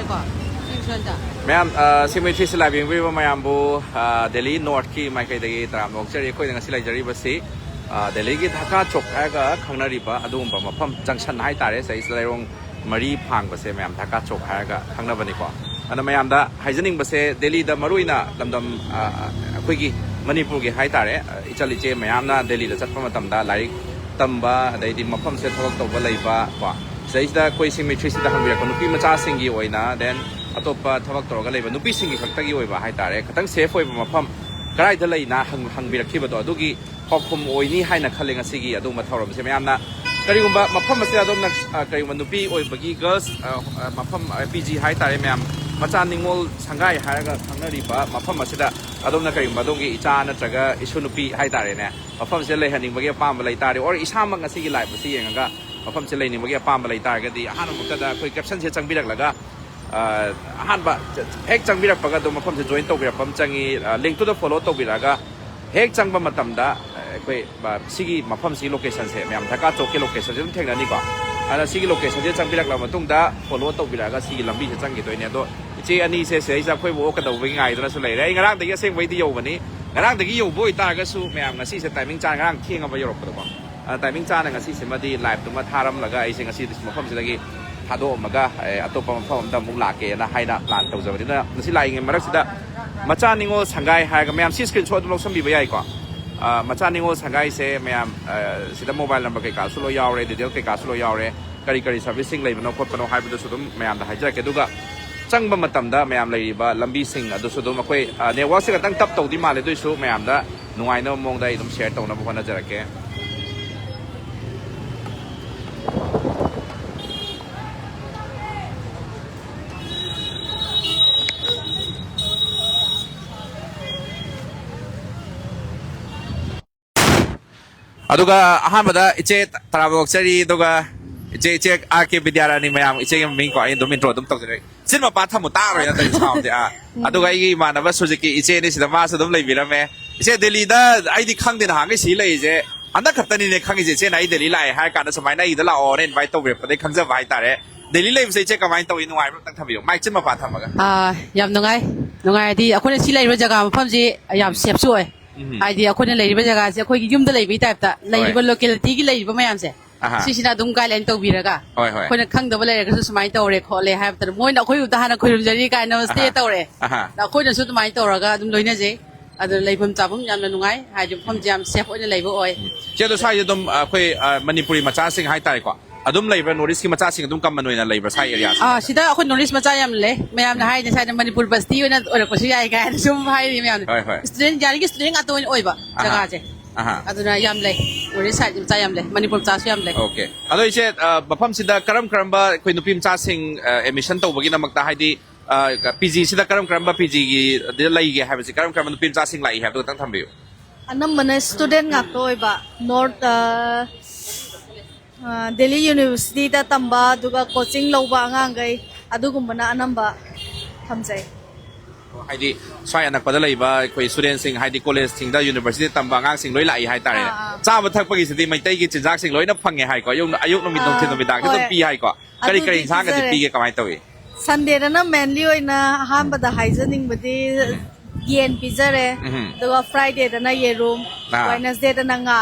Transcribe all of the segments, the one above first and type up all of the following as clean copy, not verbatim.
ko. Ma'am, Symmetry sila bingwi ba mayam bu Delhi North ki mai kai dagi tram nok chari khoi nang silai jari basi Delhi ki Dhaka chok aga khangnari ba adum ba mafam junction hai tare sai silai rong mari phang base ma'am Dhaka chok aga khangna bani ko ana mayam da haijening base Delhi da maruina lamdam khoi gi Manipur gi hai tare ichali che mayam na Delhi da chatpa matam da laik tamba dai di mafam se thok to ba lai ba ba sai da koi Symmetry sida hangbi ko nupi macha singi oina then atop thawak toroga leba nupi singi khaktagi oiba hai tare khatang safe oiba mafam karai da leina hangbirakhiba do adugi hokhum oini haina khalenga sigi adu mathoram se mayamna karigumba mafam ase adom na karigumba nupi oibagi girls mafam PG hai tare mayam macha ningol sangai haraga khangnariba mafam asida adom na karigumba dongi icha na traga isu nupi hai tare ne mafam se lehaning bagi pam lai tare or isama ngasigi live si yenga mafam se leini bagi pam lai tare ga di hanu mukada koi caption se changbirak laga ahanba hek changbirak paga do mafam se join tawbirak pam changi link to the follow tawbiraga hek changba matamda koi sigi mafam si location se myam Dhaka chok ke location se thengna ni ko ana sigi location se changbirak la matungda follow tawbiraga sigi lambi se changi doine do iche ani se se isa khoi bo ka do bai ngai dona su lai rai ngarang dagi aseng bai di yo bani ngarang dagi yo boi ta ga su myam ngasi se timing chan ngarang thieng aba yorok ko timing chan ngasi se madi live tuma tharam laga ai se ngasi mafam se lagi thado maga atopa mafam da mung la ke na haina plan tawjabani na ngasi lai nge marak sida macha ningo sangai ha ga myam si screenshot lo sambi bai ko macha ningo sangai se myam sida mobile number ke ka su lo yaw re detail ke ka su lo yaw re kari kari servicing lai bano khot pano hai bu su dum myam da haja ke duga changba matam da myam lai ba lambi sing adu su dum akoi network se ka tang tap tawdi male doi su myam da nungai no mong dai dum share tawna bu hona jarake aduga ahamada iche tarabok chari aduga iche RK Vidyarani mayam iche ming ko in dum intro dum tok jare sinma pa thamu ta ro ya ta sound ya aduga igi manaba Suzuki iche ni sida ma sa dum lei birame iche Delhi da ai di khang din hang si lei je anda khatani ne khang je che nai Delhi lai ha ka na samai nai da la on invite to be pa de khang ja vai ta re Delhi lai se che ka mai to in wai tang thabi mai chin ma pa thamaga yam nungai di akhone si lai ro jaga mafam ji yam safe su oi ai di akhone lai ro jaga se akhoi gi yum da lai bi type ta lai ro locality gi lai ro mayam se sisina dum guideline to biraga akhone khang da ba lai ga su smai to re khole ha ta moi na akhoi da hana khoi rum jari ka na stay to re da akhoi na su dum mai to raga dum loina je adu leibam tabum yam na nungai ha ju pham jam safe oi lai bo oi che do sai dum akhoi Manipuri macha sing hai tai ko adum labor notice ki macha sing adum kam manoi na labor sai area sida akhoi notice macha yam le mayam na hai na sai Manipur basti oi na ora ko si ai ga sum hai ri mayam student jari ki student ato oi ba jaga je aduna yam le notice sai macha yam le Manipur cha su yam le okay ado iche mafam sida karam ba koi nupi macha sing emission to bagi namak ta hai di PG sida karam ba PG gi de lai ge ha si karam nupi macha sing lai ha to tang thambiu anam mana student ngak to ba north Delhi University da tamba duga coaching loba angang gai adugumna anamba thamjai haidi swai anak pada lai ba koi student sing haidi college sing da university tamba ngang sing loi lai hai tare cha ba thak pagi sidi mai tai gi chinjak sing loi na phange hai ko yung ayuk no mi dong thin no mi dak to pi hai ko kari kari sang ga pi ge kamai tawi Sunday na mainly oina ham ba da haijening badi yen pizare duga Friday da na yerum Wednesday da na nga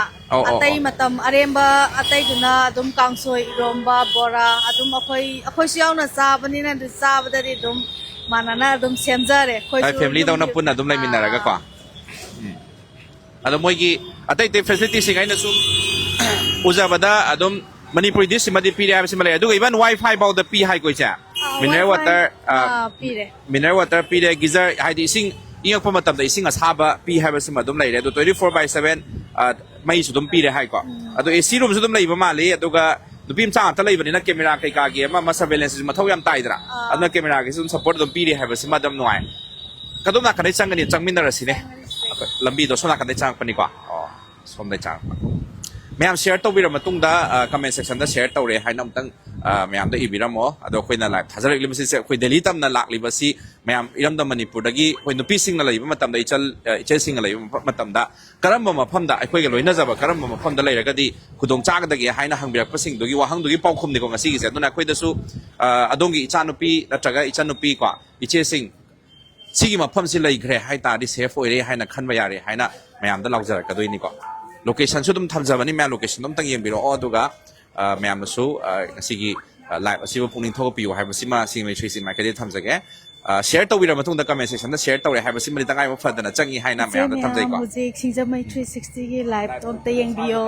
atai matam aremba atai duna adum kangsoi romba bora adum akhoi siaw na sa bani na sa ba da dum manana adum semjare khoi family da na pun adum lai minara ga ko adum moi gi atai te facility sing ai na sum ujabada adum Manipur this madi pi ra sim malay aduga even wifi about the pi hai ko cha mineral water pi de geyser hai di sing iyok pa matam da ising asaba pi hai ba sim adum lai re do 24/7 mai su dum pi re hai ko adu AC room su dum lai ba ma le aduga nupim cha ta lai bani na camera kai ka ge ma surveillance ma thau yam tai dra adna camera ge sum support dum pi re hai ba sim adum noi kadum na kadai changani changmin na rasine lambi do sona kadai chang pani ko som dai chang ꯃꯌꯥꯝ ꯁꯤꯌꯔ ꯇꯧꯕꯤꯔ ꯃꯇꯨꯡꯗ ꯀꯃꯦꯟ ꯁꯦꯛꯁꯟꯗ ꯁꯤꯌꯔ ꯇꯧꯔꯦ ꯍꯥꯏꯅ ꯑꯃꯨꯛꯇꯪ ꯃꯌꯥꯝꯗ ꯏꯕꯤꯔꯝꯃꯣ ꯑꯗꯣ ꯑꯩꯈꯣꯏꯅ live ꯊꯥꯖꯔꯛꯂꯤꯕꯁꯤ ꯑꯩꯈꯣꯏ ꯗꯦꯜꯂꯤ ꯇꯝꯅ ꯂꯥꯛꯂꯤꯕꯁꯤ ꯃꯌꯥꯝ ꯏꯔꯝꯗꯝ ꯃꯅꯤꯄꯨꯔꯗꯒꯤ ꯑꯩꯈꯣꯏ ꯅꯨꯄꯤꯁꯤꯡꯅ ꯂꯩꯕ ꯃꯇꯝꯗ ꯏꯆꯦꯁꯤꯡꯅ ꯂꯩꯕ ꯃꯇꯝꯗ ꯀꯔꯝꯕ ꯃꯐꯝꯗ ꯑꯩꯈꯣꯏꯒ ꯂꯣꯏꯅꯖꯕ ꯀꯔꯝꯕ ꯃꯐꯝꯗ ꯂꯩꯔꯒꯗꯤ ꯈꯨꯗꯣꯡ ꯆꯥꯒꯗꯒꯦ ꯍꯥꯏꯅ ꯍꯪꯕꯤꯔꯛꯄꯁꯤꯡꯗꯨꯒꯤ ꯋꯥꯍꯪꯗꯨꯒꯤ ꯄꯥꯎꯈꯨꯝꯅꯤꯀꯣ ꯉꯁꯤꯒꯤꯁꯦ ꯑꯗꯨꯅ ꯑꯩꯈꯣꯏꯗꯁꯨ ꯑꯗꯣꯝꯒꯤ ꯏꯆꯥꯅꯨꯄꯤ ꯅꯠꯇ꯭ꯔꯒ ꯏꯆꯟꯅꯨꯄꯤ ꯀꯣ ꯏꯆꯦꯁꯤꯡ ꯁꯤꯒꯤ ꯃꯐꯝꯁꯤ ꯂꯩꯈ꯭ꯔꯦ ꯍꯥꯏꯇꯥꯔꯗꯤ ꯁꯦꯐ ꯑꯣꯏꯔꯦ ꯍꯥꯏꯅ ꯈꯟꯕ ꯌꯥꯔꯦ ꯍꯥꯏꯅ ꯃꯌꯥꯝꯗ ꯂꯥꯎꯖꯔꯛꯀꯗꯣꯏꯅꯤꯀꯣ ꯂꯣꯀꯦꯁꯟꯁꯨ ꯑꯗꯨꯝ ꯊꯝꯖꯕꯅꯤ ꯃꯌꯥꯝ ꯂꯣꯀꯦꯁꯟ ꯑꯝꯇꯪ ꯌꯦꯡꯕꯤꯔꯛꯑꯣ ꯑꯗꯨꯒ ꯃꯌꯥꯝꯅꯁꯨ ꯉꯁꯤꯒꯤ ꯂꯥꯏꯚ ꯑꯁꯤꯕꯨ ꯄꯨꯛꯅꯤꯡ ꯊꯧꯒꯠꯄꯤꯌꯨ ꯍꯥꯏꯕꯁꯤꯃ ꯁꯤꯒꯤ 3C ꯃꯥꯏꯀꯩꯗꯒꯤ ꯊꯝꯖꯒꯦ ꯁꯤꯌꯔ ꯇꯧꯕꯤꯔ ꯃꯇꯨꯡꯗ ꯀꯃꯦꯟ ꯁꯦꯛꯁꯟꯗ ꯁꯤꯌꯔ ꯇꯧꯔꯦ ꯍꯥꯏꯕꯁꯤꯃꯗꯤ ꯇꯉꯥꯏꯕ ꯐꯗꯅ ꯆꯪꯉꯤ ꯍꯥꯏꯅ ꯃꯌꯥꯝꯗ ꯊꯝꯖꯩꯀꯣ ꯍꯧꯖꯤꯛ ꯁꯤꯡꯖꯃꯩ 360ꯒꯤ ꯂꯥꯏꯚꯇꯣ ꯑꯝꯇ ꯌꯦꯡꯕꯤꯌꯣ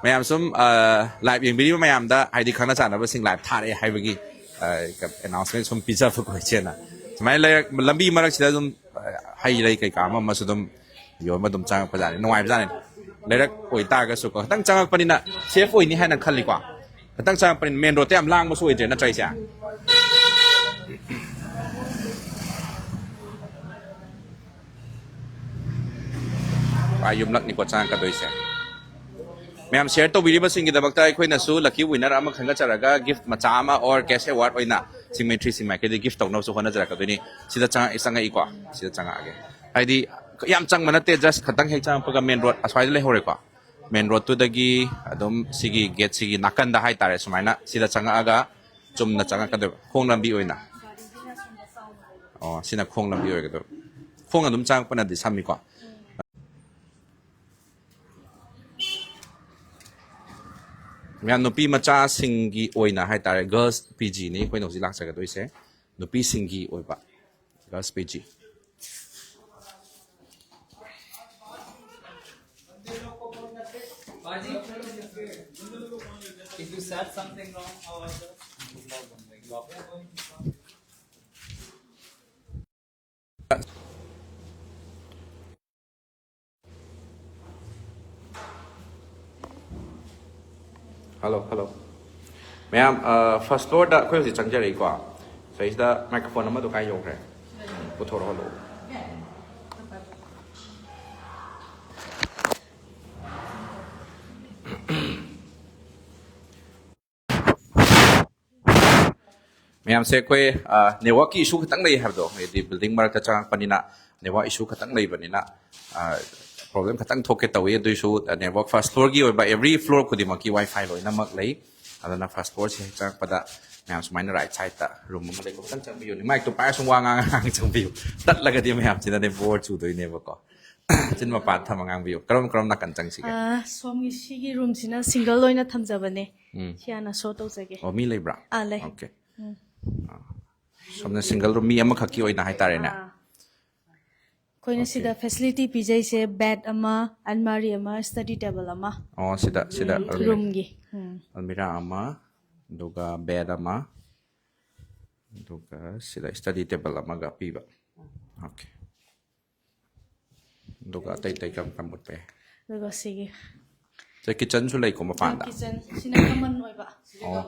ꯃꯌꯥꯝ ꯁꯨꯝ ꯂꯥꯏꯚ ꯌꯦꯡꯕꯤꯔꯤꯕ ꯃꯌꯥꯝꯗ ꯍꯥꯏꯗꯤ ꯈꯪꯅ ꯆꯥꯟꯅꯕꯁꯤꯡ ꯂꯥꯏꯚ ꯊꯥꯔꯛꯑꯦ ꯍꯥꯏꯕꯒꯤ ꯑꯦꯅꯥꯎꯟꯁꯃꯦꯟ ꯁꯨꯝ ꯄꯤꯖꯕꯀꯣ ꯏꯆꯦꯅ ꯁꯨꯃꯥꯏꯅ ꯂꯝꯕꯤ ꯃꯔꯛꯁꯤꯗ ꯑꯗꯨꯝ ꯍꯩ ꯂꯩ ꯀꯩꯀꯥ ꯑꯃꯁꯨ ꯑꯗꯨꯝ ꯌꯣꯟꯕ ꯑꯗꯨꯝ ꯆꯪꯉꯛꯄꯖꯥꯠꯅꯤ ꯅꯨꯡꯉꯥꯏꯕꯖꯥꯠꯅꯤ ꯂꯩꯔꯛ ꯑꯣꯏꯇꯥꯔꯒꯁꯨꯀꯣ ꯈꯤꯇꯪ ꯆꯪꯉꯛꯄꯅꯤꯅ ꯁꯦꯐ ꯑꯣꯏꯅꯤ ꯍꯥꯏꯅ ꯈꯜꯂꯤꯀꯣ ꯈꯤꯇꯪ ꯆꯪꯉꯛꯄꯅꯤꯅ ꯃꯦꯟ ꯔꯣꯗꯇ ꯌꯥꯝ ꯂꯥꯡꯕꯁꯨ ꯑꯣꯏꯗ꯭ꯔꯦ ꯅꯠꯇ꯭ꯔꯥ ꯏꯆꯦ ꯌꯨꯝꯂꯛꯅꯤꯀꯣ ꯆꯪꯉꯛꯀꯗꯣꯏꯁꯦ ꯃꯌꯥꯝ ꯁꯤꯌꯔ ꯇꯧꯕꯤꯔꯤꯕꯁꯤꯡꯒꯤꯗꯃꯛꯇ ꯑꯩꯈꯣꯏꯅꯁꯨ ꯂꯛꯀꯤ ꯋꯤꯅꯔ ꯑꯃ ꯈꯟꯒꯠꯆꯔꯒ गिफ्ट मचा अमा और कैश अवार्ड ओइना सिंगमें 3C माइकैदे गिफ्ट तौनबसु होनजरकदोइनी सिदा चंगईको सिदा चंगागे हाइदी याम चंगब नते जस्ट खतंग हेक चंगपगा मेन रोड अस्वाइद लेहौरेको मेन रोड तुदगी अदुम सिगी गेट सिगी नाकंदा हाइ तारे सुमाइना सिदा चंगागा चुमना चंगकदो खोंग लंबी ओइना सिना खोंग लंबी ओइगदो खोंग अदुम चंगपना दि सामिको मैम नुपी मचा सिंगी ओइना हाइ तारे गर्ल्स पीजी ने कोइ नौजी लाक्सगदोइसे नुपी सिंगी ओइबा girls PG If you said something wrong, how was it? Hello, hello. Ma'am, first floor da koi si changjari ko. So is the microphone nama to kai yok hai. Puthoro hello. Ma'am se koi network ki issue khatang lei habdo. Di building marak ta chang panina network issue khatang lei banina problem khatang thoke tawi du issue network first floor gi ba every floor kudi maki wifi loi namak lei adana first floor si chang pada ma'am sumaina right side ta room ma lei ko tang chang biu ni mic to pa sung wa ngang chang biu tat laga di ma'am china ne board chu doi ne ba ko chin ma pat tham ngang biu karam karam na kan chang si ga somi sigi room sina single loina thamjabane siana show tawjage o mi lei bra lei okay somna single room mi ama khaki oina hai tare na koina sida facility pijai se bed ama almari ama study table ama sida room gi almira ama duga bed ama duga sida study table ama ga piba okay duga tai kam mut pe duga sigi se kitchen su lei ko ma pan da kitchen sina common oiba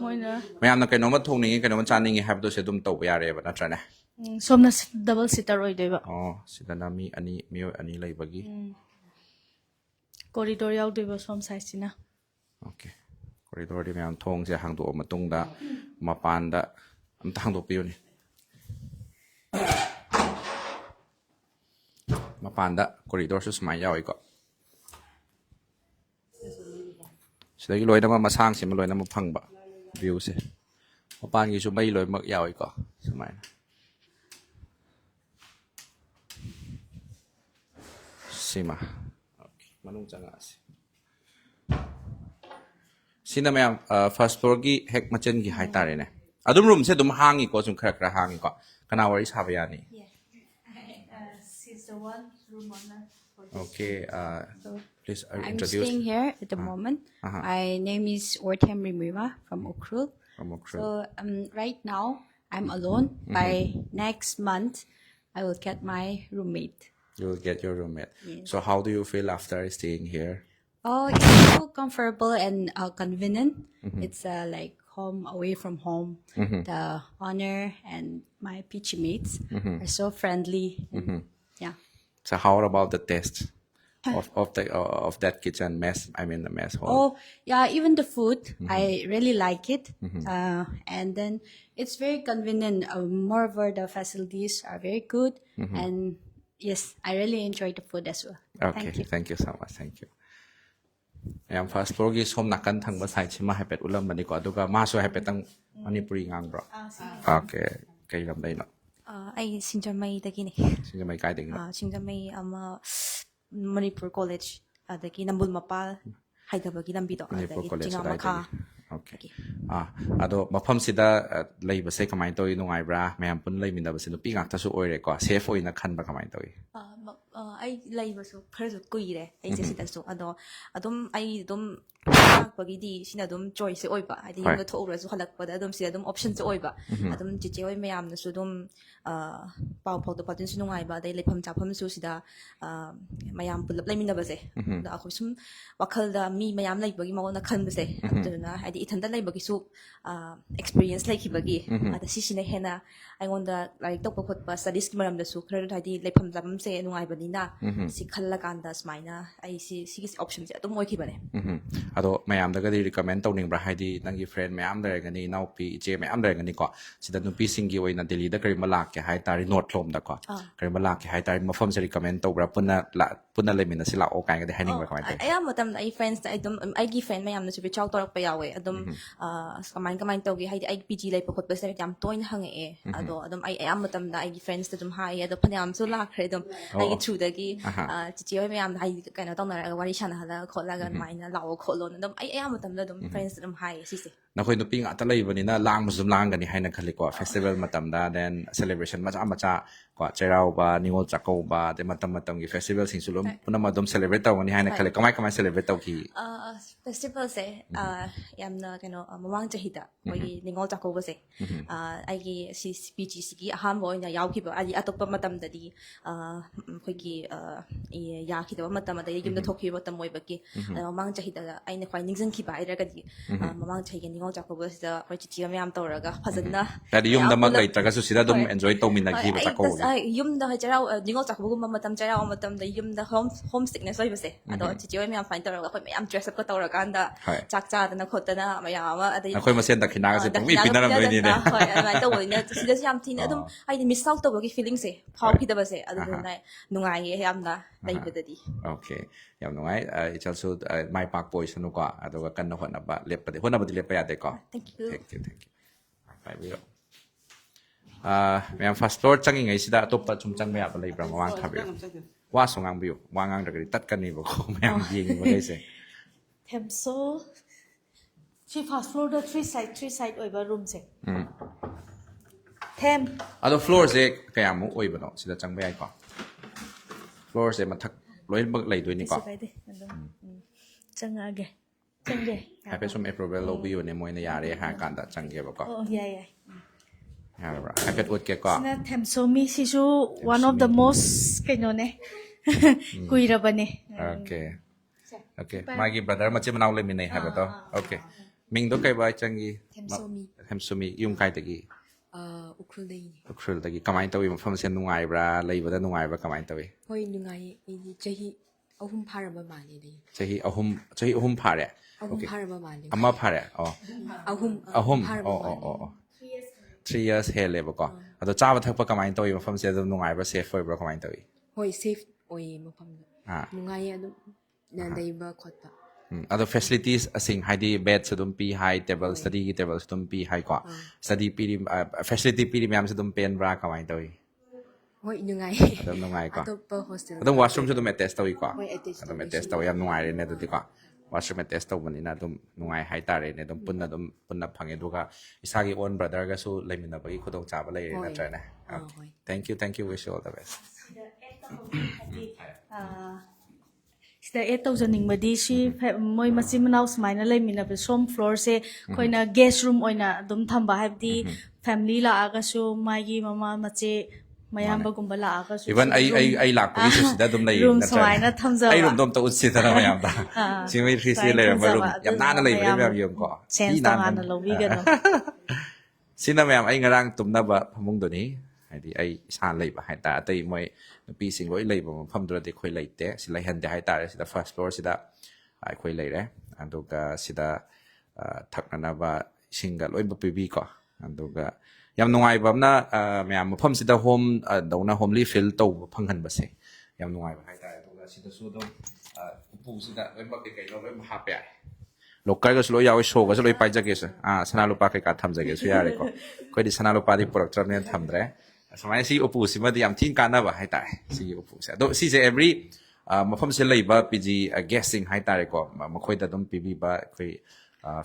moina mayam na kaino ma thongni kaino ma chaningi habdo se dum tawba yare ba natra ne somna double seater oideba sida na mi ani lei bagi corridor yaudeba som size sina okay corridor di mayam thong se hang do matung da mapan da amta hang do piyo ni mapan da corridor su smai yawi ko sidagi loina ma masang sima loina ma phangba view se mapan gi su mai loi mak yawi ko sumai sima okay manung changa si sina mayam first floor gi hek machen gi hai tare ne adum room se dum hangi ko sum khara khara hangi ko kana wari sabe yani she's the one room owner. Okay, please I'm introduce. staying here at the moment. My name is Ortem Rimiwa from Ukrul. So right now I'm alone. By next month, I will get my roommate. You will get your roommate. Yes. So how do you feel after staying here? Oh, it's so comfortable and convenient. It's like home away from home. The owner and my pitch mates are so friendly. And, yeah. So how about the taste? of that kitchen mess. I mean the mess hall. Oh, yeah, even the food, I really like it. And then it's very convenient. Moreover, the facilities are very good. And yes, I really enjoy the food as well. Okay, Thank you. thank you so much. Thank you. ยาม first floor กี่ชมนักกันทั้งภาษาชิมาให้เป็ดอุลมบันดีกว่าดูก็มาช่วยให้เป็ดตั้งมันนี่ปรีงางบรโอเคใครลำได้เนาะ I 신전마이덕이네. 진짜 많이 가야 되겠네. 신전마이 아마 머니푸르 콜리지 아덕이 남불마빨 하이더버기 남비도 Manipur 아덕이 College 징아마카. Okay. Ado mafam sida lay ba se kamay toy nungay bra mayam pun lay minda ba se nupi ngak ta su oire ko safe oina khan ba kamay toy. 아이 라이브서 그래서 꾸이래. 아이 제시다서 아돔 아이 돔 버기디 시나 돔 choice 오이바. 아이 이거 토우라서 할락보다 돔 시나 돔 options 오이바. 아돔 지제 오이 매암나서 돔 파우파우도 받은 수능아이바. 데 레펌 잡함 수시다 매암 불럽 레민다바세. 나 아코 숨 와칼다 미 매암 라이버기 마고나 칸바세. 아드나 아이 이탄다 라이버기 수 experience 라이키버기. 아다 시시네 해나 아이곤다 라이ክ ꯇꯧꯕ ꯈꯣꯠꯄ studies కి ꯃꯔꯝꯗꯁꯨ ꯈꯔ ꯍꯥꯏꯗꯤ ꯂꯩꯐꯝ ꯆꯥꯐꯝꯁꯦ ꯅꯨꯡꯉꯥꯏꯕꯅꯤꯅ ꯁꯤ ꯈꯜꯂꯀꯥꯟꯗ ꯁꯨꯃꯥꯏꯅ ꯑꯩ ꯁꯤꯒꯤ optionꯁꯦ ꯑꯗꯨꯝ ꯑꯣꯏꯈꯤꯕꯅꯦ Ado mayamdagadi recommend tawningbra haidi nangi friend mayam daragani naupi iche mayam daragani ko sida nupi singi oina Delhi da kari malak ke hai tari north lom da ko kari malak ke hai tari mafam se recommend tawbra punna lemina sila o kai ga de haning ba kamai tai ꯑꯌꯥꯝꯕ ꯃꯇꯝꯗ ꯑꯩ friends ꯑꯗꯨꯝ ꯑꯩꯒꯤ friend ꯃꯌꯥꯝꯅꯁꯨ reach out ꯇꯧꯔꯛꯄ ꯌꯥꯎꯋꯦ ꯑꯗꯨꯝ ꯀꯃꯥꯏꯅ ꯇꯧꯒꯦ ꯍꯥꯏꯗꯤ ꯑꯩ PG ꯂꯩꯕ ꯈꯣꯠꯄꯁꯦ ꯌꯥꯝ ꯇꯣꯏꯅ ꯍꯪꯉꯛꯑꯦ ꯑꯗꯣ ꯑꯗꯨꯝ ꯑꯩ ꯑꯌꯥꯝꯕ ꯃꯇꯝꯗ ꯑꯩꯒꯤ friends ꯑꯗꯨꯝ ꯍꯥꯏꯌꯦ ꯑꯗꯣ ꯐꯅꯌꯥꯝꯁꯨ ꯂꯥꯛꯈ꯭ꯔꯦ ꯑꯗꯨꯝ ꯑꯩꯒꯤ through-ꯗꯒꯤ ꯆꯤꯆꯦ ꯍꯣꯏ ꯃꯌꯥꯝꯅ ꯍꯥꯏꯗꯤ ꯀꯩꯅꯣ ꯇꯧꯅꯔꯒ ꯋꯥꯔꯤ ꯁꯥꯟꯅꯍꯜꯂꯒ ꯈꯣꯠꯂꯒ ꯑꯗꯨꯃꯥꯏꯅ ꯂꯥꯛꯑꯣ ꯈꯣꯠꯂꯣꯅ ꯑꯗꯨꯝ ꯑꯩ ꯑꯌꯥꯝꯕ ꯃꯇꯝꯗ ꯑꯗꯨꯝ friends ꯑꯗꯨꯝ ꯍꯥꯏꯌꯦ ꯁꯤꯁꯦ nakhoi nupi ngata leibani na langmus dum langani haina khali ko festival matamda then celebration macha macha ko cherau ba ningol chakau ba de matam gi festival sing sulum puna madum celebrate tawani haina khali kamai celebrate taw ki ꯐꯦꯁꯇꯤꯚꯦꯜꯁꯦ ꯌꯥꯝꯅ ꯀꯩꯅꯣ ꯃꯃꯥꯡ ꯆꯍꯤꯗ ꯑꯩꯈꯣꯏꯒꯤ ꯅꯤꯉꯣꯜ ꯆꯥꯛꯀꯧꯕꯁꯦ ꯑꯩꯒꯤ ꯁꯤ PGCꯒꯤ ꯑꯍꯥꯟꯕ ꯑꯣꯏꯅ ꯌꯥꯎꯈꯤꯕ ꯍꯥꯏꯗꯤ ꯑꯇꯣꯞꯄ ꯃꯇꯝꯗꯗꯤ ꯑꯩꯈꯣꯏꯒꯤ ꯌꯥꯈꯤꯗꯕ ꯃꯇꯝ ꯑꯗꯒꯤ ꯌꯨꯝꯗ ꯊꯣꯛꯈꯤꯕ ꯃꯇꯝ ꯑꯣꯏꯕꯒꯤ ꯃꯃꯥꯡ ꯆꯍꯤꯗ ꯑꯩꯅ ꯈ꯭ꯋꯥꯏ ꯅꯤꯡꯁꯤꯡꯈꯤꯕ ꯍꯥꯏꯔꯒꯗꯤ ꯃꯃꯥꯡ ꯆꯍꯤꯒꯤ ꯅꯤꯉꯣꯜ ꯆꯥꯛꯀꯧꯕꯁꯤꯗ ꯑꯩꯈꯣꯏ ꯆꯤꯆꯦ ꯃꯌꯥꯝ ꯇꯧꯔꯒ ꯐꯖꯅ ꯍꯥꯏꯗꯤ ꯌꯨꯝꯗꯃꯛ ꯂꯩꯇ꯭ꯔꯒꯁꯨ ꯁꯤꯗ ꯑꯗꯨꯝ enjoy ꯇꯧꯃꯤꯟꯅꯈꯤꯕ ꯆꯥꯛꯀꯧꯕ ꯌꯨꯝꯗ ꯆꯩꯔꯥꯎ ꯅꯤꯉꯣꯜ ꯆꯥꯛꯀꯧꯕꯒꯨꯝꯕ ꯃꯇꯝ ꯆꯩꯔꯥꯎꯕ ꯃꯇꯝꯗ ꯌꯨꯝꯗ ꯍꯣꯝ ꯁꯤꯛꯅꯦꯁ ꯑꯣꯏꯕꯁꯦ ꯑꯗꯣ ꯆꯤꯆꯦ ꯍꯣꯏ ꯃꯌꯥꯝ ꯐꯥꯏꯟ ꯇꯧꯔꯒ ꯑꯩꯈꯣꯏ ꯃꯌꯥꯝ ꯗ꯭ꯔꯦꯁ ꯑꯞꯀ ꯇꯧꯔꯀꯥꯟꯗ ꯆꯥꯛ ꯆꯥꯗꯅ ꯈꯣꯠꯇꯅ ꯃꯌꯥꯝ ꯑꯃ ꯑꯗꯩ ꯑꯩꯈꯣꯏ ꯃꯁꯦꯟ ꯗꯈꯤꯅꯥꯒꯁꯦ ꯄꯨꯡꯄꯤ ꯄꯤꯅꯔꯝꯗꯣꯏꯅꯤꯅꯦ ꯍꯣꯏ ꯑꯗꯨꯃꯥꯏꯅ ꯇꯧꯕꯅꯤꯅ ꯁꯤꯗꯁꯨ ꯌꯥꯝ ꯊꯤꯅ ꯑꯗꯨꯝ ꯍꯥꯏꯗꯤ ꯃꯤꯁ ꯑꯥꯎꯠ ꯇꯧꯕꯒꯤ ꯐꯤꯂꯤꯡꯁꯦ ꯐꯥꯎꯈꯤꯗꯕꯁꯦ ꯑꯗꯨꯗꯨꯅ ꯅꯨꯡꯉꯥꯏꯌꯦ ꯌꯥꯝꯅ ꯂꯩꯕꯗꯗꯤ Okay ꯌꯥꯝ ꯅꯨꯡꯉꯥꯏ ꯏꯆꯜꯁꯨ ꯃꯥꯏ ꯄꯥꯛꯄ ꯑꯣꯏꯁꯅꯨꯀꯣ ꯑꯗꯨꯒ ꯀꯟꯅ ꯍꯣꯠꯅꯕꯗꯤ ꯂꯦꯞꯄ ꯌꯥꯗꯦꯀꯣ Thank you. Thank you ꯄꯥꯏꯕꯤꯔꯣ ꯃꯌꯥꯝ ꯐꯥꯔꯁ ꯐ꯭ꯂꯣꯔ ꯆꯪꯉꯤꯉꯩꯁꯤꯗ ꯑꯇꯣꯞꯄ ꯁꯨꯝ ꯆꯪꯕ ꯌꯥꯕ ꯂꯩꯕ꯭ꯔꯥ ꯃꯃꯥꯡ ꯊꯥꯕꯤꯌꯨ ꯋꯥꯁꯨ ꯉꯥꯡꯕꯤꯌꯨ ꯋꯥ ꯉꯥꯡꯗ꯭ꯔꯒꯗꯤ ꯇꯠꯀꯅꯤꯕꯀꯣ ꯃꯌꯥꯝ ꯌꯦꯡꯉꯤꯕꯈꯩꯁꯦ ꯊꯦꯝꯁꯣ ꯁꯤ ꯐꯥꯔꯁ ꯐ꯭ꯂꯣꯔꯗ ꯊ꯭ꯔꯤ ꯁꯥꯏꯠ ꯑꯣꯏꯕ ꯔꯨꯝꯁꯦ ꯊꯦꯝ ꯑꯗꯣ ꯐ꯭ꯂꯣꯔꯁꯦ ꯀꯌꯥꯃꯨꯛ ꯑꯣꯏꯕꯅꯣ ꯁꯤꯗ ꯆꯪꯕ ꯌꯥꯏꯀꯣ ꯐ꯭ꯂꯣꯔꯁꯦ ꯃꯊꯛ ꯂꯣꯏꯅꯃꯛ ꯂꯩꯗꯣꯏꯅꯤꯀꯣ ꯀꯥꯏꯗꯦ ꯑꯗꯨꯝ ꯆꯪꯉꯛꯑꯒꯦ ꯆꯪꯒꯦ ꯍꯥꯏꯐꯦꯠ ꯁꯨꯝ ꯑꯦꯄ꯭ꯔꯨꯚꯦꯜ ꯂꯧꯕꯤꯌꯨꯅꯦ ꯃꯣꯏꯅ ꯌꯥꯔꯦ ꯍꯥꯏꯔ ꯀꯥꯟꯗ ꯆꯪꯒꯦꯕꯀꯣ ꯌꯥꯏ ꯌꯥꯔꯕ꯭ꯔꯥ ꯍꯥꯏꯐꯦꯠ ꯎꯠꯀꯦꯀꯣ ꯁꯤꯅ ꯊꯦꯝꯁꯣꯃꯤ ꯁꯤꯁꯨ ꯋꯥꯟ ꯑꯣꯐ ꯗ ꯃꯣꯁ ꯀꯩꯅꯣꯅꯦ ꯀꯨꯏꯔꯕꯅꯦ Okay ꯃꯥꯒꯤ ꯕ꯭ꯔꯗꯔ ꯃꯆꯤꯟ ꯃꯅꯥꯎ ꯂꯩꯃꯤꯟꯅꯩ ꯍꯥꯏꯕꯗꯣ Okay ꯃꯤꯡꯗꯣ ꯀꯩꯕ ꯆꯪꯒꯤ ꯊꯦꯝꯁꯣꯃꯤ ꯌꯨꯝ ꯀꯥꯏꯗꯒꯤ ꯎꯈ꯭ꯔꯨꯜꯗꯒꯤ ꯀꯃꯥꯏꯅ ꯇꯧꯋꯤ ꯃꯐꯝꯁꯦ ꯅꯨꯡꯉꯥꯏꯕ꯭ꯔꯥ ꯂꯩꯕꯗ ꯅꯨꯡꯉꯥꯏꯕ꯭ꯔꯥ ꯀꯃꯥꯏꯅ ꯇꯧꯋꯤ ꯍꯣꯏ ꯅꯨꯡꯉꯥꯏꯌꯦ ꯑꯩꯗꯤ ꯆꯍꯤ 3 ꯐꯥꯔꯕ ꯃꯥꯜꯂꯦ ꯆꯍꯤ ꯑꯍꯨꯝ ꯐꯥꯔꯦ ꯑꯍꯨꯝ ꯐꯥꯔꯕ ꯃꯥꯜꯂꯦ ꯑꯃ ꯐꯥꯔꯦ ꯑꯍꯨꯝ ꯐꯥꯔꯕ ꯃꯥꯜꯂꯦ 3 years ꯍꯦꯜꯂꯦꯕꯀꯣ ꯑꯗꯣ ꯆꯥꯕ ꯊꯛꯄ ꯀꯃꯥꯏꯅ ꯇꯧꯋꯤ ꯃꯐꯝꯁꯦ ꯑꯗꯨꯝ ꯅꯨꯡꯉꯥꯏꯕ꯭ꯔꯥ ꯁꯦꯐ ꯑꯣꯏꯕ꯭ꯔꯥ ꯀꯃꯥꯏꯅ ꯇꯧꯋꯤ ꯍꯣꯏ ꯁꯦꯐ ꯑꯣꯏꯌꯦ ꯃꯐꯝꯗꯣ ꯅꯨꯡꯉꯥꯏꯌꯦ ꯑꯗꯨꯝ ꯂꯩꯕ ꯈꯣꯠꯄ ꯑꯗꯣ ꯐꯦꯁꯤꯂꯤꯇꯤꯁ ꯑꯁꯤꯡ ꯍꯥꯏꯗꯤ ꯕꯦꯗꯁꯨ ꯑꯗꯨꯝ ꯄꯤ ꯍꯥꯏ ꯇꯦꯕꯜ ꯁ꯭ꯇꯗꯤꯒꯤ ꯇꯦꯕꯜꯁꯨ ꯑꯗꯨꯝ ꯄꯤ ꯍꯥꯏꯀꯣ ꯁ꯭ꯇꯗꯤ ꯄꯤꯔꯤ ꯐꯦꯁꯤꯂꯤꯇꯤ ꯄꯤꯔꯤ ꯃꯌꯥꯝꯁꯨ ꯑꯗꯨꯝ ꯄꯦꯟꯕ꯭ꯔꯥ ꯀꯃꯥꯏꯅ ꯇꯧꯋꯤ ꯍꯣꯏ ꯅꯨꯡꯉꯥꯏꯌꯦ ꯑꯗꯨꯝ ꯅꯨꯡꯉꯥꯏꯀꯣ ꯑꯇꯣꯞꯄ ꯍꯣꯁꯇꯦꯜ ꯑꯗꯨꯝ ꯋꯥꯁꯔꯨꯝꯁꯨ ꯑꯗꯨꯝ ꯑꯦꯇꯦꯁ ꯇꯧꯋꯤꯀꯣ ꯍꯣꯏ attach ꯑꯗꯨꯝ ꯇꯧꯋꯤ. ꯑꯦꯇꯦꯁ ꯇꯧꯋꯤ ꯌꯥꯝ ꯅꯨꯡꯉꯥꯏꯔꯦꯅꯦ ꯑꯗꯨꯗꯤꯀꯣ ꯋꯥꯁꯔꯨꯝ ꯑꯦꯇꯦꯁ ꯇꯧꯕꯅꯤꯅ ꯑꯗꯨꯝ ꯅꯨꯡꯉꯥꯏ ꯍꯥꯏꯇꯥꯔꯦꯅꯦ ꯑꯗꯨꯝ ꯄꯨꯟꯅ ꯐꯪꯉꯦ ꯑꯗꯨꯒ ꯏꯁꯥꯒꯤ ꯑꯣꯟ ꯕ꯭ꯔꯗꯔꯒꯁꯨ ꯂꯩꯃꯤꯟꯅꯕꯒꯤ ꯈꯨꯗꯣꯡꯆꯥꯕ ꯂꯩꯔꯦ ꯍꯣꯏ. ꯅꯠꯇ꯭ꯔꯅꯦ ꯍꯣꯏ. Thank you wish you all the best ꯁꯤꯗ ꯑꯦꯗ ꯇꯧꯖꯅꯤꯡꯕꯗꯤ ꯁꯤ ꯃꯣꯏ ꯃꯆꯤꯟ ꯃꯅꯥꯎ ꯁꯨꯃꯥꯏꯅ ꯂꯩꯃꯤꯟꯅꯕ ꯁꯣꯝ ꯐ꯭ꯂꯣꯔꯁꯦ ꯑꯩꯈꯣꯏꯅ ꯒꯦꯁ ꯔꯨꯝ ꯑꯣꯏꯅ ꯑꯗꯨꯝ ꯊꯝꯕ ꯍꯥꯏꯕꯗꯤ ꯐꯦꯃꯤꯂꯤ ꯂꯥꯛꯑꯒꯁꯨ ꯃꯥꯒꯤ ꯃꯃꯥ ꯃꯆꯦ ꯃꯌꯥꯝꯕꯒꯨꯝꯕ ꯂꯥꯛꯑꯒꯁꯨ Even ꯑꯩ ꯂꯥꯛꯄꯒꯤꯁꯨ ꯁꯤꯗ ꯑꯗꯨꯝ ꯂꯩ ꯔꯨꯝ ꯁꯨꯃꯥꯏꯅ ꯊꯝꯖꯕ ꯑꯩ ꯔꯨꯝꯗꯣ ꯑꯝꯇ ꯎꯠꯁꯤꯗꯅ ꯃꯌꯥꯝꯗ ꯆꯤꯡꯃꯩ ꯊ꯭ꯔꯤꯁꯤ ꯂꯩꯔꯝꯕ ꯔꯨꯝ ꯌꯥꯝ ꯅꯥꯟꯅ ꯂꯩꯕꯅꯦ ꯃꯌꯥꯝ ꯌꯦꯡꯉꯨꯀꯣ ꯁꯦꯟꯁ ꯇꯣꯉꯥꯟꯅ ꯂꯧꯕꯤꯒꯅꯨ ꯁꯤꯅ ꯃꯌꯥꯝ ꯑꯩ ꯉꯔꯥꯡ ꯇꯨꯝꯅꯕ ꯐꯃꯨꯡꯗꯨꯅꯤ ꯍꯥꯏꯗꯤ ꯑꯩ ꯏꯁꯥ ꯂꯩꯕ ꯍꯥꯏꯇꯥꯔꯦ ꯑꯇꯩ ꯃꯣꯏ ꯅꯨꯄꯤꯁꯤꯡ ꯂꯣꯏ ꯂꯩꯕ ꯃꯐꯝꯗꯨꯗꯗꯤ ꯑꯩꯈꯣꯏ ꯂꯩꯇꯦ ꯁꯤ ꯂꯩꯍꯟꯗꯦ ꯍꯥꯏꯇꯥꯔꯦ ꯁꯤꯗ ꯐꯥꯔꯁ ꯐ꯭ꯂꯣꯔꯁꯤꯗ ꯑꯩꯈꯣꯏ ꯂꯩꯔꯦ ꯑꯗꯨꯒ ꯁꯤꯗ ꯊꯛꯅꯅꯕ ꯏꯁꯤꯡꯒ ꯂꯣꯏꯅ ꯄꯤꯕꯤꯀꯣ ꯑꯗꯨꯒ ꯌꯥꯝ ꯅꯨꯡꯉꯥꯏꯕ ꯑꯃꯅ ꯃꯌꯥꯝ ꯃꯐꯝꯁꯤꯗ ꯍꯣꯝ ꯗꯧꯅ ꯍꯣꯝꯂꯤ ꯐꯤꯜ ꯇꯧꯕ ꯐꯪꯍꯟꯕꯁꯦ ꯌꯥꯝ ꯅꯨꯡꯉꯥꯏꯕ ꯍꯥꯏꯇꯥꯔꯦ ꯑꯗꯨꯒ ꯁꯤꯗꯁꯨ ꯑꯗꯨꯝ ꯎꯄꯨꯁꯤꯗ ꯂꯣꯏꯅꯃꯛ ꯀꯩꯀꯩꯅꯣ ꯂꯣꯏꯅꯃꯛ ꯍꯥꯞꯄ ꯌꯥꯏ ꯂꯣꯀꯔꯒꯁꯨ ꯂꯣꯏ ꯌꯥꯎꯋꯤ ꯁꯣꯒꯁꯨ ꯂꯣꯏ ꯄꯥꯏꯖꯒꯦꯁꯨ ꯁꯅꯥ ꯂꯨꯄꯥ ꯀꯩꯀꯥ ꯊꯝꯖꯒꯦꯁꯨ ꯌꯥꯔꯦꯀꯣ ꯑꯩꯈꯣꯏꯗꯤ ꯁꯅꯥ ꯂꯨꯄꯥꯗꯤ ꯄꯨꯔꯛꯇ꯭ꯔꯕꯅꯤꯅ ꯊꯝꯗ꯭ꯔꯦ ꯁꯨꯃꯥꯏꯅ ꯁꯤ ꯎꯄꯨꯁꯤꯃꯗꯤ ꯌꯥꯝ ꯊꯤꯅ ꯀꯥꯟꯅꯕ ꯍꯥꯏꯇꯥꯔꯦ ꯁꯤꯒꯤ ꯎꯄꯨꯁꯦ ꯑꯗꯣ ꯁꯤꯁꯦ ꯑꯦꯕ꯭ꯔꯤ ꯃꯐꯝꯁꯤꯗ ꯂꯩꯕ PG ꯒꯦꯁꯁꯤꯡ ꯍꯥꯏꯇꯥꯔꯦꯀꯣ ꯃꯈꯣꯏꯗ ꯑꯗꯨꯝ ꯄꯤꯕꯤꯕ ꯑꯩꯈꯣꯏ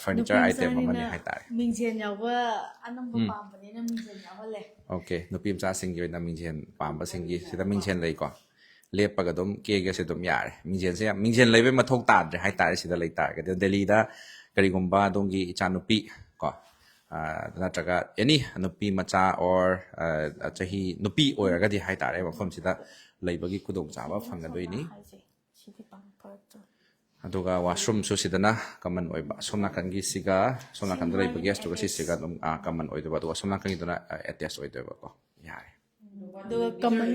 ꯐꯔꯅꯤꯆꯔ ꯑꯥꯏꯇꯦꯝ ꯑꯃꯅꯤ ꯍꯥꯏꯇꯥꯔꯦ ꯃꯤꯡꯖꯦꯜ ꯌꯥꯎꯕ ꯑꯅꯝꯕ ꯄꯥꯝꯕꯅꯤꯅ ꯃꯤꯡꯖꯦꯜ ꯌꯥꯎꯍꯜꯂꯦ ꯑꯣꯀꯦ ꯅꯨꯄꯤ ꯃꯆꯥꯁꯤꯡꯒꯤ ꯑꯣꯏꯅ ꯃꯤꯡꯖꯦꯜ ꯄꯥꯝꯕꯁꯤꯡꯒꯤ ꯁꯤꯗ ꯃꯤꯡꯖꯦꯜ ꯂꯩꯀꯣ ꯂꯦꯞꯄꯒ ꯑꯗꯨꯝ ꯀꯦꯒꯁꯦ ꯑꯗꯨꯝ ꯌꯥꯔꯦ ꯃꯤꯡꯖꯦꯜꯁꯦ ꯌꯥꯝ ꯃꯤꯡꯖꯦꯜ ꯂꯩꯕꯩ ꯃꯊꯧ ꯇꯥꯗ꯭ꯔꯦ ꯍꯥꯏꯇꯥꯔꯦ ꯁꯤꯗ ꯂꯩꯇꯥꯔꯒꯗꯤ ꯗꯦꯜꯂꯤꯗ ꯀꯔꯤꯒꯨꯝꯕ ꯑꯗꯣꯝꯒꯤ ꯏꯆꯥꯅꯨꯄꯤ ꯀꯣ ꯅꯠꯇ꯭ꯔꯒ ꯑꯦꯅꯤ ꯅꯨꯄꯤ ꯃꯆꯥ ꯑꯣꯔ ꯆꯍꯤ ꯅꯨꯄꯤ ꯑꯣꯏꯔꯒꯗꯤ ꯍꯥꯏꯇꯥꯔꯦ ꯃꯐꯝꯁꯤꯗ ꯂꯩꯕꯒꯤ ꯈꯨꯗꯣꯡꯆꯥꯕ ꯐꯪꯒꯗꯣꯏꯅꯤ ꯑꯗꯨꯒ ꯋꯥꯁꯔꯨꯝꯁꯨ ꯁꯤꯗꯅ ꯀꯃꯟ ꯑꯣꯏꯕ ꯁꯣꯝ ꯅꯥꯀꯟꯒꯤ ꯁꯤꯒ ꯁꯣꯝ ꯅꯥꯀꯟꯗ ꯂꯩꯕ ꯒꯦꯁꯇꯨꯒ ꯁꯤꯁꯤꯒ ꯑꯗꯨꯝ ꯀꯃꯟ ꯑꯣꯏꯗꯣꯏꯕ ꯑꯗꯨꯒ ꯁꯣꯝ ꯅꯥꯀꯟꯒꯤꯗꯨꯅ ꯑꯦꯇꯦꯆ ꯑꯣꯏꯗꯣꯏꯕꯀꯣ ꯌꯥꯔꯦ ꯑꯗꯨꯒ ꯀꯃꯟ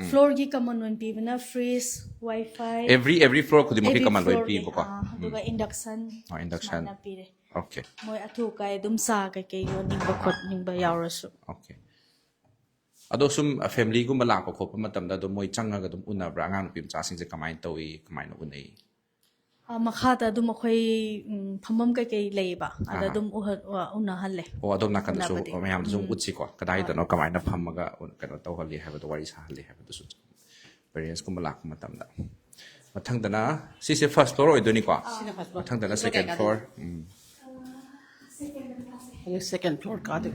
ꯐ꯭ꯂꯣꯔꯒꯤ ꯀꯃꯟ ꯑꯣꯏꯅ ꯄꯤꯕꯅ ꯐ꯭ꯔꯤꯖ ꯋꯥꯏꯐꯥꯏ every floor ꯈꯨꯗꯤꯡꯃꯛꯀꯤ every ꯀꯃꯟ ꯂꯣꯏ floor-ꯒꯤ, ꯄꯤꯕꯀꯣ ꯑꯗꯨꯒ ꯏꯟꯗꯛꯁꯟ induction. ꯁꯨꯃꯥꯏꯅ ꯄꯤꯔꯦ ꯑꯣꯀꯦ ꯃꯣꯏ ꯑꯊꯨ ꯑꯀꯥꯏ ꯑꯗꯨꯝ ꯆꯥ ꯀꯩꯀꯩ ꯌꯣꯟꯅꯤꯡꯕ ꯈꯣꯠꯅꯤꯡꯕ ꯌꯥꯎꯔꯁꯨ ꯑꯣꯀꯦ ꯑꯗꯣ ꯁꯨꯝ ꯐꯦꯃꯤꯂꯤꯒꯨꯝꯕ ꯂꯥꯛꯄ ꯈꯣꯠꯄ ꯃꯇꯝꯗ ꯑꯗꯨꯝ ꯃꯣꯏ ꯆꯪꯉꯒ ꯑꯗꯨꯝ ꯎꯅꯕ꯭ꯔꯥ ꯑꯉꯥꯡ ꯅꯨꯄꯤ ꯃꯆꯥꯁꯤꯡꯁꯦ ꯀꯃꯥꯏꯅ ꯇꯧꯏ ꯀꯃꯥꯏꯅ ꯎꯅꯩ ꯃꯈꯥꯗ ꯑꯗꯨꯝ ꯑꯩꯈꯣꯏ ꯐꯝꯐꯝ ꯀꯩꯀꯩ ꯂꯩꯌꯦꯕ ꯑꯗ ꯑꯗꯨꯝ ꯎꯅꯍꯜꯂꯦ ꯑꯣ ꯑꯗꯣꯝ ꯅꯥꯀꯟꯗꯁꯨ ꯎꯅꯕꯗꯤ. ꯃꯌꯥꯝꯗꯁꯨ ꯎꯠꯁꯤꯀꯣ ꯀꯗꯥꯏꯗꯅꯣ ꯀꯃꯥꯏꯅ ꯐꯝꯃꯒ ꯀꯩꯅꯣ ꯇꯧꯍꯜꯂꯤ ꯍꯥꯏꯕꯗꯣ ꯋꯥꯔꯤ ꯁꯥꯍꯜꯂꯤ ꯍꯥꯏꯕꯗꯨꯁꯨ ꯄꯦꯔꯦꯟꯁꯀꯨꯝꯕ ꯂꯥꯛꯄ ꯃꯇꯝꯗ ꯃꯊꯪꯗꯅ ꯁꯤꯁꯦ ꯐꯥꯔꯁ ꯐ꯭ꯂꯣꯔ ꯑꯣꯏꯗꯣꯏꯅꯤꯀꯣ ꯃꯊꯪꯗꯅ ꯁꯦꯀꯦꯟ ꯐ꯭ꯂꯣꯔ ꯁꯦꯀꯦꯟ ꯐ꯭ꯂꯣꯔ ꯀꯥꯗꯣꯏ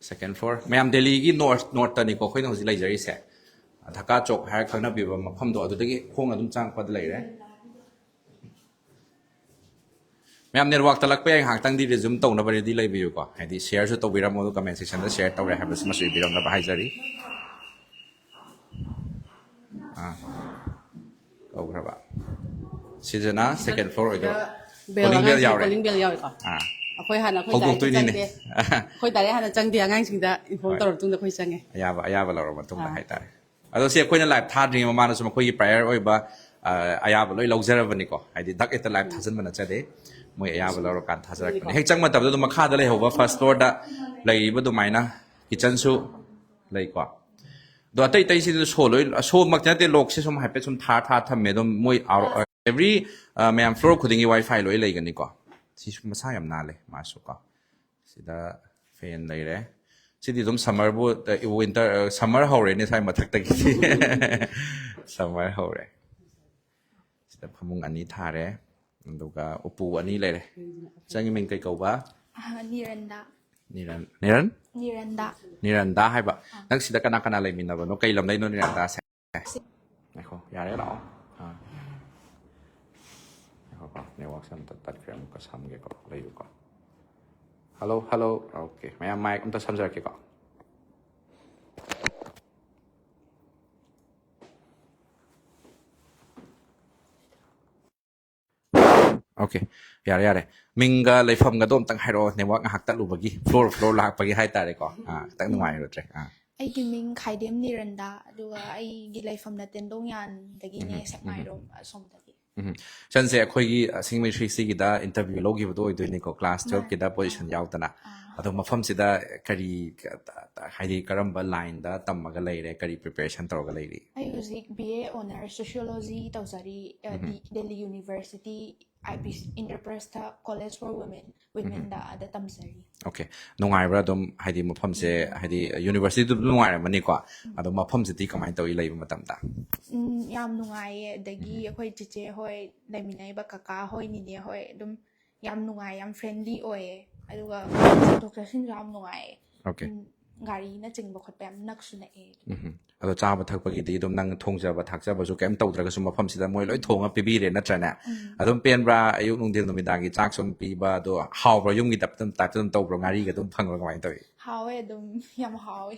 ꯁꯦꯀꯦꯟ ꯐ꯭ꯂꯣꯔ ꯃꯌꯥꯝ ꯗꯦꯜꯂꯤꯒꯤ ꯅꯣꯔꯠꯇꯅꯤꯀꯣ ꯑꯩꯈꯣꯏꯅ ꯍꯧꯖꯤꯛ ꯂꯩꯖꯔꯤꯁꯦ ꯙꯀꯥ ꯆꯧꯛ ꯍꯥꯏꯔ ꯈꯪꯅꯕꯤꯕ ꯃꯐꯝꯗꯣ ꯑꯗꯨꯗꯒꯤ ꯈꯣꯡꯅ ꯑꯗꯨꯝ ꯆꯪꯉꯛꯄꯗ ꯂꯩꯔꯦ ꯃꯌꯥꯝ ꯅꯦꯠꯋꯥꯛ ꯇꯂꯛꯄ ꯌꯥꯏ ꯉꯥꯏꯍꯥꯛꯇꯪꯗꯤ ꯔꯤꯖꯨꯝ ꯇꯧꯅꯕ ꯔꯦꯗꯤ ꯂꯩꯕꯤꯌꯨꯀꯣ ꯍꯥꯏꯗꯤ ꯁꯤꯌꯔꯁꯨ ꯇꯧꯕꯤꯔꯝꯃꯣ ꯑꯗꯨꯒ ꯀꯃꯦꯟ ꯁꯦꯛꯁꯟꯗ ꯁꯤꯌꯔ ꯇꯧꯔꯦ ꯍꯥꯏꯕꯁꯤꯃꯁꯨ ꯏꯕꯤꯔꯝꯅꯕ ꯍꯥꯏꯖꯔꯤ ꯇꯧꯈ꯭ꯔꯕ ꯁꯤꯗꯅ ꯁꯦꯀꯦꯟ ꯐ꯭ꯂꯣꯔ ꯑꯣꯏꯗꯣꯏꯕ ꯀꯣꯂꯤꯡ ꯕꯦꯜ ꯌꯥꯎꯔꯦ ꯀꯣꯂꯤꯡ ꯕꯦꯜ ꯌꯥꯎꯔꯦꯀꯣ ꯑꯩꯈꯣꯏ ꯍꯥꯟꯅ ꯑꯩꯈꯣꯏ ꯗꯥꯏꯔꯦꯛ ꯍꯧꯗꯣꯛꯇꯣꯏꯅꯤꯅꯦ ꯆꯪꯗꯦ ꯑꯩꯈꯣꯏ ꯗꯥꯏꯔꯦꯛ ꯍꯥꯟꯅ ꯆꯪꯗꯦ ꯑꯉꯥꯡꯁꯤꯡꯗ ꯏꯟꯐꯣꯔꯝ ꯇꯧꯔ ꯃꯇꯨꯡꯗ ꯑꯩꯈꯣꯏ ꯆꯪꯉꯦ ꯑꯌꯥꯕ ꯂꯧꯔꯕ ꯃꯇꯨꯡꯗ ꯍꯥꯏꯇꯥꯔꯦ ꯑꯗꯣ ꯁꯤ ꯑꯩꯈꯣꯏꯅ ꯂꯥꯏꯚ ꯊꯥꯗ꯭ꯔꯤꯉꯩ ꯃꯃꯥꯡꯗꯁꯨ ꯃꯈꯣꯏꯒꯤ ꯄ꯭ꯔꯥꯏꯌꯔ ꯑꯣꯏꯕ ꯑꯌꯥꯕ ꯂꯣꯏ ꯂꯧꯖꯔꯕꯅꯤꯀꯣ ꯍꯥꯏꯗꯤ ꯗꯛ ꯍꯦꯛꯇ ꯂꯥꯏꯚ ꯊꯥꯖꯤꯟꯕ ꯅꯠꯆꯗꯦ ꯃꯣꯏ ꯑꯌꯥꯕ ꯂꯧꯔꯀꯥꯟꯗ ꯊꯥꯖꯔꯛꯄꯅꯤ ꯍꯦꯛ ꯆꯪ ꯃꯇꯝꯗ ꯑꯗꯨꯝ ꯃꯈꯥꯗ ꯂꯩꯍꯧꯕ ꯐꯥꯔꯁ ꯐ꯭ꯂꯣꯔꯗ ꯂꯩꯔꯤꯕ ꯑꯗꯨꯃꯥꯏꯅ ꯀꯤꯠꯆꯟꯁꯨ ꯂꯩꯀꯣ ꯑꯗꯣ ꯑꯇꯩꯁꯤꯗ ꯁꯣꯃꯛꯇꯤ ꯅꯠꯇꯦ ꯂꯣꯛꯁꯦ ꯁꯨꯝ ꯍꯥꯏꯐꯦꯠ ꯁꯨꯝ ꯊꯥꯔ ꯊꯝꯃꯦ ꯑꯗꯨꯝ ꯃꯣꯏ ꯑꯦꯕ꯭ꯔꯤ ꯃꯌꯥꯝ ꯐ꯭ꯂꯣꯔ ꯈꯨꯗꯤꯡꯒꯤ ꯋꯥꯏꯐꯥꯏ ꯂꯣꯏ ꯂꯩꯒꯅꯤꯀꯣ ꯁꯤꯁꯨ ꯃꯁꯥ ꯌꯥꯝ ꯅꯥꯜꯂꯦ ꯃꯥꯁꯨ ꯀꯣ ꯁꯤꯗ ꯐꯦꯟ ꯂꯩꯔꯦ ꯁꯤꯗꯤ ꯑꯗꯨꯝ ꯁꯝꯃꯔ ꯍꯧꯔꯦꯅꯦ ꯁ꯭ꯋꯥꯏ ꯃꯊꯛꯇꯒꯤꯗꯤ ꯁꯝꯃꯔ ꯍꯧꯔꯦ ꯁꯤꯗ ꯐꯃꯨꯡ ꯑꯅꯤ ꯊꯥꯔꯦ ꯑꯗꯨꯒ ꯎꯄꯨ ꯑꯅꯤ ꯂꯩꯔꯦ ꯆꯪꯒꯤ ꯃꯤꯡ ꯀꯩ ꯀꯧꯕ Niranda. ꯅꯤꯔꯟꯗꯥ ꯍꯥꯏꯕ ꯅꯪ ꯁꯤꯗ ꯀꯅꯥ ꯀꯅꯥ ꯂꯩꯃꯤꯟꯅꯕꯅꯣ ꯀꯩ ꯂꯝꯗꯩꯅꯣ ꯅꯤꯔꯟꯗꯥꯁꯦ ꯉꯥꯏꯈꯣ ꯌꯥꯔꯦ ꯂꯥꯛꯑꯣ ꯉꯥꯏꯈꯣꯀꯣ ꯅꯦꯠꯋꯥꯛꯁꯦ ꯑꯝꯇ ꯇꯠꯈ꯭ꯔꯦ ꯑꯃꯨꯛꯀ ꯁꯝꯒꯦꯀꯣ ꯂꯩꯌꯨꯀꯣ ꯍꯜꯂꯣ ꯑꯣꯀꯦ ꯃꯌꯥꯝ ꯃꯥꯏꯛ ꯑꯝꯇ ꯁꯝꯖꯔꯛꯀꯦꯀꯣ ꯑꯣꯀꯦ ꯌꯥꯔꯦ ꯃꯤꯡꯒ ꯂꯩꯐꯝꯒꯗꯣ ꯑꯝꯇꯪ ꯍꯥꯏꯔꯛꯑꯣ ꯅꯦꯠꯋꯥꯛ ꯉꯥꯏꯍꯥꯛ ꯇꯠꯂꯨꯕꯒꯤ ꯐ꯭ꯂꯣꯔ ꯂꯥꯛꯄꯒꯤ ꯍꯥꯏꯇꯥꯔꯦꯀꯣ ꯈꯤꯇꯪ ꯅꯨꯡꯉꯥꯏꯔꯨꯗ꯭ꯔꯦ ꯑꯩꯒꯤ ꯃꯤꯡ ꯈꯥꯏꯗꯦꯝ ꯅꯤꯔꯟꯗꯥ ꯑꯗꯨꯒ ꯑꯩꯒꯤ ꯂꯩꯐꯝꯅ ꯇꯦꯟꯗꯣꯡꯌꯥꯟꯗꯒꯤꯅꯦ ꯁꯦꯛꯃꯥꯏꯔꯣꯝ ꯑꯁꯣꯝꯗꯒꯤ ꯁꯟꯁꯦ ꯑꯩꯈꯣꯏꯒꯤ ꯁꯤꯡꯃꯩ ꯁꯤꯒꯤꯗ ꯏꯟꯇꯔꯚ꯭ꯌꯨ ꯂꯧꯈꯤꯕꯗꯣ ꯑꯣꯏꯗꯣꯏꯅꯤꯀꯣ ꯀ꯭ꯂꯥꯁ 12ꯀꯤꯗ ꯄꯣꯖꯤꯁꯟ ꯌꯥꯎꯗꯅ ꯑꯗꯣ ꯃꯐꯝꯁꯤꯗ ꯀꯔꯤ ꯍꯥꯏꯗꯤ ꯀꯔꯝꯕ ꯂꯥꯏꯟꯗ ꯇꯝꯃꯒ ꯂꯩꯔꯦ ꯀꯔꯤ ꯄ꯭ꯔꯤꯄꯦꯔꯦꯁꯟ ꯇꯧꯔꯒ ꯂꯩꯔꯤ ꯑꯩ ꯍꯧꯖꯤꯛ BA ꯑꯣꯅꯔ ꯁꯣꯁꯤꯌꯣꯂꯣꯖꯤ ꯇꯧꯖꯔꯤ Delhi university IPC Indraprastha college for ꯋꯤꯃꯦꯟꯗ ꯑꯗ ꯇꯝꯖꯔꯤ ꯑꯣꯀꯦ ꯅꯨꯡꯉꯥꯏꯕ꯭ꯔꯥ ꯑꯗꯨꯝ ꯍꯥꯏꯗꯤ ꯃꯐꯝꯁꯦ ꯍꯥꯏꯗꯤ ꯌꯨꯅꯤꯚꯔꯁꯤꯇꯤꯗꯨ ꯅꯨꯡꯉꯥꯏꯔꯝꯃꯅꯤꯀꯣ ꯑꯗꯣ ꯃꯐꯝꯁꯤꯗꯤ ꯀꯃꯥꯏꯅ ꯇꯧꯏ ꯂꯩꯕ ꯃꯇꯝꯗ ꯌꯥꯝ ꯅꯨꯡꯉꯥꯏꯌే ꯑꯗꯒꯤ ꯑꯩꯈꯣꯏ ꯆꯤꯆꯦ ꯍꯣꯏ ꯂꯩꯃꯤꯟꯅꯩꯕ ꯀꯀꯥ ꯍꯣꯏ ꯅꯤꯅꯦ ꯍꯣꯏ ꯑꯗꯨꯝ ꯌꯥꯝ ꯅꯨꯡꯉꯥꯏ ꯌꯥꯝ ꯐ꯭ꯔꯦꯟꯂꯤ ꯑꯣꯏꯌꯦ ꯑꯗꯨꯒ ꯆꯠꯊꯣꯛ ꯆꯠꯁꯤꯟꯁꯨ ꯌꯥꯝ ꯅꯨꯡꯉꯥꯏꯌꯦ ꯑꯣꯀꯦ ꯒꯥꯔꯤꯅ ꯆꯤꯡꯕ ꯈꯣꯠꯄ ꯌꯥꯝ ꯅꯛꯁꯨ ꯅꯛꯑꯦ ꯑꯗꯣ ꯆꯥꯕ ꯊꯛꯄꯒꯤꯗꯤ ꯑꯗꯨꯝ ꯅꯪ ꯊꯣꯡꯖꯕ ꯊꯥꯛꯆꯕꯁꯨ ꯀꯩꯝ ꯇꯧꯗ꯭ꯔꯒꯁꯨ ꯃꯐꯝꯁꯤꯗ ꯃꯣꯏ ꯂꯣꯏ ꯊꯣꯡꯉ ꯄꯤꯕꯤꯔꯦ ꯅꯠꯇ꯭ꯔꯅꯦ ꯑꯗꯨꯝ ꯄꯦꯟꯕ꯭ꯔꯥ ꯑꯌꯨꯛ ꯅꯨꯡꯊꯤꯜ ꯅꯨꯃꯤꯗꯥꯡꯒꯤ ꯆꯥꯛ ꯁꯨꯝ ꯄꯤꯕ ꯑꯗꯣ ꯍꯥꯎꯕ꯭ꯔꯥ ꯌꯨꯝꯒꯤ ꯇꯥꯏꯞꯇ ꯑꯗꯨꯝ ꯇꯧꯕ꯭ꯔꯣ ꯉꯥꯔꯤꯒ ꯑꯗꯨꯝ ꯐꯪꯕ꯭ꯔꯥ ꯀꯃꯥꯏꯅ ꯇꯧꯏ ꯍꯥꯎꯋꯦ ꯑꯗꯨꯝ ꯌꯥꯝ ꯍꯥꯎꯋꯦ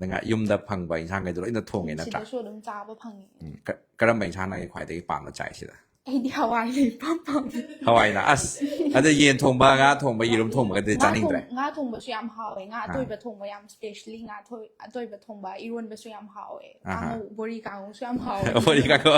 ꯑꯗ ꯌꯨꯝꯗ ꯐꯪꯕ ꯏꯟꯁꯥꯡꯈꯩꯗꯣ ꯂꯣꯏꯅ ꯊꯣꯡꯉꯦ ꯅꯠꯇ꯭ꯔꯥ ꯁꯤꯗꯁꯨ ꯑꯗꯨꯝ ꯆꯥꯕ ꯐꯪꯉꯦ ꯀꯔꯝꯕ ꯏꯟꯁꯥꯡꯅ ꯈ꯭ꯋꯥꯏꯗꯒꯤ ꯄꯥꯝꯅ ꯆꯥꯏ ꯁꯤꯗ ꯑꯩꯗꯤ ꯍꯋꯥꯏ ꯂꯩꯕ ꯄꯥꯝꯃꯦ Hawaii na as. Ada yen thongba nga thongba yirum thongba ka de chaningdre. ꯉꯥ ꯊꯣꯡꯕꯁꯨ ꯌꯥꯝ ꯍꯥꯎꯋꯦ ꯉꯥ ꯑꯇꯣꯏꯕ ꯊꯣꯡꯕ ꯌꯥꯝ ꯁ꯭ꯄꯦਸ਼ꯦꯜꯂꯤ ꯑꯇꯣꯏꯕ ꯊꯣꯡꯕ ꯏꯔꯣꯟꯕꯁꯨ ꯌꯥꯝ ꯍꯥꯎꯋꯦ ꯀꯥꯡꯉꯧ ꯕꯣꯔꯤ ꯀꯥꯡꯉꯧꯁꯨ ꯌꯥꯝ ꯍꯥꯎꯋꯦ Boli kango.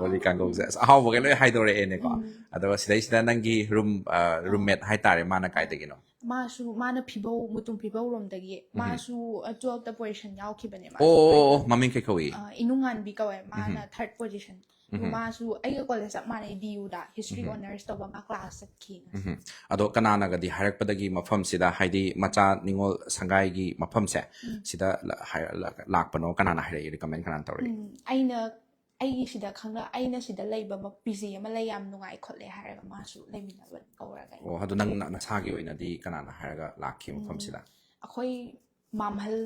Boli kango se. How ba kano haidore ene ko. Ado sida nangi roommate haitare mana kaidagi no. 마수 마나 피보 무tum 피보 롬다기 마수 12th position 야오키베네 마 Oh, mamin ke kawi. 이농한 비가웨 마나 3rd position 마수 아이가 콜레자 마네 디우다 history honors to ba class king Ado kanana ga di harak padagi mafam sida haidi macha ningol sangai gi mafam se sida lakpano kanana hare recommend kanan tawri. 아이나 ꯑꯩꯒꯤ ꯁꯤꯗ ꯈꯪꯅ ꯑꯩꯅ ꯁꯤꯗ ꯂꯩꯕ PG ꯑꯃ ꯂꯩ ꯌꯥꯝ ꯅꯨꯡꯉꯥꯏ ꯈꯣꯠꯂꯦ ꯍꯥꯏꯔꯒ ꯃꯥꯁꯨ ꯂꯩꯃꯤꯟꯅꯕ ꯀꯧꯔꯒ Oh, hadu nang nasagi oinadi kanana haraga lakhi mafam sida. ꯑꯩꯈꯣꯏ ꯃꯥꯝꯍꯜ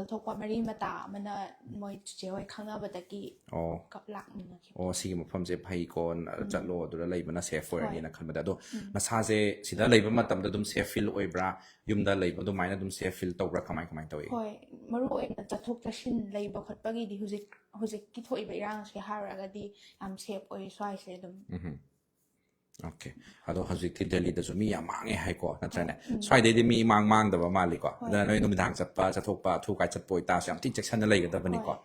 ꯊꯣꯛꯄ ꯃꯔꯤ ꯃꯇꯥ ꯑꯃꯅ ꯃꯣꯏ ꯆꯤꯆꯦ ꯍꯣꯏ ꯈꯪꯅꯕꯗꯒꯤ Oh. ꯂꯥꯛꯃꯤꯟꯅꯈꯤ Oh, sige mafam se phai kon chatlo adura leibana safe oirani na khanbada ado nasa se sida leiba matamda dum safe feel oibra yumda leiba do maina dum safe feel tawbra kamai tawi. ꯍꯣꯏ ꯃꯔꯨ ꯑꯣꯏꯅ ꯆꯠꯊꯣꯛ ꯆꯠꯁꯤꯟ ꯂꯩꯕ ꯈꯣꯠꯄꯒꯤꯗꯤ ꯍꯧꯖꯤꯛꯀꯤ ꯊꯣꯛꯏꯕ ꯏꯔꯥꯡꯁꯦ ꯍꯥꯏꯔꯒꯗꯤ ꯌꯥꯝ ꯁꯦꯐ ꯑꯣꯏ ꯁ꯭ꯋꯥꯏꯁꯦ ꯑꯗꯨꯝ Okay. Ado hazikti Delhi da mi yamange hai ko natrane. Swai de mi mang da ba mali ko. Da noi numidang chatpa chathokpa thu kai chatpoi ta sam ti section na lai ga da bani ko.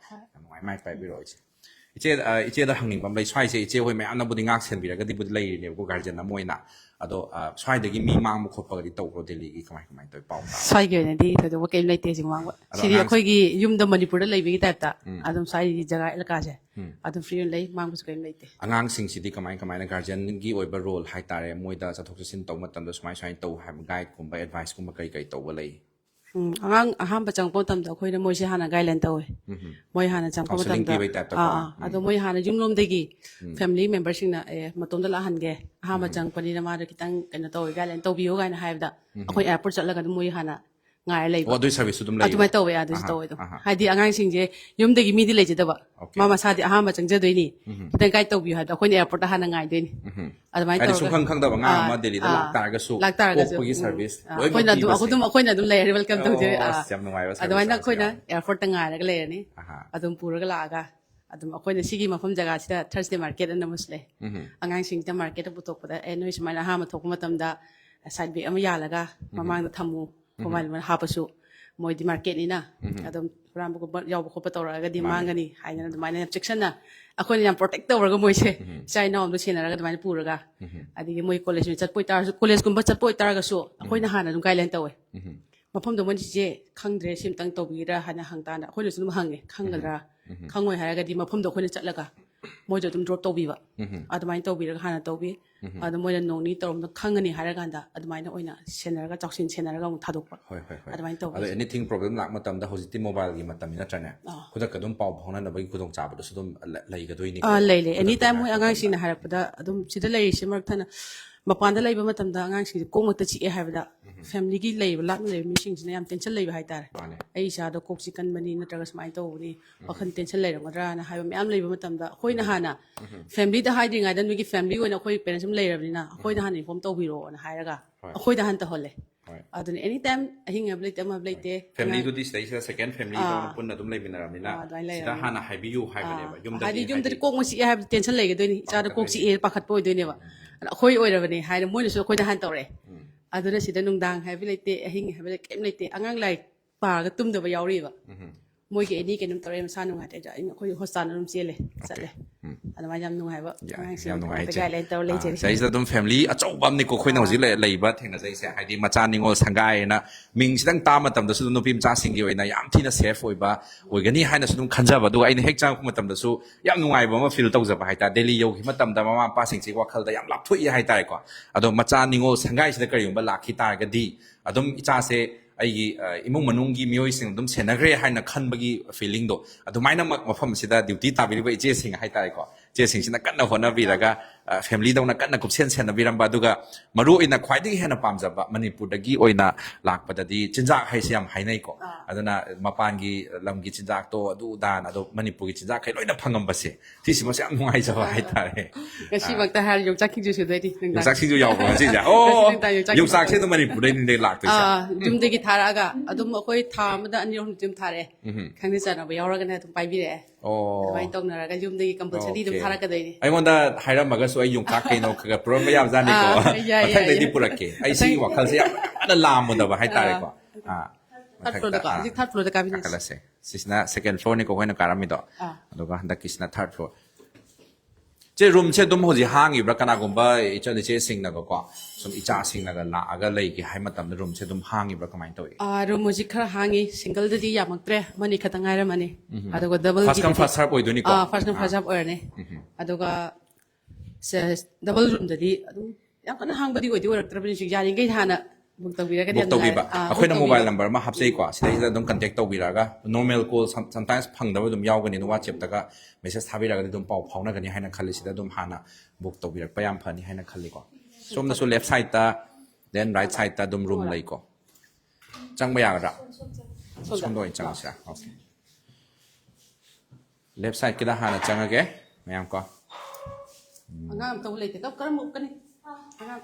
Mai mai pai bi ro iche da hangning bam lai swai se iche hoi mai anna budi ngak sen bi ra ga di budi lai ne ko guardian na moina. Ado swai de gi mi mang mu khop ga di taw ro Delhi gi kamai toi pau ta. ꯁ꯭ꯋꯥꯏꯒꯤ ꯑꯣꯏꯅꯗꯤ ꯊꯣꯏꯗꯣꯛꯄ ꯀꯩꯝ ꯂꯩꯇꯦ ꯖꯤꯡꯋꯥꯡꯕ ꯁꯤꯗꯤ ꯑꯩꯈꯣꯏꯒꯤ ꯌꯨꯝꯗ ꯃꯅꯤꯄꯨꯔꯗ ꯂꯩꯕꯒꯤ ꯇꯥꯏꯞꯇ ꯑꯗꯨꯝ ꯁ꯭ꯋꯥꯏꯒꯤ ꯖꯒꯥ ꯑꯦꯂꯀꯥꯁꯦ ꯑꯗꯨꯝ ꯐ꯭ꯔꯤ ꯑꯣꯏꯅ ꯂꯩ ꯃꯥꯡꯕꯁꯨ ꯀꯩꯝ ꯂꯩꯇꯦ Angang sing sidi kamai guardian gi oiba role hai tare moida chathok chasin taw matam da smai taw ha guide kumba advice kumba kai taw ba lai. ꯑꯉꯥꯡ ꯑꯍꯥꯟꯕ ꯆꯪꯉꯛꯄ ꯃꯇꯝꯗ ꯑꯩꯈꯣꯏꯅ ꯃꯣꯏꯁꯦ ꯍꯥꯟꯅ ꯒꯥꯏꯗꯂꯥꯏꯟ ꯇꯧꯋꯦ ꯃꯣꯏ ꯍꯥꯟꯅ ꯆꯪꯉꯛꯄ ꯃꯇꯝꯗ ꯑꯗꯣ ꯃꯣꯏ ꯍꯥꯟꯅ ꯌꯨꯝꯂꯣꯝꯗꯒꯤ ꯐꯦꯃꯤꯂꯤ ꯃꯦꯝꯕꯔꯁꯤꯡꯅ ꯃꯇꯣꯝꯗ ꯂꯥꯛꯍꯟꯒꯦ ꯑꯍꯥꯟꯕ ꯆꯪꯉꯛꯄꯅꯤꯅ ꯃꯥꯗꯣ ꯈꯤꯇꯪ ꯀꯩꯅꯣ ꯇꯧꯋꯦ ꯒꯥꯏꯗꯂꯥꯏꯟ ꯇꯧꯕꯤꯌꯣ ꯀꯥꯏꯅ ꯍꯥꯏꯕꯗ ꯑꯩꯈꯣꯏ ꯑꯦꯌꯥꯔꯄꯣꯔꯠ ꯆꯠꯂꯒ ꯑꯗꯨꯝ ꯃꯣꯏ ꯍꯥꯟꯅ ꯉꯥꯏꯔ ꯂꯩꯕ Oh, do service dum lai. ꯑꯗꯨꯃꯥꯏꯅ ꯇꯧꯋꯦ ꯑꯗꯨꯁꯨ ꯇꯧꯋꯦ ꯑꯗꯨꯝ ꯍꯥꯏꯗꯤ ꯑꯉꯥꯡꯁꯤꯡꯁꯦ ꯌꯨꯝꯗꯒꯤ ꯃꯤꯗꯤ ꯂꯩꯖꯗꯕ ꯃꯥ ꯃꯁꯥꯗꯤ ꯑꯍꯥꯟꯕ ꯆꯪꯖꯗꯣꯏꯅꯤ ꯈꯤꯇꯪ ꯒꯥꯏꯗ ꯇꯧꯕꯤꯌꯨ ꯍꯥꯏꯕꯗ ꯑꯩꯈꯣꯏꯅ ꯑꯦꯌꯥꯔꯄꯣꯔꯠꯇ ꯍꯥꯟꯅ ꯉꯥꯏꯗꯣꯏꯅꯤ ꯑꯗꯨꯃꯥꯏꯅ Adi ꯇꯧꯔꯒ sukhang da ba nga ma Delhi da laktaragasu okpagi service. ꯑꯩꯈꯣꯏꯅ ꯑꯗꯨꯝ ꯂꯩꯔꯦ ꯋꯦꯜꯀꯝ ꯇꯧꯖꯩ Yam nungai ba. ꯑꯗꯨꯃꯥꯏꯅ ꯑꯩꯈꯣꯏꯅ ꯑꯦꯌꯥꯔꯄꯣꯔꯠꯇ ꯉꯥꯏꯔꯒ ꯂꯩꯔꯅꯤ ꯑꯗꯨꯝ ꯄꯨꯔꯒ ꯂꯥꯛꯑꯒ ꯑꯗꯨꯝ ꯑꯩꯈꯣꯏꯅ ꯁꯤꯒꯤ ꯃꯐꯝ ꯖꯒꯥꯁꯤꯗ ꯊꯔꯁꯗꯦ ꯃꯥꯔꯀꯦꯠ ꯑꯅ ꯑꯃꯁꯨ ꯂꯩ ꯑꯉꯥꯡꯁꯤꯡꯁꯤꯗ ꯃꯥꯔꯀꯦꯠꯇ ꯄꯨꯊꯣꯛꯄꯗ ꯅꯣꯏ ꯁꯨꯃꯥꯏꯅ ꯑꯍꯥꯟꯕ ꯊꯣꯛꯄ ꯃꯇꯝꯗ ꯁꯥꯏꯠ ꯕꯦꯛ ꯑꯃ ꯌꯥꯜꯂꯒ ꯃꯃꯥꯡꯗ ꯊꯝꯃꯨ ꯃꯣꯕꯥꯏꯜ ꯍꯥꯞꯄꯁꯨ ꯃꯣꯏꯗꯤ ꯃꯥꯔꯀꯦꯠꯅꯤꯅ ꯑꯗꯨꯝ ꯍꯨꯔꯥꯟꯕꯒꯨꯝꯕ ꯌꯥꯎꯕ ꯈꯣꯠꯄ ꯇꯧꯔꯛꯑꯒꯗꯤ ꯃꯥꯡꯒꯅꯤ ꯍꯥꯏꯗꯅ ꯑꯗꯨꯃꯥꯏꯅ ꯌꯥꯝ ꯆꯦꯛꯁꯟꯅ ꯑꯩꯈꯣꯏꯅ ꯌꯥꯝ ꯄ꯭ꯔꯣꯇꯦꯛ ꯇꯧꯔꯒ ꯃꯣꯏꯁꯦ ꯏꯆꯥ ꯏꯅꯥꯎꯗꯣ ꯁꯦꯟꯅꯔꯒ ꯑꯗꯨꯃꯥꯏꯅ ꯄꯨꯔꯒ ꯑꯗꯒꯤ ꯃꯣꯏ ꯀꯣꯂꯦꯖ ꯆꯠꯄ ꯑꯣꯏꯇꯥꯔꯁꯨ ꯀꯣꯂꯦꯖꯀꯨꯝꯕ ꯆꯠꯄ ꯑꯣꯏꯇꯥꯔꯒꯁꯨ ꯑꯩꯈꯣꯏꯅ ꯍꯥꯟꯅ ꯑꯗꯨꯝ ꯒꯥꯏꯗꯂꯥꯏꯟ ꯇꯧꯋꯦ ꯃꯐꯝꯗꯣ ꯃꯣꯏꯅ ꯆꯤꯆꯦ ꯈꯪꯗ꯭ꯔꯦ ꯁꯤ ꯑꯝꯇꯪ ꯇꯧꯕꯤꯒꯦꯔꯥ ꯍꯥꯏꯅ ꯍꯪꯇꯥꯅ ꯑꯩꯈꯣꯏꯅꯁꯨ ꯑꯗꯨꯝ ꯍꯪꯉꯦ ꯈꯪꯒꯗ꯭ꯔꯥ ꯈꯪꯉꯣꯏ ꯍꯥꯏꯔꯒꯗꯤ ꯃꯐꯝꯗꯣ ꯑꯩꯈꯣꯏꯅ ꯆꯠꯂꯒ ꯃꯣꯏꯁꯨ ꯑꯗꯨꯝ ꯗ꯭ꯔꯣꯞ ꯇꯧꯕꯤꯕ ꯑꯗꯨꯃꯥꯏꯅ ꯇꯧꯕꯤꯔꯒ ꯍꯥꯟꯅ ꯇꯧꯕꯤ ꯑꯗꯨ ꯃꯣꯏꯅ ꯅꯣꯡ ꯅꯤꯅꯤ ꯇꯧꯔꯝꯗ ꯈꯪꯒꯅꯤ ꯍꯥꯏꯔꯀꯥꯟꯗ ꯑꯗꯨꯃꯥꯏꯅ ꯑꯣꯏꯅ ꯁꯦꯟꯅꯔꯒ ꯆꯥꯎꯁꯤꯟ ꯁꯦꯟꯅꯔꯒ ꯑꯃꯨꯛ ꯊꯥꯗꯣꯛꯄ ꯑꯗꯨꯃꯥꯏꯅ ꯇꯧꯕ Ado anything problem lak matam da hojiti mobile gi matam ni natrane. Khudak kadum pau phona na bagi khudong chaba da sudum lai ga doini. ꯂꯩ ꯑꯦꯅꯤ ꯇꯥꯏꯝ ꯃꯣꯏ ꯑꯉꯥꯡꯁꯤꯡꯅ ꯍꯥꯏꯔꯛꯄꯗ ꯑꯗꯨꯝ ꯁꯤꯗ ꯂꯩꯔꯤꯁꯦ ꯃꯔꯛꯊꯅ ꯃꯄꯥꯟꯗ ꯂꯩꯕ ꯃꯇꯝꯗ ꯑꯉꯥꯡꯁꯤꯡꯁꯦ ꯀꯣꯛꯃꯛꯇ ꯆꯤꯛꯑꯦ ꯍꯥꯏꯕꯗ ꯐꯦꯃꯤꯂꯤꯒꯤ ꯂꯩꯕ ꯂꯥꯞꯅ ꯂꯩꯕ ꯃꯤꯁꯤꯡꯁꯤꯅ ꯌꯥꯝ ꯇꯦꯟꯁꯟ ꯂꯩꯕ ꯍꯥꯏꯇꯥꯔꯦ ꯑꯩ ꯏꯆꯥꯗꯣ ꯀꯣꯛ ꯆꯤꯛꯀꯟꯕꯅꯤ ꯅꯠꯇ꯭ꯔꯒ ꯁꯨꯃꯥꯏꯅ ꯇꯧꯕꯅꯤ ꯋꯥꯈꯜ ꯇꯦꯟꯁꯟ ꯂꯩꯔꯝꯒꯗ꯭ꯔꯥꯅ ꯍꯥꯏꯕ ꯃꯌꯥꯝ ꯂꯩꯕ ꯃꯇꯝꯗ ꯑꯩꯈꯣꯏꯅ ꯍꯥꯟꯅ ꯐꯦꯃꯤꯂꯤꯗ ꯍꯥꯏꯗ꯭ꯔꯤꯉꯩꯗ ꯅꯣꯏꯒꯤ ꯐꯦꯃꯤꯂꯤ ꯑꯣꯏꯅ ꯑꯩꯈꯣꯏ ꯄꯦꯔꯦꯟꯁ ꯑꯃ ꯂꯩꯔꯕꯅꯤꯅ ꯑꯩꯈꯣꯏꯗ ꯍꯥꯟꯅ ꯏꯟꯐꯣꯔꯝ ꯇꯧꯕꯤꯔꯛꯑꯣꯅ ꯍꯥꯏꯔꯒ ꯑꯩꯈꯣꯏꯗ ꯍꯥꯟꯅ ꯇꯧꯍꯜꯂꯦ ꯑꯗꯨꯅ ꯑꯦꯅꯤ ꯇꯥꯏꯝ ꯑꯍꯤꯡ ꯍꯥꯏꯕ ꯂꯩꯇꯦ ꯑꯃ ꯂꯩꯇꯦ Family do this day second family do punna dum lai binaramina. Sida hana haibiyu haibaneba. Yumda ꯍꯥꯏꯗꯤ ꯌꯨꯝꯗꯗꯤ ꯀꯣꯛ ꯆꯤꯛꯑꯦ ꯍꯥꯏꯕꯗꯤ ꯇꯦꯟꯁꯟ ꯂꯩꯒꯗꯣꯏꯅꯤ ꯏꯆꯥꯗ ꯀꯣꯛ ꯆꯤꯛꯑꯦ ꯄꯥꯈꯠꯄ ꯑꯣꯏꯗꯣꯏꯅꯦꯕ ꯑꯩꯈꯣꯏ ꯑꯣꯏꯔꯕꯅꯤ ꯍꯥꯏꯅ ꯃꯣꯏꯅꯁꯨ ꯑꯩꯈꯣꯏꯗ ꯍꯥꯟꯅ ꯇꯧꯔꯛꯑꯦ ꯑꯗꯨꯅ ꯁꯤꯗ ꯅꯨꯡꯗꯥꯡ ꯍꯥꯏꯕ ꯂꯩꯇꯦ ꯑꯍꯤꯡ ꯍꯥꯏꯕ ꯂꯩꯇꯦ ꯀꯩꯝ ꯂꯩꯇꯦ ꯑꯉꯥꯡ ꯂꯥꯏꯔꯤꯛ ꯄꯥꯔꯒ ꯇꯨꯝꯗꯕ ꯌꯥꯎꯔꯤꯕ ꯃꯣꯏꯒꯤ ꯑꯦꯅꯤ ꯀꯩꯅꯣꯝ ꯇꯧꯔꯦ ꯃꯁꯥ ꯅꯨꯡꯉꯥꯏꯇꯦ ꯑꯩꯈꯣꯏ ꯍꯣꯁꯄꯤꯇꯥꯜ ꯑꯗꯨꯝ ꯆꯠꯂꯦ ꯑꯗꯨꯃꯥꯏꯅ ꯌꯥꯝ ꯅꯨꯡꯉꯥꯏꯕ ꯑꯉꯥꯡꯁꯤꯡ ꯒꯥꯏꯗꯂꯥꯏꯟ ꯇꯧꯔ ꯂꯩꯖꯔꯤ Saisa dum family achauba amni ko khoina hojik leiba thengna jaise haidi macha ningol sangai na ming sidang ta matam da su nupi mcha singi oina yam thina safe oiba oigani haina su dum khanjaba du aina hek chang matam da su yam nungai ba ma feel tawjaba haita Delhi yogi matam da mama pa sing chi wakhal da yam lapthui haita ko ado macha ningol sangai sida kari ba lakhi tar ga di adum icha se aigi imung manungi mioi sing dum senagre haina khanbagi feeling do adumaina mafam sida duty tabiri ba iche sing haita ko je sing sina kanna hona biraga family dawna kanna kupsen sen na biramba aduga maru ina khwaidi hena pamjaba manipur dagi oina lakpadadi chinjak haisi yam hainai ko aduna mapangi lamgi chinjak to adu dan adu manipur gi chinjak khai loina phangam base ti sima se am ngai jaba hai tare ngasi bakta har yongchak ki ju su dai di yongchak si ju yaw ko si ja oh yongchak se to manipur dai ni lak to sa jum de gi thara ga adum akoi tha amada ani rom jum thare khangni chana ba yawra ga na tum pai bi re oh bai tong na ga jum de gi compulsory dum thara ka dai ni ai monda hairamaga so ai yongchak kai no ka pro ma yam jani ko mathai dai di purake ai si wakhal se ana lam mo da ba hai tare ko third floor da ka ji third floor da ka bi kala se sisna second floor ni ko hoina karami do aduga handa kisna third floor je room che dum hoji hangi bra kana gumba icha che sing na ko sum icha sing na ga la aga lei ki hai matam room che dum hangi bra kamai to room mo ji khara hangi single da di yamaktre mani khatangai ra mani aduga double first come first serve oidoni ko first come first serve or ne aduga double room da di adu yam kana hang badi oidi orak trabni sig jani ngai hana book tawira ga book tawbi ba akhoi na mobile number ma hapsei ko sida dum contact tawbira ga normal call sometimes phangdaba dum yaw gani no whatsapp ta ga message thabira ga dum pau phawna gani haina khali sida dum hana book tawbira pa yam phani haina khali ko somna so left side ta then right side ta dum room lai ko changba ya ga somdo in chang sa okay left side kida hana changa ge mayam ko angam taw lei te kap karam kani angam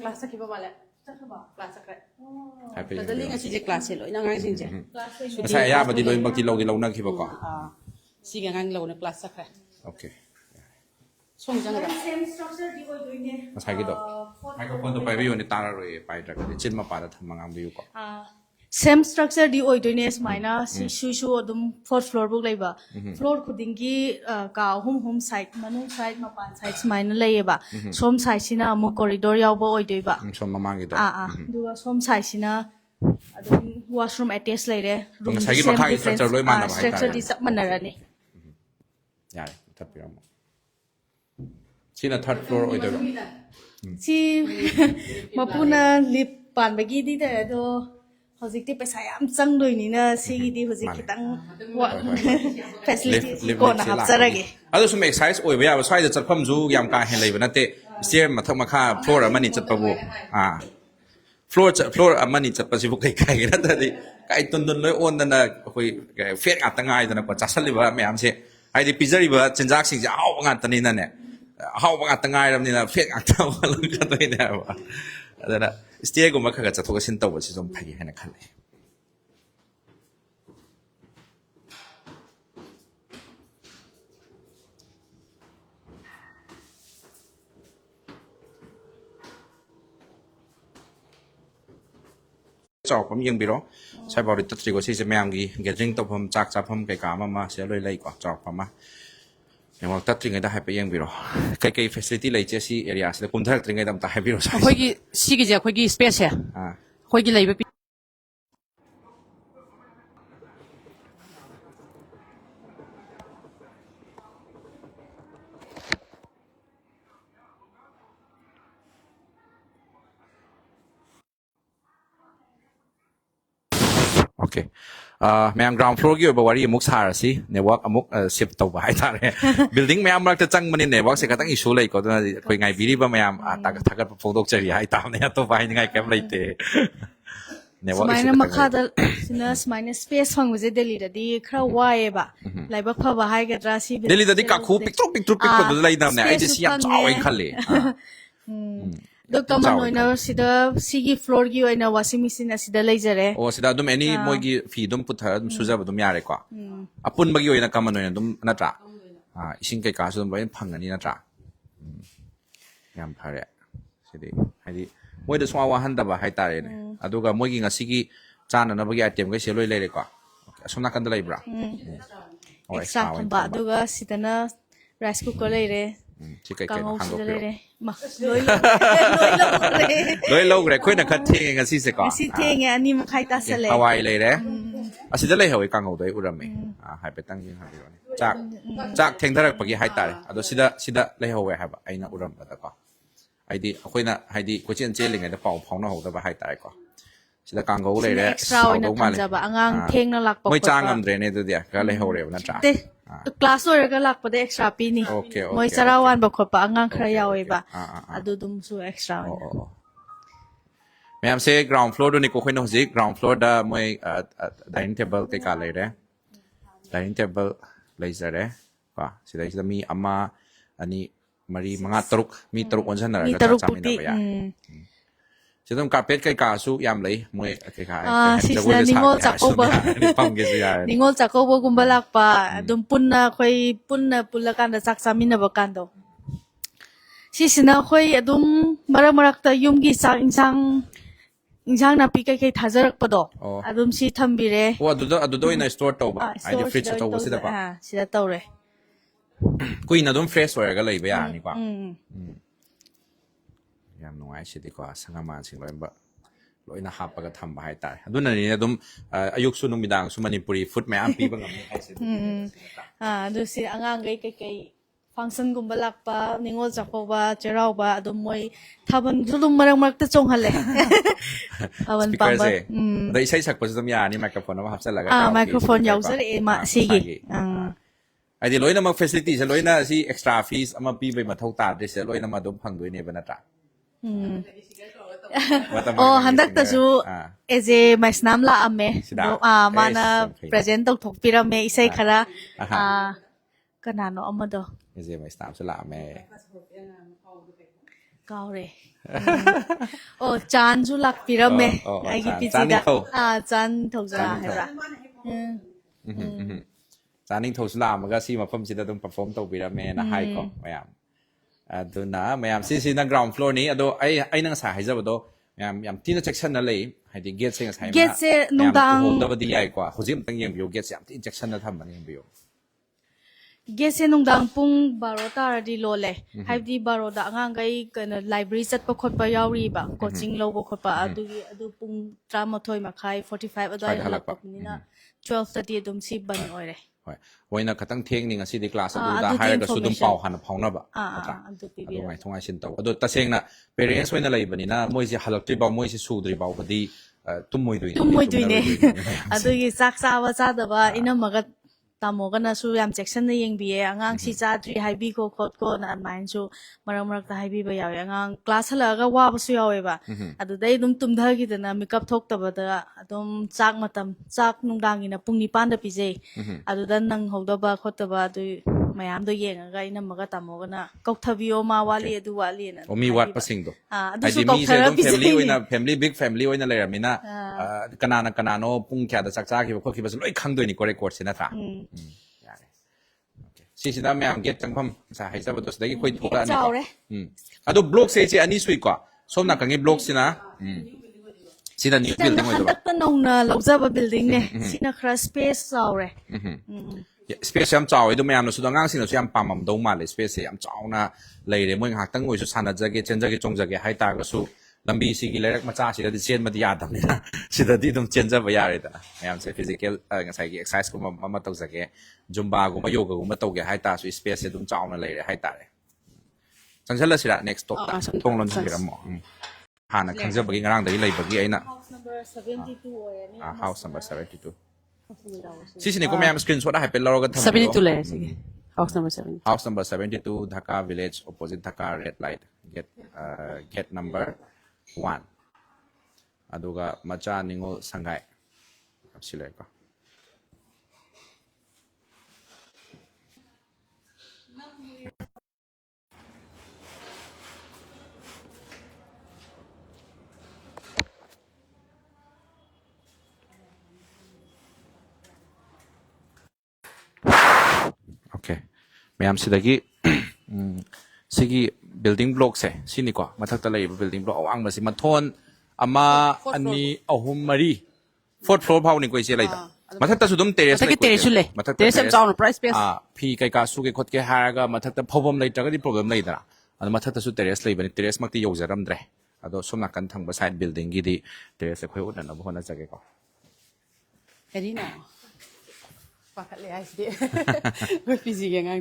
class sa kiba wala class sa kre da linga si je class lo ina ngai sin je sa ya ba di loi bakti logi lo na khiba ko si ga ngang lo na class sa kre okay song jang ra same structure di oi doine masai gi do microphone to pai bi oni tara roi pai tra ni chin ma pa da thamang am bi ko same structure di oi doine smaina si shu adum fourth floor book laiba floor khudingi ka hum side manu side mapan side smaina laiba som side sina amu corridor yaw bo oi doiba som mamang gi do duga som side sina adum washroom attached laire room sagi makha structure loi mana ba structure di sab manarani ya tapiramo sina third floor oi doiba si mapuna lip pan bagi di da do hojikti paisa yam chang doi ni na sigi di hojik kitang facility ko na hapsarage adu sum exercise oi ba ya swai da chatpham ju yam ka hen leiba nate stair mathak makha floor amani chatpabu floor amani chatpa sibu kai kai na tadi kai tun loi on na hoi fet nga tangai da na ko chasal liba me am se ai di pizza riba chinjak sing ja aw nga tani na ne aw nga tangai ram ni na fet nga ta wala ka toi na ba adana stair go makha ga chathoga sin taw si som phagi hena khale chau pam yeng biro sai bari tatri go si se myam gi gathering to pham chak cha pham kai ka ma se loi lai ko chau pam ma yeng tatri ngai da hai pe yeng biro kai facility lai che si area se kum thak tri ngai dam ta hai biro sai khoi gi si gi je khoi gi space hai khoi gi lai ba okay ma'am ground floor की worry अमुक सारसी network अमुक shift तब है तारे building ma'am मरक चंग money network से खतंग issue लै को कोई ngai biriba मैम थगत फोटो चरी है ताम ने तो बाय ngai केम लैते network smaina makhada sina smaina space phanguje delhi da di khara wae ba laibak phaba hai gadra si delhi da di ka khu picture ko lai dam ne ai ji siam chawai khale do common oina sida sigi floor gi oina washing machine asida leijare o sida dum any moi gi fi dum putha dum sujaba dum yare ko apun bagi oina common oina dum natra ising kai ka dum loin phangani natra yam phare sidi haidi moi da swa wa handa ba hai tare ne aduga moi gi ngasi gi chana na bagi item ga seloi leire ko asomna kan da leibra extra ba aduga sidana rice cooker leire chikai kai kangau hando leire ma loi lo gre khoi na khat thing ngasi se ko si thenge ani ma khai ta sale hawai leire asida lei hawai kangau dai urame hai petang yin ha biro ne chak theng dharak pagi hai tare ado sida lei hawai ha ba aina uram ba da ko aidi akoina haidi kochen cheling da pau phau na ho da ba hai tare ko sida kangau leire extra oina thamjaba angang theng na lak moi chang am dre ne du dia ga lei hawre na tra class ꯑꯣꯏꯔꯒ ꯂꯥꯛꯄꯗ extra ꯄꯤꯅꯤ Okay, ꯃꯣꯏ okay, ꯆꯔꯥ okay. ꯋꯥꯟꯕ ꯈꯣꯠꯄ ꯑꯉꯥꯡ ꯈꯔ Okay, ꯌꯥꯎꯋꯦꯕ okay. ꯑꯗꯨ ꯑꯗꯨꯝꯁꯨ extra ꯑꯣꯏꯅ मैम से ग्राउंड फ्लोर दो निको खोइन होजी ग्राउंड फ्लोर दा मोय डाइनिंग टेबल के का लेरे डाइनिंग टेबल लेजरे का सिदा सिदा मी अमा अनि मरी मंगा तरुक मी तरुक ओनसन मी नरगा तरुक चामिना पुटी बया सिदम कारपेट के का सु याम लई मोय के का ꯁꯤꯁꯤꯅ ꯅꯤꯉꯣꯜ ꯆꯥꯛꯀꯧꯕ पमगे सु यार ꯅꯤꯉꯣꯜ ꯆꯥꯛꯀꯧꯕꯒꯨꯝꯕ ꯂꯥꯛꯄ ꯑꯗꯨꯝ ꯄꯨꯟꯅ ꯑꯩꯈꯣꯏ ꯄꯨꯟꯅ ꯄꯨꯜꯂꯀꯥꯟꯗ ꯆꯥꯛ ꯆꯥꯃꯤꯟꯅꯕ ꯀꯥꯟꯗꯣ ꯁꯤꯁꯤꯅ ꯑꯩꯈꯣꯏ ꯑꯗꯨꯝ ꯃꯔꯛ ꯃꯔꯛꯇ ꯌꯨꯝꯒꯤ ꯆꯥꯛ इंसान नापी कई थाजरकपदो अदुम सी थंबिरे ओ अदुदो इन स्टोर तौबा आइदि फ्रिज तौबा सिदा पा सिदा तौरे कुइन अदुम फ्रेश ओरगा लैबा यानी को याम नुआइ सिदि को संगमान सिंग लोइबा लोइना हापगा थंबा हाय तार अदुननि अदुम अयुक सु नुमिदांग सु मणिपुरी फूड मयाम पीबा ngam हाय सिदि अदु सि अंगांग कई फंक्शन गुम्बा लाकपा निंगोल चाकोबा चेराउबा अदुम मोय थाबन जुलुम मरक मरक चोंहले अवन पाबा द इसै सकपस दम यानी माइक्रोफोन अमा हपचलगा माइक्रोफोन याउजर ए मा सिगी आइदि लोइना म फैसिलिटी से लोइना सि एक्स्ट्रा फीस अमा पीबै मथौ तादे से लोइना म दम फंगदोइने बनता ओ हंदक तसु एजे मैसनाम ला अमे माना प्रेजेंट तौ थोकपिरमे इसै खरा कनानो अमदो एजे मैसनाम से ला अमे काउरे ओ चांजु लाकपिरमे आइगी पिजिदा चान थौजा हेरा चानिंग थौसला अमगा सी मफम सिदा दम परफॉर्म तौबिरमे ना हाय को मयाम अदुना मयाम सिना ग्राउंड फ्लोर नि अदो आई नंग सा हाइजबदो मयाम याम तीना सेक्शन न लई हाइदि गेट से साइ गेट से नुंदांग होदबदि याइ को हुजिम तंग येंबियो गेट से याम तीन सेक्शन न थमबनि येंबियो गेट से नुंदांग पुंग 12 तारदि लोले हाइदि 12 दा अंगांgai कन लाइब्रेरी चटप खोटपा यावरिबा कोचिंग लौबो खोटपा अदु पुंग 13 मखाई 45 अदुइ हलपनिना 12:30 अदुम सी बन ओइरे होय होइना खतंग थेंगनि ngasi class अदु दा हायरगा सुदुम पाउ हाना फाउनबा अदु पिबि अदु थोंगाइ सिन तौ अदु तसेंगना पेरेंट्स होइना लैबनिना मोइसे हलक्ट्रि बाउ मोइसे सुद्रि बाउ बदि तुमोइदुइने अदुगी चाक चावा चादबा इनमगा तामोगना सु याम सेक्शन ने येंबिए अंगांग सी चाद्रि हाइबी को ना माइन सु मरक मरक ता हाइबी बा यावे अंगांग क्लास हलगा वाबसु यावेबा अदुदै दुम तुमधगिदना मेकअप थोक्तबदा अदुम चाक मतम चाक नुंदांगिना पुंग 9 दा पिजे अदुदा नंग होदबा खोतबा अदु मयाम दो येंगा इनमगा तामोगना कौथबियो मा वाली अदु वाली ना ओमी वाट पसिंग दो अदु मी से दम फैमिली बिग फैमिली ओइना लेरमिना कनानो पुंग क्यादा चाकचा कि खोखिबस लोइ खंगदोइनि को रेकॉर्ड सिना था यारे ओके सिसिदा मयाम गेट चंगफम सा हाइजबदो सदगी खोइ थोला नि अदु ब्लॉक से अनि सुइ को सोमना कंगी ब्लॉक सिना सिदा न्यू बिल्डिंग ओइदो तक नौना लौजबा बिल्डिंग ने सिना खरा स्पेस चावरे स्पेस याम चावै दो मयाम सुदा ngang सिना याम पामम दौ माले स्पेस याम चावना लेरे मोइ हाक्तंग ओइसु सानाजगे चेंजगे चोंजगे हाइ तागसु लंबी सिगी लेरक मचा सिदा चेन मदि यादमनिना सिदादि दम चेंजबा यारेदा मयाम से फिजिकल ngसाइगी एक्सरसाइज को मम तौजगे जुम्बा गुम योगा गुम तौगे हाइ तासु स्पेस से दम चावना लेरे हाइ तारे चंगसला सिरा नेक्स्ट टॉप ता थोंगलन सिरमो हाना खंजबगी ngarang dagi leibagi aina house number 72 oyani house number 72 सिसिने को मैम स्क्रीनशॉट हाइपे लरोगा थम 72 ले सिगे house number 7 house number 72 Dhaka village opposite Dhaka red light gate number 1 अदुगा मचा निंगो संगाई सिलेको ओके मैम सिदगी सिगी बिल्डिंग ब्लॉक से सिनिको मथक्ता लैब बिल्डिंग ब्लॉक अवांग मसि मथोन अमा अनि अहुम मरी फोर्थ फ्लोर फाउनी कोइ से लैदा मथक्ता सुदुम टेरेस मथक्की टेरेस ले टेरेस हम चाउन प्राइस स्पेस फी कैका सुगे खोटके हारगा मथक्ता फोबम लैत्रगदि प्रॉब्लम लैदा अद मथक्ता सु टेरेस लैबनि टेरेस मक्ति यौजरमद्रे अदो सोमना कन थंग साइड बिल्डिंग गिदी टेरेस खोइ उडना बहना जगे को एरिना पाखले आइसदे वे पिजी गेंगां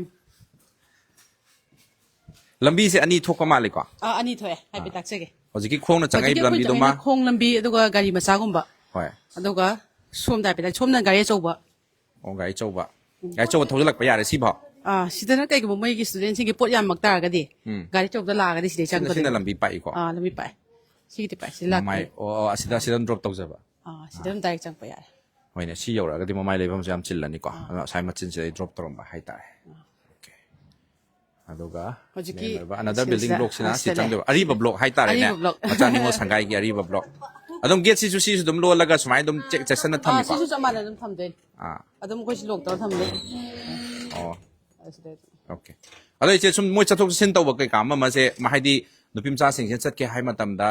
लंबी से अनि थोक माले को अनि थोए हाइबे ताक्सेगे हजिकी खोंना चंगाई लंबी दोमा खोंग लंबी अदुगा गाड़ी मचागुम्बा होय अदुगा सोम दाइबे सोमना गाड़ी चौबा ओ गाड़ी चौबा gari chou thau jalak pa yare si bhaw sidana kai ko mai gi student sing gi pot yam mak tar ga di gari chok da la ga di sidai chang ko sina lambi pai ko lambi pai si ti pai si la mai o asida drop tau jaba sidam dai chang pa yare hoine si yora ga di mamai lebam jam chillani ko sai machin se drop torom ba hai tai okay aduga hojiki another building block sina si chang de ariba block hai tare ne machani mo sangai gi ariba block adum gate si su dum lo laga sumai dum check section na tham si su chamana dum tham de adum ko si lok taw tham de oh okay ado iche sum moi chathok sin taw ba kai kam ma se ma haidi nupim cha sing chat ke hai matam da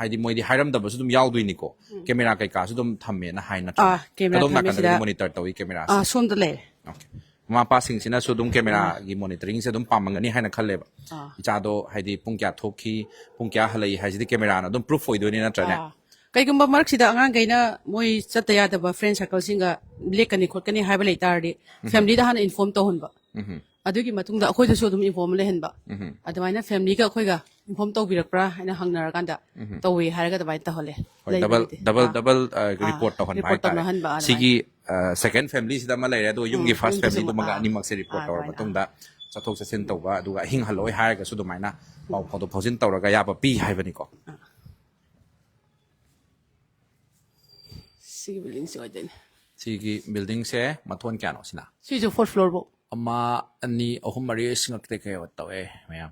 haidi moi di hairam da ba su dum yaw dui ni ko camera kai ka su dum thamme na hai na camera adum na kan monitor tawi camera som da le okay ma pa sing sina su dum camera gi monitoring se dum pamang ani hai na khalle ba icha do haidi pung kya thokhi pung kya halai haidi camera na dum proof foi do ni na tra ne kaigumba mark sida angang gaina moi chataya da ba friend circle singa lekani khotkani haiba leitardi family da han inform to honba adugi matungda akhoi da so dum inform le henba adwaina family ga akhoi ga inform to birakra haina hangnar kanda towi haraga da bai ta hole double report to han bai sigi second family sida ma leire do yum gi first family do maga ani mak se report to matungda chathok chasin to ba aduga hing haloi haraga su do maina pau photo phojin tawraga ya ba pi haibani ko sigi building se oden sigi building se mathon kya no sina si jo fourth floor bo ama ani ahum mari singak te kai wat tawe mayam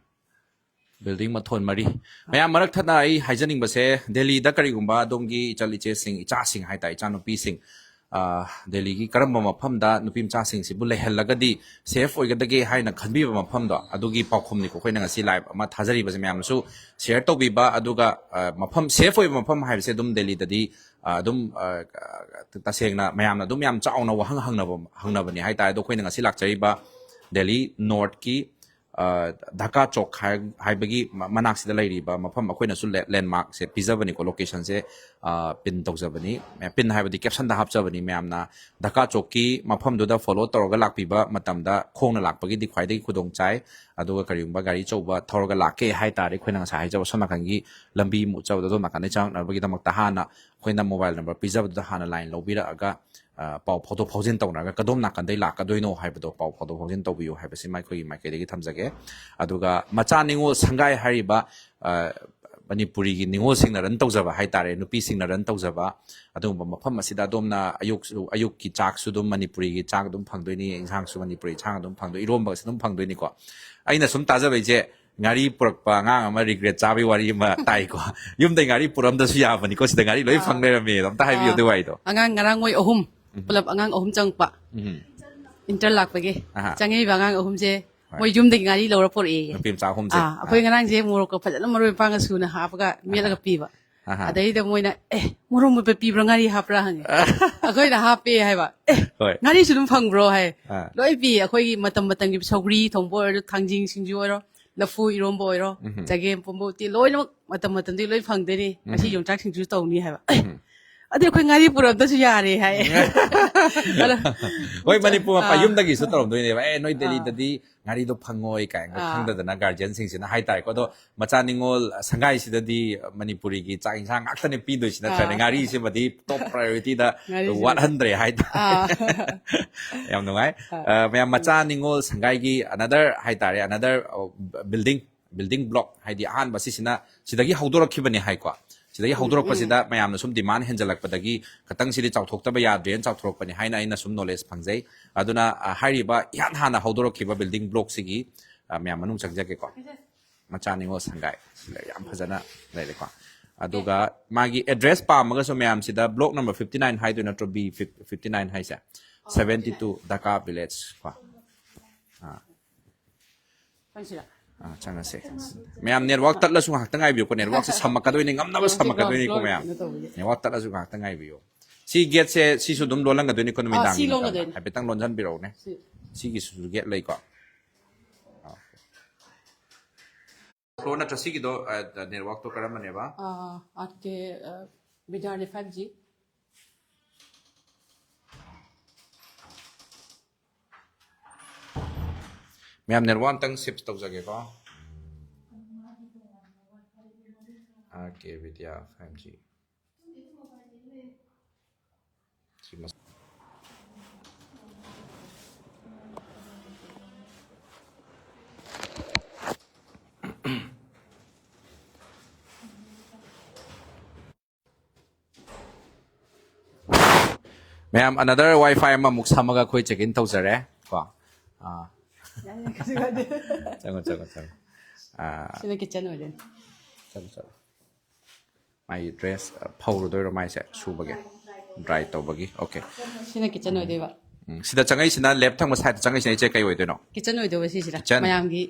building mathon mari mayam marak thana ai haijaning ba se delhi da kari gumba dongi chali che sing icha sing hai tai cha no pi sing delhi gi karam ma pham da nupim cha sing si bu le hel lagadi safe oi gadage hai na khanbi ba pham da adugi paukhum ni ko khoina nga si live ama thajari ba se mayam su share to bi ba aduga mapham safe oi mapham hai se dum delhi da di dum tasengna mayamna dum yam chauna wa hangna bani hai tai do khoina ngasi lakchari ba delhi north ki dhaka chok hai bagi manak sida lai ri ba mafam akhoina su landmark se pizza bani ko location se pin tok jabani pin hai badi caption da hap jabani mayamna dhaka chok ki mafam do da follow toroga lakpi ba matam da khongna lakpagi di khwai dei khudong chai aduga kariumba gari chauba thoroga lakke hai tare khoina ngasa hai jaw sona kangi lambi mu chaw do makane chang na bagi damak ta hana khoina mobile number pizza da hana line lobira aga pau photo phojin tawnaga kadom na kan dei la ka doino haibado pau photo phojin tawbiu haibasi mai khoi mai ke degi thamjage aduga macha ningo sangai hariba manipuri gi ningo singna ran tawjaba hai tare nupi singna ran tawjaba adum mafam asida domna ayuk ki chak su dum manipuri gi chak dum phangdoini inghang su manipuri chang dum phangdo irom ba dum phangdoini ko aina sum tajabai je ngari purakpa ngang ama regret chabi wari ma tai ko yum dai ngari puram da su ya bani ko sida ngari loi phangne rame dam ta hai bi de wai do angang ngarang ngoi ohum pulap angang ohum changpa interlock page changi bangang ohum je moi yum de ngari lora por e pim cha hum je akoi ngarang je muro ko phajana maroi panga suna hapaga melaga piba adai da moina muro mo pe pibra ngari hapra hange akoi da hape hai ba ngari sulum phang bro hai loi bi akoi matam matam gi sogri thongbo thangjing singju oro lafu irombo oro jagem pombo ti loi matam matam ti loi phang de ni asi yong chak singju tawni hai ba adi khoi ngari puram da su yare hai hoi manipur pa yum da gi su torom doi ne ba noi delhi da di ngari do phangoi ka khang da na guardian sing sina hai tai ko do macha ningol sangai si da di manipuri gi cha insang ak tane pi do sina tra ngari si ma di top priority da 100 hai ta yam no ngai me macha ningol sangai gi another hai tare another building block hai di an ba si sina sidagi haudorak khibani hai ko sidagi haudorak pasida mayamna sum demand henjalak padagi khatang sidi chauthok ta ba ya drain chauthok pani haina ina sum knowledge phangjai aduna hariba yan hana haudorak khiba building block sigi mayam manung changjake ko machani ngo sangai yam phajana leile ko aduga magi address pa maga so mayam sida block number 59 hai to natro b 59 hai sa 72 Dhaka village ko changa se mayam network tatla su hak tangai bi ko network se samakadoi ni ngamna ba samakadoi ni ko mayam network tatla su hak tangai bi yo si get se si su dum lolang ga doi ni konomi dang ha betang lonjan bi ro ne si gi su get lai ko flow na trasi gi do network to karam ne ba atke bidar 5G mayam network tang shift tau jage ko okay vidya 5G Ma'am, another Wi-Fi มามุกซ้ำมาก็คุยเช็คอินเท่าไหร่กว่าจังSina kitchen oil. ไม่ dress พาวด้วยเราไม่ใช่ชูบกี้ dry ตัวบกี้โอเค Sina kitchen oil dewa. สิดาจังไงสินะ left ทั้งหมดใส่จังไงสินะเจ๊กี่วันด้วยเนาะ Kitchen oil dewa sih sila. Kitchen. Mayam gi.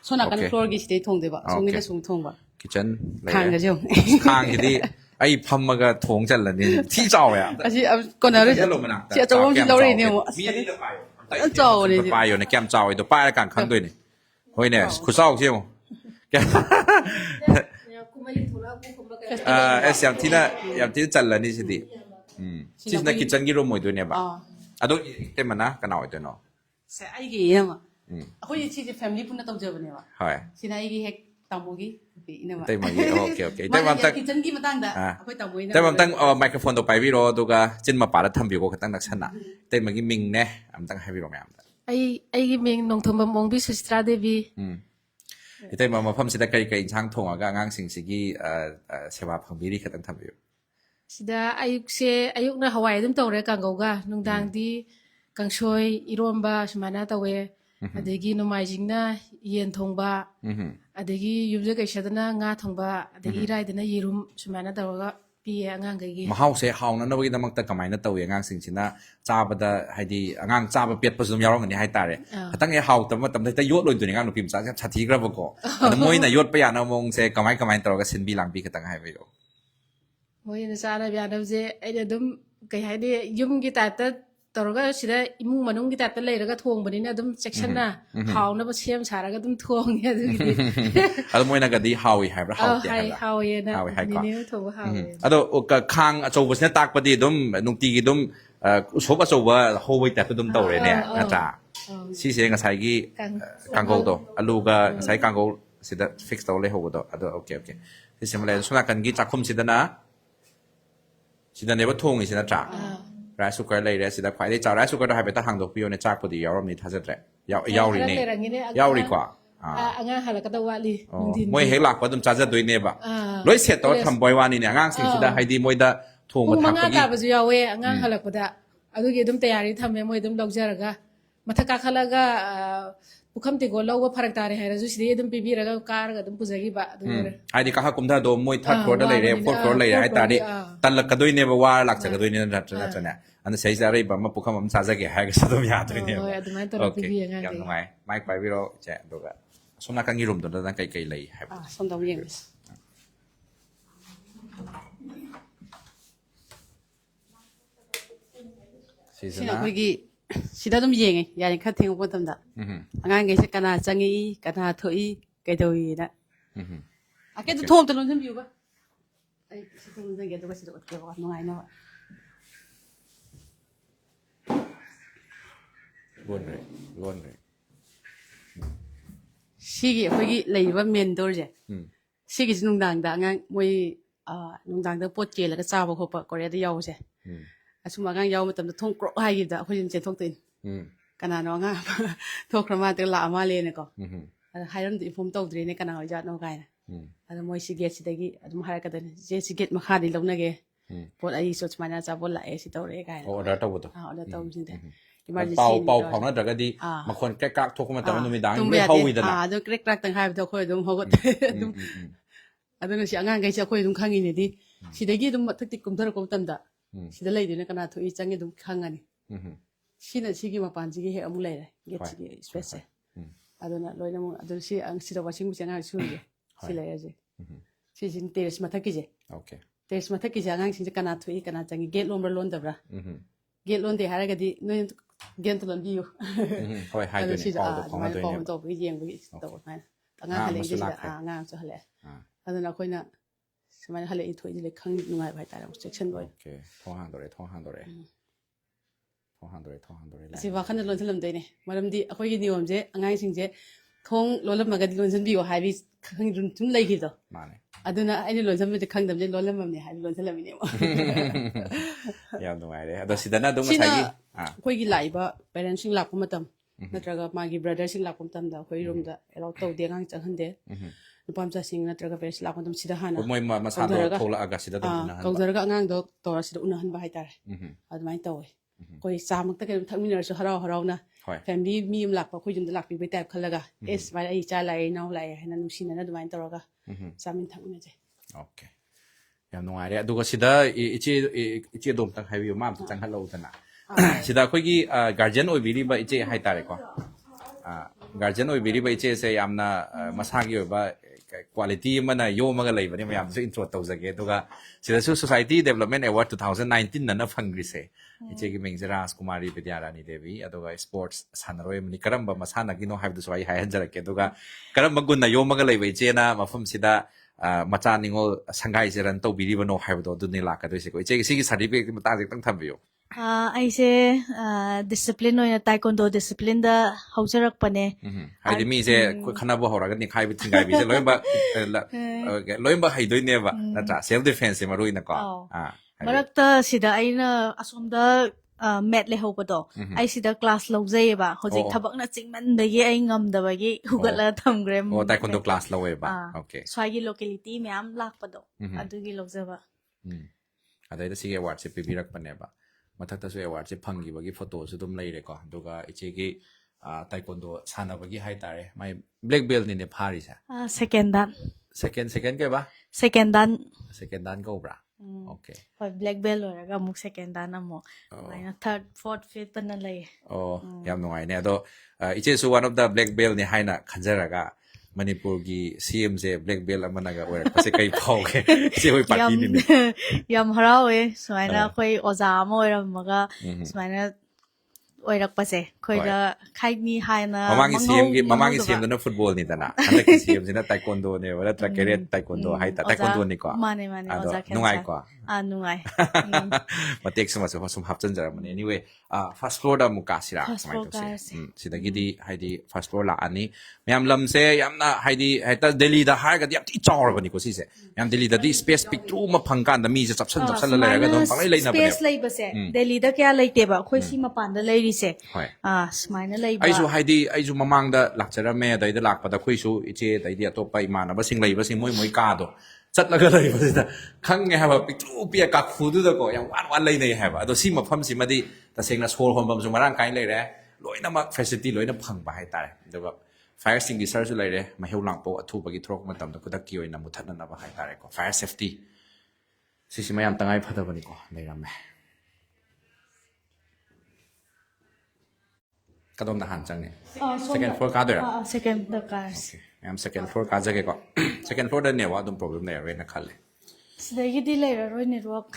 So na kan Okay. floor gi stay thong dewa. So Okay. ngi na sung thong ba. kitchen ทางกันจ้ะ ข้างที่ไอ้พัมมันก็ทงจันละนี่ที่เจ้าอ่ะ Asi kon na ri. Si a chong si lo ri ni mo. มีอะไรไป เจ้านี่ ไปอยู่ในแก้มเจ้าไอ้ตัวป้ายแล้วกันขั้นด้วยนี่เฮ้ยเนี่ยคุณเศร้าใช่ไหมเอสอย่างที่น่ะอย่างที่จันละนี่สิดิที่นั่นกิจการกิโลมวยด้วยเนี่ยบ้าอ่ะดูเต็มมันนะกันเอาไอ้ตัวเนาะ Sa ai gi na ma. Ako yi chi family pun na tong jaw ne ba. ใช่ Sina ai gi hek tamu gi. Ina ma. เต็มมันโอเคเต็มมันตั้ง kitchen gi matang da. Ako tamu ina. แต่มันตั้งไมโครโฟนตัวไปวิโรดูก็จินมาป่าแล้วทำวิวก็ตั้งนักชนะแต่มันก็มิงเนี่ยมันตั้งให้วิโรแม่ ai gi ming nong thom mong bi Sistra Devi แต่มาพัมสิได้ไกลๆช่างทงอ่ะก็งานสิ่งสิ่งที่เสวาพังบิริก็ตั้งทำวิว sida ayuk na hawai dum tawre kang goga nung dang di kang shoi iromba sumana tawe adegi no mai jingna yen thongba adegi yumje kai shadana nga thongba adegi rai dana yirum sumana tawaga pi angang gai gi มาเฮาเสียเฮานั้นเราก็ต้องมักตะกำไมนั่นตัวอย่างงานสิ่งที่น่าจ้าบดาให้ดีงานจ้าบเปียดผสมยาวร้องกันนี่ให้ตาเลยตั้งไงเฮาแต่ว่าแต่แต่ยศลอยตัวในงานหนุ่มพิมพ์สักชัดทีกระบอกก็แต่มวยน่ะยศไปอย่างนามงเสียกำไมตัวก็เส้นบีหลังบีก็ตั้งให้ไปดู moi na sara bya dam je ai dum kai hai de yum gi ta ta toroga sida imung manung gi ta ta lei raga thong bani na dum section na haw na ba sem sara ga dum thong ya du gi แล้วมวยน่ะก็ดีเฮาอีกให้ปะเฮาเตีย hai ให้ haw ye na Haw hai kwa. ni thong haw ye อะตัวก็ข้างโจวเนี่ยตากปฏิดมนุ่งตีกิดมชกโจวโฮไว้แต่ตัวดมโตเลยเนี่ยนะจ๊ะซีเสียงก็ใช้กี่กังโกตัวลูกก็ใช้กังโกสิดาฟิกซ์ตัวเลยโฮตัวอะตัวโอเคที่เสียมาเลยส่วนกันกี่จักคุมสิดานะสิดาเนี่ยว่าทงอีสิดาจ๊ะไรสุกเลยเลยสิดาควายได้จ้าไรสุกก็ได้ไปตั้งหางดอกพิโอในจักปฏิยาวรอบนี้ท่าจะแตะยาวรีเนี่ยยาวรีกว่า anga hala ka tawali nung din มวยเฮลักว่าตุ้มจ้าจะด้วยเนี่ยบ่ร้อยเสียตัวทำบ่อยวานี่เนี่ยงานสิ่งที่ได้ให้ดีมวยได้ทวงมาทำ mga ตรงนี้ ta ba ju yawe anga hala ko da adu ge dum tayari thamme moi dum log jaraga mathaka khalaga pukham te go law pharak tare hai raju sidi dum pibi raga kar ga dum pujagi ba adu ไอ้ที่ข้าคุมท่าโดมมวยทัดโคตรเลยเรียบโคตรเลยไอ้ตาดิตันหลักกระดุยเนี่ยว่าหลักจากกระดุยเนี่ยนะจ๊ะเนี่ยอันนี้ใช้จะอะไรบ้างมาปุ๊กมันซาจะเกี่ยให้กับสะดุ้งยาตัวเนี่ยโอเคยังไงไม่ไปวิโรเจ้าดูกันส่วนนักการกิรุมตัวนั้นไกลๆเลยให้ Son tamu yang. Sina ko gi sida dum yeng ai ya ni kha thing ko tam da. Angang ge se kana changi kana thoi kai doi na. Ake tu thom tan lon view ba. Ai si thom tan ge to ba si to ke ba no ai na ba. ล้วนเลย Sigi ko gi lei ba men dor je. Sigi nung dang da ngang moi nung dang da pot ke la ka cha ba ko pa ko re da yaw je. Asuma ngang yaw matam da thong kro hai gi da ko jin chen thok tin. Kana no nga thok ra ma te la ma le ne ko. Hai ram di inform taw dre ne kana ja no kai na. Ada moi si get si da gi adum har ka da je si get ma kha di lo na ge. Pot ai so chma na cha bol la e si taw re kai. โอ้ได้ตัวบุตร ได้taw jin de. เป่าของนั่นแต่ก็ดีบางคนแก้กักทุกคนแต่มันมีดังไม่เข้าวิดนะ do krek krak tang hai da ko dum hogot dum aduna si angang gai si ko dum khangi ne di si de gi dum thak tik kum thar ko tam da si da lei de na kana thoi changi dum khangani si na si gi ma pan si gi he amu lai ra get si gi stress se aduna loina mu adun si ang si da washing machine ang su ge si lai ra je si sin teres ma thak ki je โอเค teres ma thak ki je angang si kana thoi kana changi get lom lon da bra get lon de hara ga di no gen to lon bi yo เขาให้ด้วยเนี่ยเป่าของมาด้วยเนี่ย to bi yeng bi to na anga hale ji da anga so hale aduna koina semana hale i thoi ji le khang nungai bai ta section boy โอเคท้องห่างตัวเลยท้องห่างตัวเลย si wa khan lon thalam de ne maram di akoi gi niom je angai sing je thong lolam ma ga di lon san bi yo hai bi khang run tum lai gi do มาเลย aduna ai ni lon san bi khang dam je lolam mam ne hai lon thalam ni mo ยาวตรงไหนเลยแต่สิดาน่าตรงมาใช้กี่akoi gi lai ba parents sing lak ma tam natraga ma gi brother sing lak tam da akoi room da elo to de gang chang han de nupam cha sing natraga parents lak tam sida hana มวยมาสานโทรละอากาศสิดาตรงนั้น kaudaraga angang do tora sida unahan ba hai tar admai taw ꯑꯩꯈꯣꯏ ꯆꯥꯃꯛꯇ ꯀꯩꯅꯣ ꯊꯛꯃꯤꯟꯅꯔꯁꯨ ꯍꯔꯥꯎ ꯍꯔꯥꯎꯅ ꯍꯣꯏ family ꯃꯤ ꯑꯃ ꯂꯥꯛꯄ ꯑꯩꯈꯣꯏ ꯌꯨꯝꯗ ꯂꯥꯛꯄꯤꯕꯩ type ꯈꯜꯂꯒ ꯑꯦ ꯁꯨꯃꯥꯏꯅ ꯑꯩ ꯏꯆꯥ ꯂꯥꯛꯑꯦ ꯏꯅꯥꯎ ꯂꯥꯛꯑꯦ ꯍꯥꯏꯅ ꯅꯨꯡꯁꯤꯅꯅ ꯑꯗꯨꯃꯥꯏꯅ ꯇꯧꯔꯒ ꯆꯥꯃꯤꯟ ꯊꯛꯃꯤꯟꯅꯖꯩ ꯑꯣꯀꯦ ꯌꯥꯝ ꯅꯨꯡꯉꯥꯏꯔꯦ ꯑꯗꯨꯒ ꯁꯤꯗ ꯏꯆꯦꯗꯣ ꯑꯝꯇꯪ ꯍꯥꯏꯕꯤꯌꯨ ꯃꯥ ꯑꯝꯇ ꯆꯪꯍꯜꯂꯛꯎꯗꯅ ꯁꯤꯗ ꯑꯩꯈꯣꯏꯒꯤ ꯒꯥꯔꯖꯤꯌꯟ ꯑꯣꯏꯕꯤꯔꯤꯕ ꯏꯆꯦ ꯍꯥꯏꯇꯥꯔꯦꯀꯣ ꯒꯥꯔꯖꯤꯌꯟ ꯑꯣꯏꯕꯤꯔꯤꯕ ꯏꯆꯦꯁꯦ ꯌꯥꯝꯅ ꯃꯁꯥꯒꯤ ꯑꯣꯏꯕ ꯀ꯭ꯋꯥꯂꯤꯇꯤ ꯑꯃꯅ ꯌꯣꯝꯃꯒ ꯂꯩꯕꯅꯦ ꯃꯌꯥꯝꯁꯨ ꯏꯟꯇ꯭ꯔꯣ ꯇꯧꯖꯒꯦ ꯑꯗꯨꯒ ꯁꯤꯗꯁꯨ ꯁꯣꯁꯥꯏꯇꯤ ꯗꯦꯕꯂꯞꯃꯦꯟ ꯑꯦꯋꯥꯔꯗ 2019ꯅ ꯐꯪꯈ꯭ꯔꯤꯁꯦ ꯏꯆꯦꯒꯤ ꯃꯤꯡꯁꯦ ꯔꯥꯖꯀꯨꯃꯥꯔꯤ ꯕꯤꯗ꯭ꯌꯥꯔꯥꯅꯤ ꯗꯦꯕꯤ ꯑꯗꯨꯒ ꯁ꯭ꯄꯣꯔꯠꯁ ꯁꯥꯟꯅꯔꯣꯏ ꯑꯃꯅꯤ ꯀꯔꯝꯕ ꯃꯁꯥꯟꯅꯒꯤꯅꯣ ꯍꯥꯏꯕꯗꯨꯁꯨ ꯑꯩ ꯍꯥꯏꯍꯟꯖꯔꯛꯀꯦ ꯑꯗꯨꯒ ꯀꯔꯝꯕ ꯒꯨꯟꯅ ꯌꯣꯝꯃꯒ ꯂꯩꯕ ꯏꯆꯦꯅ ꯃꯐꯝꯁꯤꯗ ꯃꯆꯥ ꯅꯤꯉꯣꯜ ꯁꯪꯒꯥꯏꯁꯦ ꯔꯟ ꯇꯧꯕꯤꯔꯤꯕꯅꯣ ꯍꯥꯏꯕꯗꯣ ꯑꯗꯨꯅꯤ ꯂꯥꯛꯀꯗꯣꯏꯁꯦꯀꯣ ꯏꯆꯦꯒꯤ ꯁꯤꯒꯤ ꯁꯥꯔꯇꯤꯐꯤꯀꯦꯠꯀꯤ ꯃꯇꯥꯡꯁꯦ ꯈꯤꯇꯪ ꯊꯝꯕꯤꯌꯨ ꯑꯩꯁꯦ ꯗꯤꯁꯤꯄ꯭ꯂꯤꯟ ꯑꯣꯏꯅ ꯇꯥꯏꯀꯣꯟꯗꯣ ꯗꯤꯁꯤꯄ꯭ꯂꯤꯟꯗ ꯍꯧꯖꯔꯛꯄꯅꯦ ꯍꯥꯏꯗꯤ ꯃꯤꯁꯦ ꯈꯟꯅꯕ ꯍꯧꯔꯒ ꯅꯤꯡꯈꯥꯏꯕ ꯊꯤꯡꯒꯥꯏꯕꯤꯁꯦ ꯂꯣꯏꯅꯃꯛ ꯍꯩꯗꯣꯏꯅꯦꯕ ꯅꯠꯇ꯭ꯔꯥ ꯁꯦꯜꯐ ꯗꯤꯐꯦꯟꯁꯁꯦ ꯃꯔꯨ ꯑꯣꯏꯅꯀꯣ ꯃꯔꯛꯇ ꯁꯤꯗ ꯑꯩꯅ ꯑꯁꯣꯝꯗ ꯃꯦꯠ ꯂꯩꯍꯧꯕꯗꯣ ꯑꯩ ꯁꯤꯗ ꯀ꯭ꯂꯥꯁ ꯂꯧꯖꯩꯌꯦꯕ ꯍꯧꯖꯤꯛ ꯊꯕꯛꯅ ꯆꯤꯡꯃꯟꯕꯒꯤ ꯑꯩ ꯉꯝꯗꯕꯒꯤ ꯍꯨꯒꯠꯂꯒ ꯊꯝꯈ꯭ꯔꯦ ꯇꯥꯏꯀꯣꯟꯗꯣ ꯀ꯭ꯂꯥꯁ ꯂꯧꯋꯦꯕ ꯑꯣꯀꯦ ꯁ꯭ꯋꯥꯏꯒꯤ ꯂꯣꯀꯦꯂꯤꯇꯤ ꯃꯌꯥꯝ ꯂꯥꯛꯄꯗꯣ ꯑꯗꯨꯒꯤ ꯂꯧꯖꯕ ꯑꯗꯩꯗ ꯁꯤꯒꯤ ꯑꯦꯋꯥꯔꯗꯁꯦ ꯄꯤꯕꯤꯔꯛꯄꯅꯦꯕ ꯃꯊꯛꯇꯁꯨ ꯑꯦꯋꯥꯔꯗꯁꯦ ꯐꯪꯈꯤꯕꯒꯤ ꯐꯣꯇꯣꯁꯨ ꯑꯗꯨꯝ ꯂꯩꯔꯦꯀꯣ ꯑꯗꯨꯒ ꯏꯆꯦꯒꯤ ꯇꯥꯏꯀꯣꯟꯗꯣ ꯁꯥꯟꯅꯕꯒꯤ ꯍꯥꯏꯇꯥꯔꯦ ꯃꯥꯏ ꯕ꯭ꯂꯦꯛ ꯕꯦꯜꯅꯤꯅꯦ ꯐꯥꯔꯤꯁꯦ ꯁꯦꯀꯦꯟ ꯗꯥꯟ ꯁꯦꯀꯦꯟ ꯀꯩꯕ ꯁꯦꯀꯦꯟ ꯗꯥꯟ ꯀꯧꯕ꯭ꯔꯥ ꯑꯣꯀꯦ ꯍꯣꯏ ꯕ꯭ꯂꯦꯛ ꯕꯦꯜ ꯂꯣꯏꯔꯒ ꯑꯃꯨꯛ ꯁꯦꯀꯦꯟ ꯗꯥꯟ ꯑꯃꯨꯛ ꯑꯗꯨꯃꯥꯏꯅ ꯊꯥꯔꯠ ꯐꯣꯔꯠ ꯐꯤꯐꯇꯅ ꯂꯩꯌꯦ ꯌꯥꯝ ꯅꯨꯡꯉꯥꯏꯅꯦ ꯑꯗꯣ ꯏꯆꯦꯁꯨ ꯋꯥꯟ ꯑꯣꯐ ꯗ ꯕ꯭ꯂꯦꯛ ꯕꯦꯜꯅꯤ ꯍꯥꯏꯅ ꯈꯟꯖꯔꯒ ꯃꯅꯤꯄꯨꯔꯒꯤ ꯁꯤएमꯁꯦ ꯕ꯭ꯂꯦꯛ ꯕꯦꯜ ꯑꯃꯅꯒ ꯑꯣꯏꯔꯛꯄꯁꯦ ꯀꯩ ꯐꯥꯎꯒꯦ ꯏꯆꯦ ꯍꯣꯏ ꯄꯥꯔꯇꯤꯅꯤꯅꯦ ꯌꯥꯝ ꯍꯔꯥꯎꯋꯦ ꯁꯨꯃꯥꯏꯅ ꯑꯩꯈꯣꯏ ꯑꯣꯖꯥ ꯑꯃ ꯑꯣꯏꯔꯝꯃꯒ ꯁꯨꯃꯥꯏꯅ ꯑꯣꯏꯔꯛꯄꯁꯦ ꯑꯩꯈꯣꯏꯗ ꯈꯥꯏꯅꯤ ꯍꯥꯏꯅ ꯃꯃꯥꯡꯒꯤ ꯁꯤएमꯗꯨꯅ ꯐꯨꯠꯕꯣꯜꯅꯤꯗꯅ ꯍꯟꯗꯛꯀꯤ ꯁꯤएमꯁꯤꯅ ꯇꯥꯏꯀꯣꯟꯗꯣꯅꯦꯕ ꯅꯠꯇ꯭ꯔ ꯀꯦꯔꯦꯠ ꯇꯥꯏꯀꯣꯟꯗꯣ ꯍꯥꯏꯇꯥꯔꯦ ꯇꯥꯏꯀꯣꯟꯗꯣꯅꯤꯀꯣ ꯃꯥꯅꯦ ꯑꯗꯣ ꯑꯣꯖꯥ ꯅꯨꯡꯉꯥꯏꯀꯣ ꯅꯨꯡꯉꯥꯏ ꯃꯇꯦꯛ ꯁꯨꯝ ꯍꯥꯞꯆꯤꯟꯖꯔꯝꯕꯅꯦ ꯑꯦꯅꯤꯋꯦ ꯐꯥꯔꯁ ꯐ꯭ꯂꯣꯔꯗ ꯑꯃꯨꯛ ꯀꯥꯁꯤꯔꯥ ꯐꯥꯔꯁ ꯀꯃꯥꯏꯅ ꯐ꯭ꯂꯣꯔ ꯇꯧꯁꯦ ꯁꯤꯗꯒꯤꯗꯤ ꯍꯥꯏꯗꯤ ꯐꯥꯔꯁ ꯐ꯭ꯂꯣꯔ ꯂꯥꯛꯑꯅꯤ ꯃꯌꯥꯝ ꯂꯝꯁꯦ ꯌꯥꯝꯅ ꯍꯥꯏꯗꯤ ꯍꯦꯛꯇ ꯗꯦꯜꯂꯤꯗ ꯍꯥꯏꯔꯒꯗꯤ ꯌꯥꯝ ꯊꯤ ꯆꯥꯎꯔꯕꯅꯤꯀꯣ ꯁꯤꯁꯦ ꯌꯥꯝ ꯗꯦꯜꯂꯤꯗꯗꯤ ꯁ꯭ꯄꯦꯁ ꯄꯤꯛꯇ꯭ꯔꯨ ꯑꯃ ꯐꯪꯀꯥꯟꯗ ꯃꯤꯁꯦ ꯆꯞꯁꯜꯂ ꯂꯩꯔꯒ ꯑꯗꯨꯝ ꯄꯪꯂꯩ ꯂꯩꯅꯕꯅꯦꯕ ꯁ꯭ꯄꯦꯁ ꯂꯩꯕꯁꯦ ꯗꯦꯜꯂꯤꯗ ꯀꯌꯥ ꯂꯩꯇꯦꯕ ꯑꯩꯈꯣꯏ ꯁꯤ ꯃꯄꯥꯟꯗ ꯂꯩꯔꯤꯁꯦ ꯁꯨꯃꯥꯏꯅ ꯂꯩꯕ ꯑꯩꯁꯨ ꯃꯃꯥꯡꯗ ꯂꯥꯛꯆꯔꯝꯃꯦ ꯑꯗꯩꯗ ꯂꯥꯛꯄꯗ ꯑꯩꯈꯣꯏꯁꯨ ꯏꯆꯦ ꯑꯗꯩꯗꯤ ꯑꯇꯣꯞꯄ ꯏꯃꯥꯟꯅꯕꯁꯤꯡ ꯂꯩꯕꯁꯤꯡ ꯃꯣꯏ ꯀꯥꯗꯣ ꯆꯠꯂꯒ ꯂꯩꯕꯁꯤꯗ ꯈꯪꯉꯦ ꯍꯥꯏꯕ ꯄꯤꯛꯇ꯭ꯔꯨ ꯄꯤꯛꯑ ꯀꯥꯈꯨꯗꯨꯗꯀꯣ ꯌꯥꯝ ꯋꯥꯟ ꯂꯩꯅꯩ ꯍꯥꯏꯕ ꯑꯗꯣ ꯁꯤ ꯃꯐꯝꯁꯤꯃꯗꯤ ꯇꯁꯦꯡꯅ ꯁꯣꯔ ꯍꯣꯟꯐꯝꯁꯨ ꯃꯔꯥꯡ ꯀꯥꯏꯅ ꯂꯩꯔꯦ ꯂꯣꯏꯅꯃꯛ ꯐꯦꯁꯤलिꯇꯤ ꯂꯣꯏꯅ ꯐꯪꯕ ꯍꯥꯏꯇꯥꯔꯦ ꯑꯗꯨꯒ ꯐꯥꯌꯔ ꯑꯦꯛꯁꯇꯤꯡꯒꯤꯁꯔꯁꯨ ꯂꯩꯔꯦ ꯃꯩꯍꯧ ꯂꯥꯡꯄꯧ ꯑꯊꯨꯕꯒꯤ ꯊꯣꯔꯛꯄ ꯃꯇꯝꯗ ꯈꯨꯗꯛꯀꯤ ꯑꯣꯏꯅ ꯃꯨꯊꯠꯅꯅꯕ ꯍꯥꯏꯇꯥꯔꯦꯀꯣ ꯐꯥꯌꯔ ꯁꯦꯐꯇꯤ ꯁꯤꯁꯤꯃ ꯌꯥꯝ ꯇꯉꯥꯏ ꯐꯗꯕꯅꯤꯀꯣ ꯂꯩꯔꯝꯃꯦ ꯀꯗꯣꯝꯗ ꯍꯥꯟꯅ ꯆꯪꯉꯦ ꯁꯦꯀꯦꯟ ꯐ꯭ꯂꯣꯔ ꯀꯥꯗꯣꯏꯔꯥ ꯁꯦꯀꯦꯟꯗ ꯀꯥꯔꯁꯤ ꯃꯌꯥꯝ ꯁꯦꯀꯦꯟ ꯐ꯭ꯂꯣꯔ ꯀꯥꯖꯒꯦꯀꯣ ꯁꯦꯀꯦꯟ ꯐ꯭ꯂꯣꯔꯗ ꯅꯦꯠꯋꯥꯛ ꯑꯗꯨꯝ ꯄ꯭ꯔꯣꯕ꯭ꯂꯦꯝ ꯂꯩꯔꯔꯣꯏꯅ ꯈꯜꯂꯦ ꯁꯤꯗꯒꯤꯗꯤ ꯂꯩꯔꯔꯣꯏ ꯅꯦꯠꯋꯥꯛ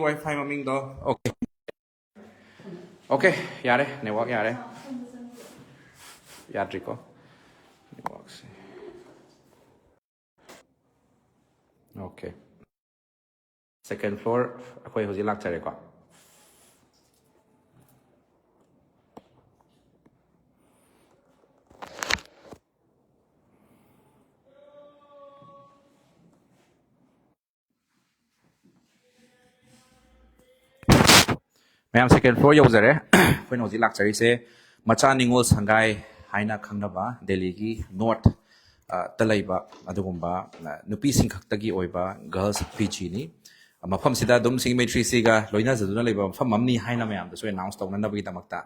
ꯋꯥꯏꯐꯥꯏ ꯃꯃꯤꯡꯗꯣ ꯑꯣꯀꯦ ꯌꯥꯔꯦ ꯅꯦꯠꯋꯥꯛ ꯌꯥꯔꯦ ꯌꯥꯗ꯭ꯔꯤꯀꯣ ꯅꯦꯠꯋꯥꯛꯁꯦ ꯑꯣꯀꯦ ꯁꯦꯀꯦꯟ ꯐ꯭ꯂꯣꯔ ꯑꯩꯈꯣꯏ ꯍꯧꯖꯤꯛ ꯂꯥꯛꯆꯔꯦꯀꯣ ꯃꯌꯥꯝ ꯁꯦꯀꯦꯟ ꯐ꯭ꯂꯣꯔ ꯌꯧꯖꯔꯦ ꯑꯩꯈꯣꯏꯅ ꯍꯧꯖꯤꯛ ꯂꯥꯛꯆꯔꯤꯁꯦ ꯃꯆꯥ ꯅꯤꯉꯣꯜ ꯁꯪꯒꯥꯏ ꯍꯥꯏꯅ ꯈꯪꯅꯕ ꯗꯦꯜꯂꯤꯒꯤ ꯅꯣꯔꯠ ꯇ ꯂꯩꯕ ꯑꯗꯨꯒꯨꯝꯕ ꯅꯨꯄꯤꯁꯤꯡ ꯈꯛꯇꯒꯤ ꯑꯣꯏꯕ ꯒꯔꯜꯁ ꯄꯤꯖꯤꯅꯤ ꯃꯐꯝꯁꯤꯗ ꯑꯗꯨꯝ ꯁꯤꯡꯃꯩꯇ꯭ꯔꯤꯁꯤꯒ ꯂꯣꯏꯅꯖꯗꯨꯅ ꯂꯩꯕ ꯃꯐꯝ ꯑꯃꯅꯤ ꯍꯥꯏꯅ ꯃꯌꯥꯝꯗꯁꯨ ꯑꯦꯅꯥꯎꯟꯁ ꯇꯧꯅꯅꯕꯒꯤꯗꯃꯛꯇ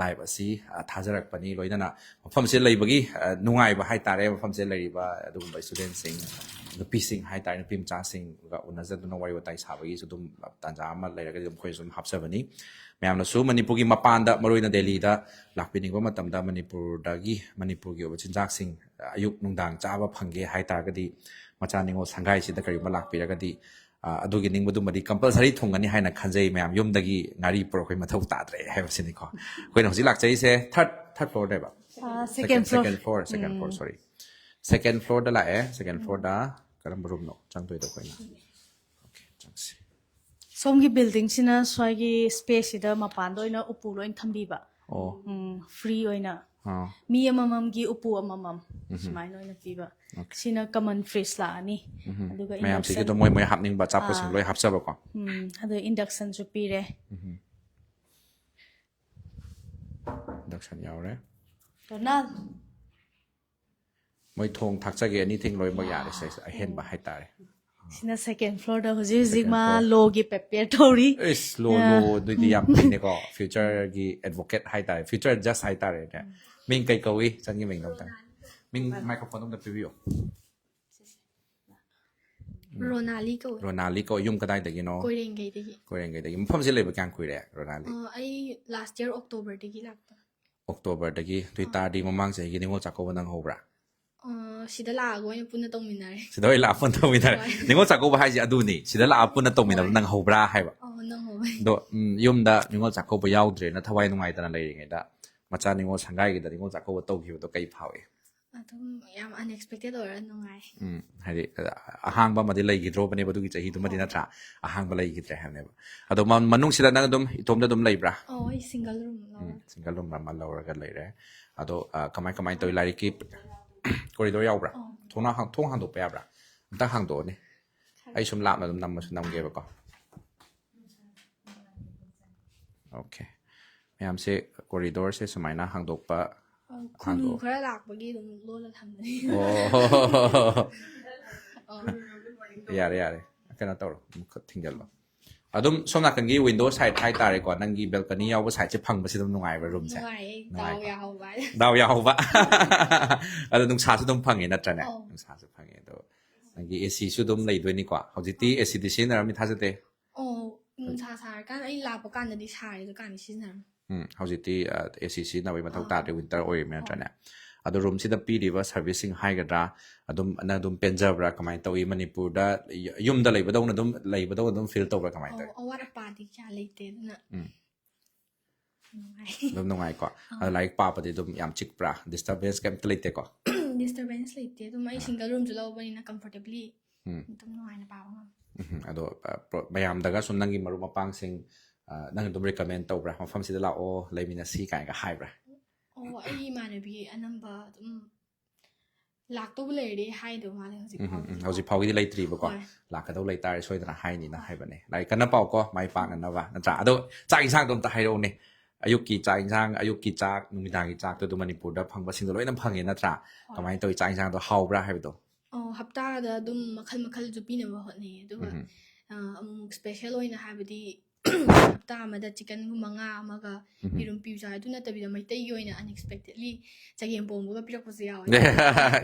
ꯂꯥꯏꯚ ꯑꯁꯤ ꯊꯥꯖꯔꯛꯄꯅꯤ ꯂꯣꯏꯅꯅ ꯃꯐꯝꯁꯦ ꯂꯩꯕꯒꯤ ꯅꯨꯡꯉꯥꯏꯕ ꯍꯥꯏꯇꯥꯔꯦ ꯃꯐꯝꯁꯦ ꯂꯩꯔꯤꯕ ꯑꯗꯨꯒꯨꯝꯕ ꯏꯁꯇꯨꯗꯦꯟꯁꯤꯡ ꯅꯨꯄꯤꯁꯤꯡ ꯍꯥꯏꯇꯥꯔꯦ ꯅꯨꯄꯤ ꯃꯆꯥꯁꯤꯡꯒ ꯎꯅꯖꯗꯨꯅ ꯋꯥꯔꯤ ꯋꯥꯇꯥꯏ ꯁꯥꯕꯒꯤꯁꯨ ꯑꯗꯨꯝ ꯇꯥꯟꯖꯥ ꯑꯃ ꯂꯩꯔꯒꯗꯤ ꯑꯗꯨꯝ ꯑꯩꯈꯣꯏꯁꯨ ꯑꯗꯨꯝ ꯍꯥꯞꯆꯕꯅꯤ ꯃꯌꯥꯝꯅꯁꯨ ꯃꯅꯤꯄꯨꯔꯒꯤ ꯃꯄꯥꯟꯗ ꯃꯔꯨꯑꯣꯏꯅ ꯗꯦꯜꯂꯤꯗ ꯂꯥꯛꯄꯤꯅꯤꯡꯕ ꯃꯇꯝꯗ ꯃꯅꯤꯄꯨꯔꯒꯤ ꯑꯣꯏꯕ ꯆꯤꯟꯖꯥꯛꯁꯤꯡ ꯑꯌꯨꯛ ꯅꯨꯡꯗꯥꯡ ꯆꯥꯕ ꯐꯪꯒꯦ ꯍꯥꯏꯇꯥꯔꯒꯗꯤ ꯃꯆꯥ ꯅꯤꯉꯣꯜ ꯁꯪꯒꯥꯏꯁꯤꯗ ꯀꯔꯤꯒꯨꯝꯕ ꯂꯥꯛꯄꯤꯔꯒꯗꯤ ꯑꯗꯨꯒꯤ ꯅꯤꯡꯕꯗꯨꯃꯗꯤ ꯀꯝꯄꯜꯁꯔꯤ ꯊꯨꯡꯒꯅꯤ ꯍꯥꯏꯅ ꯈꯟꯖꯩ ꯃꯌꯥꯝ ꯌꯨꯝꯗꯒꯤ ꯉꯥꯔꯤ ꯄꯨꯔꯛꯄꯩ ꯃꯊꯧ ꯇꯥꯗ꯭ꯔꯦ ꯍꯥꯏꯕꯁꯤꯅꯤꯀꯣ ꯑꯩꯈꯣꯏꯅ ꯍꯧꯖꯤꯛ ꯂꯥꯛꯆꯔꯤꯁꯦ ꯊꯥꯔꯠ ꯐ꯭ꯂꯣꯔꯗꯦꯕ ꯁꯦꯀꯦꯟ ꯐ꯭ꯂꯣꯔꯗ ꯂꯥꯛꯑꯦ ꯁꯦꯀꯦꯟ ꯐ꯭ꯂꯣꯔꯗ ꯀꯔꯝꯕ ꯔꯨꯝꯅꯣ ꯆꯪꯗꯣꯏꯗꯣ ꯑꯩꯈꯣꯏꯅ ꯑꯣꯀꯦ ꯆꯪꯁꯤ ꯁꯣꯝꯒꯤ ꯕꯤꯜꯗꯤꯡꯁꯤꯅ ꯁ꯭ꯋꯥꯏꯒꯤ ꯁ꯭ꯄꯦꯁꯁꯤꯗ ꯃꯄꯥꯟꯗ ꯑꯣꯏꯅ ꯎꯄꯨ ꯂꯣꯏꯅ ꯊꯝꯕꯤꯕ ꯐ꯭ꯔꯤ ꯑꯣꯏꯅ ꯃꯤ ꯑꯃꯃꯝꯒꯤ ꯎꯄꯨ ꯑꯃꯃꯝ ꯁꯨꯃꯥꯏꯅ ꯑꯣꯏꯅ ꯄꯤꯕ ꯁꯤꯅ ꯀꯃꯟ ꯐ꯭ꯔꯤꯖ ꯂꯥꯛꯑꯅꯤ ꯑꯗꯨꯒ ꯃꯌꯥꯝꯁꯤꯒꯤ ꯑꯗꯨꯝ ꯃꯣꯏ ꯍꯥꯞꯅꯤꯡꯕ ꯑꯆꯥꯄꯣꯠꯁꯤꯡ ꯂꯣꯏ ꯍꯥꯞꯆꯕꯀꯣ ꯑꯗꯨꯒ ꯏꯟꯗꯛꯁꯟꯁꯨ ꯄꯤꯔꯦ ꯏꯟꯗꯛꯁꯟ ꯌꯥꯎꯔꯦ ꯃꯣꯏ ꯊꯣꯡ ꯊꯥꯛꯆꯒꯦ anything ꯂꯣꯏꯅꯃꯛ ꯌꯥꯔꯦ ꯁꯤꯗ ꯑꯍꯦꯟꯕ ꯍꯥꯏꯇꯥꯔꯦ Sina second floor da hujik ma logi prepare tori. Is lo ꯑꯗꯨꯗꯤ ꯌꯥꯝ ꯐꯩꯅꯦꯀꯣ ꯐ꯭ꯌꯨꯆꯔꯒꯤ ꯑꯦꯗꯚꯣꯀꯦꯠ ꯍꯥꯏꯇꯥꯔꯦ ꯐ꯭ꯌꯨꯆꯔ ꯖꯁ ꯍꯥꯏꯇꯥꯔꯦꯅꯦ ꯃꯤꯡ ꯀꯩ ꯀꯧꯏ ꯆꯪꯒꯤ ꯃꯤꯡ ꯑꯝꯇꯪ ꯃꯤꯡ ꯃꯥꯏꯀ꯭ꯔꯣꯐꯣꯟ ꯑꯝꯇ ꯄꯤꯕꯤꯌꯣ Ronali ko. ꯔꯣꯅꯥꯂꯤ ꯀꯧꯏ ꯌꯨꯝ ꯀꯗꯥꯏꯗꯒꯤꯅꯣ Koirengay-dagi. ꯀꯣꯏꯔꯦꯡꯒꯩꯗꯒꯤ ꯃꯐꯝꯁꯦ ꯂꯩꯕ ꯀꯌꯥꯝ ꯀꯨꯏꯔꯦ ꯔꯣꯅꯥꯂꯤ Ay last year October-dagi lakta. ꯑꯣꯛꯇꯣꯕꯔꯗꯒꯤ ꯑꯗꯨ ꯑꯣꯏꯇꯥꯔꯗꯤ ꯃꯃꯥꯡ ꯆꯍꯤꯒꯤ Ningol Chakkouba ꯅꯪꯍꯧꯕ꯭ꯔꯥ Sida laago ayun punna tawminare. ꯁꯤꯗ ꯑꯣꯏ ꯂꯥꯛꯑ ꯄꯨꯟꯅ ꯇꯧꯃꯤꯟꯅꯔꯦ ꯅꯤꯉꯣꯜ ꯆꯥꯛꯀꯧꯕ ꯍꯥꯏꯁꯦ ꯑꯗꯨꯅꯤ ꯁꯤꯗ ꯂꯥꯛꯑ ꯄꯨꯟꯅ ꯇꯧꯃꯤꯟꯅꯕ ꯅꯪꯍꯧꯕ꯭ꯔꯥ ꯍꯥꯏꯕ Nang ho. ꯑꯗꯣ ꯌꯨꯝꯗ ꯅꯤꯉꯣꯜ ꯆꯥꯛꯀꯧꯕ ꯌꯥꯎꯗ꯭ꯔꯦꯅ ꯊꯋꯥꯏ ꯅꯨꯡꯉꯥꯏꯇꯅ ꯂꯩꯔꯤꯉꯩꯗ ꯃꯆꯥ ꯅꯤꯉꯣꯜ ꯁꯪꯒꯥꯏꯒꯤꯗ ꯅꯤꯉꯣꯜ ꯆꯥꯛꯀꯧꯕ ꯇꯧꯈꯤꯕꯗꯣ ꯀꯩ ꯐꯥꯎꯏ Atum yam unexpected ora nungai. ꯍꯥꯏꯗꯤ ꯑꯍꯥꯡꯕ ꯑꯃꯗꯤ ꯂꯩꯈꯤꯗ꯭ꯔꯣꯕꯅꯦꯕ ꯑꯗꯨꯒꯤ ꯆꯍꯤꯗꯨꯃꯗꯤ ꯅꯠꯇ꯭ꯔꯥ ꯑꯍꯥꯡꯕ ꯂꯩꯈꯤꯗ꯭ꯔꯦ ꯍꯥꯏꯕꯅꯦꯕ ꯑꯗꯣ Oh, ꯃꯅꯨꯡꯁꯤꯗ ꯅꯪ ꯑꯗꯨꯝ ꯏꯇꯣꯝꯗ ꯑꯗꯨꯝ ꯂꯩꯕ꯭ꯔꯥ ay single room no. Single room ꯑꯃ ꯂꯧꯔꯒ ꯂꯩꯔꯦ ꯑꯗꯣ ꯀꯃꯥꯏ ꯇꯧꯏ ꯂꯥꯏꯔꯤꯛꯀꯤ ꯀꯣꯔꯤꯗꯣꯔ ꯌꯥꯎꯕ꯭ꯔꯥ ꯊꯣꯡ ꯍꯥꯡꯗꯣꯛꯄ ꯌꯥꯕ꯭ꯔꯥ ꯑꯝꯇ ꯍꯥꯡꯗꯣꯛꯑꯣꯅꯦ ꯑꯩ ꯁꯨꯝ ꯂꯥꯞꯅ ꯑꯗꯨꯝ ꯅꯝꯃꯁꯨ ꯅꯝꯒꯦꯕꯀꯣ ꯑꯣꯀꯦ ꯃꯌꯥꯝꯁꯦ ꯀꯣꯔꯤꯗꯣꯔꯁꯦ ꯁꯨꯃꯥꯏꯅ ꯍꯥꯡꯗꯣꯛꯄ Khunu khara lakpagi dum lola thamni. ꯌꯥꯔꯦ ꯀꯩꯅꯣ ꯇꯧꯔꯣ ꯑꯃꯨꯛ ꯊꯤꯡꯖꯜꯂꯣ ꯑꯗꯨꯝ ꯁꯣꯝ ꯅꯥꯀꯟꯒꯤ ꯋꯤꯟꯗꯣ ꯁꯥꯏꯠ ꯍꯥꯏꯇꯥꯔꯦꯀꯣ ꯅꯪꯒꯤ ꯕꯦꯜꯀꯅꯤ ꯌꯥꯎꯕ ꯁꯥꯏꯠꯁꯦ ꯐꯪꯕꯁꯤ ꯑꯗꯨꯝ ꯅꯨꯡꯉꯥꯏꯕ꯭ꯔꯥ ꯔꯨꯝꯁꯦ Nungai daw yahoba. ꯗꯥꯎ ꯌꯥꯍꯧꯕ ꯑꯗꯣ ꯅꯨꯡꯁꯥꯁꯨ ꯑꯗꯨꯝ ꯐꯪꯉꯦ ꯅꯠꯇ꯭ꯔꯅꯦ ꯅꯨꯡꯁꯥꯁꯨ ꯐꯪꯉꯦ ꯑꯗꯣ ꯅꯪꯒꯤ ꯑꯦꯁꯤꯁꯨ ꯑꯗꯨꯝ ꯂꯩꯗꯣꯏꯅꯤꯀꯣ ꯍꯧꯖꯤꯛꯇꯤ ꯑꯦꯁꯤꯗꯤ ꯁꯤꯖꯤꯟꯅꯔꯝꯅꯤ ꯊꯥꯖꯗꯦ Oh, nunsa sarkan ay lapo kanadi sari ka kani sinar. ꯍꯧꯖꯤꯛꯇꯤ ꯑꯦꯁꯤ ꯁꯤꯖꯤꯟꯅꯕꯒꯤ ꯃꯊꯧ ꯇꯥꯗ꯭ꯔꯦ ꯋꯤꯟꯇꯔ ꯑꯣꯏꯔꯤꯕ ꯅꯠꯇ꯭ꯔꯅꯦ ꯑꯗꯣ ꯔꯨꯝꯁꯤꯗ ꯄꯤꯔꯤꯕ ꯁꯔꯚꯤꯁꯁꯤꯡ ꯍꯥꯏꯒꯗ꯭ꯔꯥ ꯑꯗꯨꯝ ꯅꯪ ꯑꯗꯨꯝ ꯄꯦꯟꯖꯕ꯭ꯔꯥ ꯀꯃꯥꯏꯅ ꯇꯧꯏ ꯃꯅꯤꯄꯨꯔꯗ ꯌꯨꯝꯗ ꯂꯩꯕꯗꯧꯅ ꯑꯗꯨꯝ ꯐꯤꯜ ꯇꯧꯕ꯭ꯔꯥ kamain tawi Awara party kya leite na. ꯑꯗꯨꯝ ꯅꯨꯡꯉꯥꯏꯀꯣ ꯑꯗꯣ ꯂꯥꯏꯔꯤꯛ ꯄꯥꯕꯗꯤ ꯑꯗꯨꯝ ꯌꯥꯝ ꯆꯤꯛꯄ꯭ꯔꯥ ꯗꯤꯁꯇꯔꯕꯦꯟꯁ ꯀꯩꯝꯇ ꯂꯩꯇꯦꯀꯣ Disturbance leite dum ay single room julaw bani na comfortably. Dum no ay na pa ngam. ꯑꯗꯣ ꯃꯌꯥꯝꯗꯒ ꯁꯨꯝ ꯅꯪꯒꯤ ꯃꯔꯨꯞ ꯃꯄꯥꯡꯁꯤꯡ ꯅꯪ ꯑꯗꯨꯝ ꯔꯤꯀꯃꯦꯟ ꯇꯧꯕ꯭ꯔꯥ ꯃꯐꯝꯁꯤꯗ ꯂꯥꯛꯑꯣ ꯂꯩꯃꯤꯟꯅꯁꯤ ꯀꯥꯏꯅꯒ ꯍꯥꯏꯕ꯭ꯔꯥ Oh, ay manabi anamba dum lakto bulere hai do male hojik. ꯍꯧꯖꯤꯛ ꯐꯥꯎꯒꯤꯗꯤ ꯂꯩꯇ꯭ꯔꯤꯕꯀꯣ ꯂꯥꯛꯀꯗꯧ ꯂꯩꯇꯥꯔꯦ ꯁꯣꯏꯗꯅ ꯍꯥꯏꯅꯤꯅ ꯍꯥꯏꯕꯅꯦ ꯂꯥꯏꯔꯤꯛ ꯀꯟꯅ ꯄꯥꯎꯀꯣ ꯃꯥꯏ ꯄꯥꯛꯅꯅꯕ ꯅꯠꯇ꯭ꯔꯥ ꯑꯗꯣ ꯆꯥꯛ ꯏꯟꯁꯥꯡꯗꯣ ꯑꯝꯇ ꯍꯥꯏꯔꯛꯎꯅꯦ ꯑꯌꯨꯛꯀꯤ ꯆꯥꯛ ꯏꯟꯁꯥꯡ ꯑꯌꯨꯛꯀꯤ ꯆꯥꯛ ꯅꯨꯃꯤꯗꯥꯡꯒꯤ ꯆꯥꯛꯇꯣ ꯑꯗꯨꯝ ꯃꯅꯤꯄꯨꯔꯗ ꯐꯪꯕꯁꯤꯡꯗꯣ ꯂꯣꯏꯅ ꯐꯪꯉꯦ ꯅꯠꯇ꯭ꯔꯥ ꯀꯃꯥꯏꯅ ꯇꯧꯏ ꯆꯥꯛ ꯏꯟꯁꯥꯡꯗꯣ ꯍꯥꯎꯕ꯭ꯔꯥ ꯍꯥꯏꯕꯗꯣ Oh, hapta da dum makhal ju pinaba hotne aduga amuk special oina habadi hapta amada chicken gumba nga amaga irum piuja adu natabida maitai oina unexpectedly chagem bombuga pirakpasu yawa.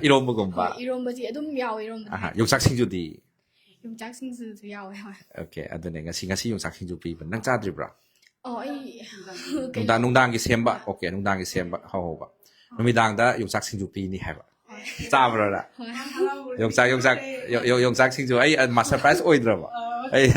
이런거곰바 Irombaji adum yawa iromba. 용삭 싱주디 Yumchak singsu su yawa yawa. 오케이 아드네 ngasi 용삭 싱주 피ꯕ ꯅꯪ ꯆꯥꯗ꯭ꯔꯤꯕ꯭ꯔꯥ Oh, ay ꯅꯨꯡꯗꯥꯡꯒꯤ ꯁꯦꯝꯕ 오케이 ꯅꯨꯡꯗꯥꯡꯒꯤ ꯁꯦꯝꯕ ꯍꯧꯍꯧꯕ ꯅꯨꯃꯤꯗꯥꯡꯗ 용삭 싱주 ꯄꯤꯅꯤ ꯍꯥꯏꯕ ꯆꯥꯕ꯭ꯔꯥ 용삭 싱주 ꯑꯩ ꯃꯥ ꯁꯔꯄ꯭ꯔꯥꯏꯁ ꯑꯣꯏꯗ꯭ꯔꯕ ꯑꯩ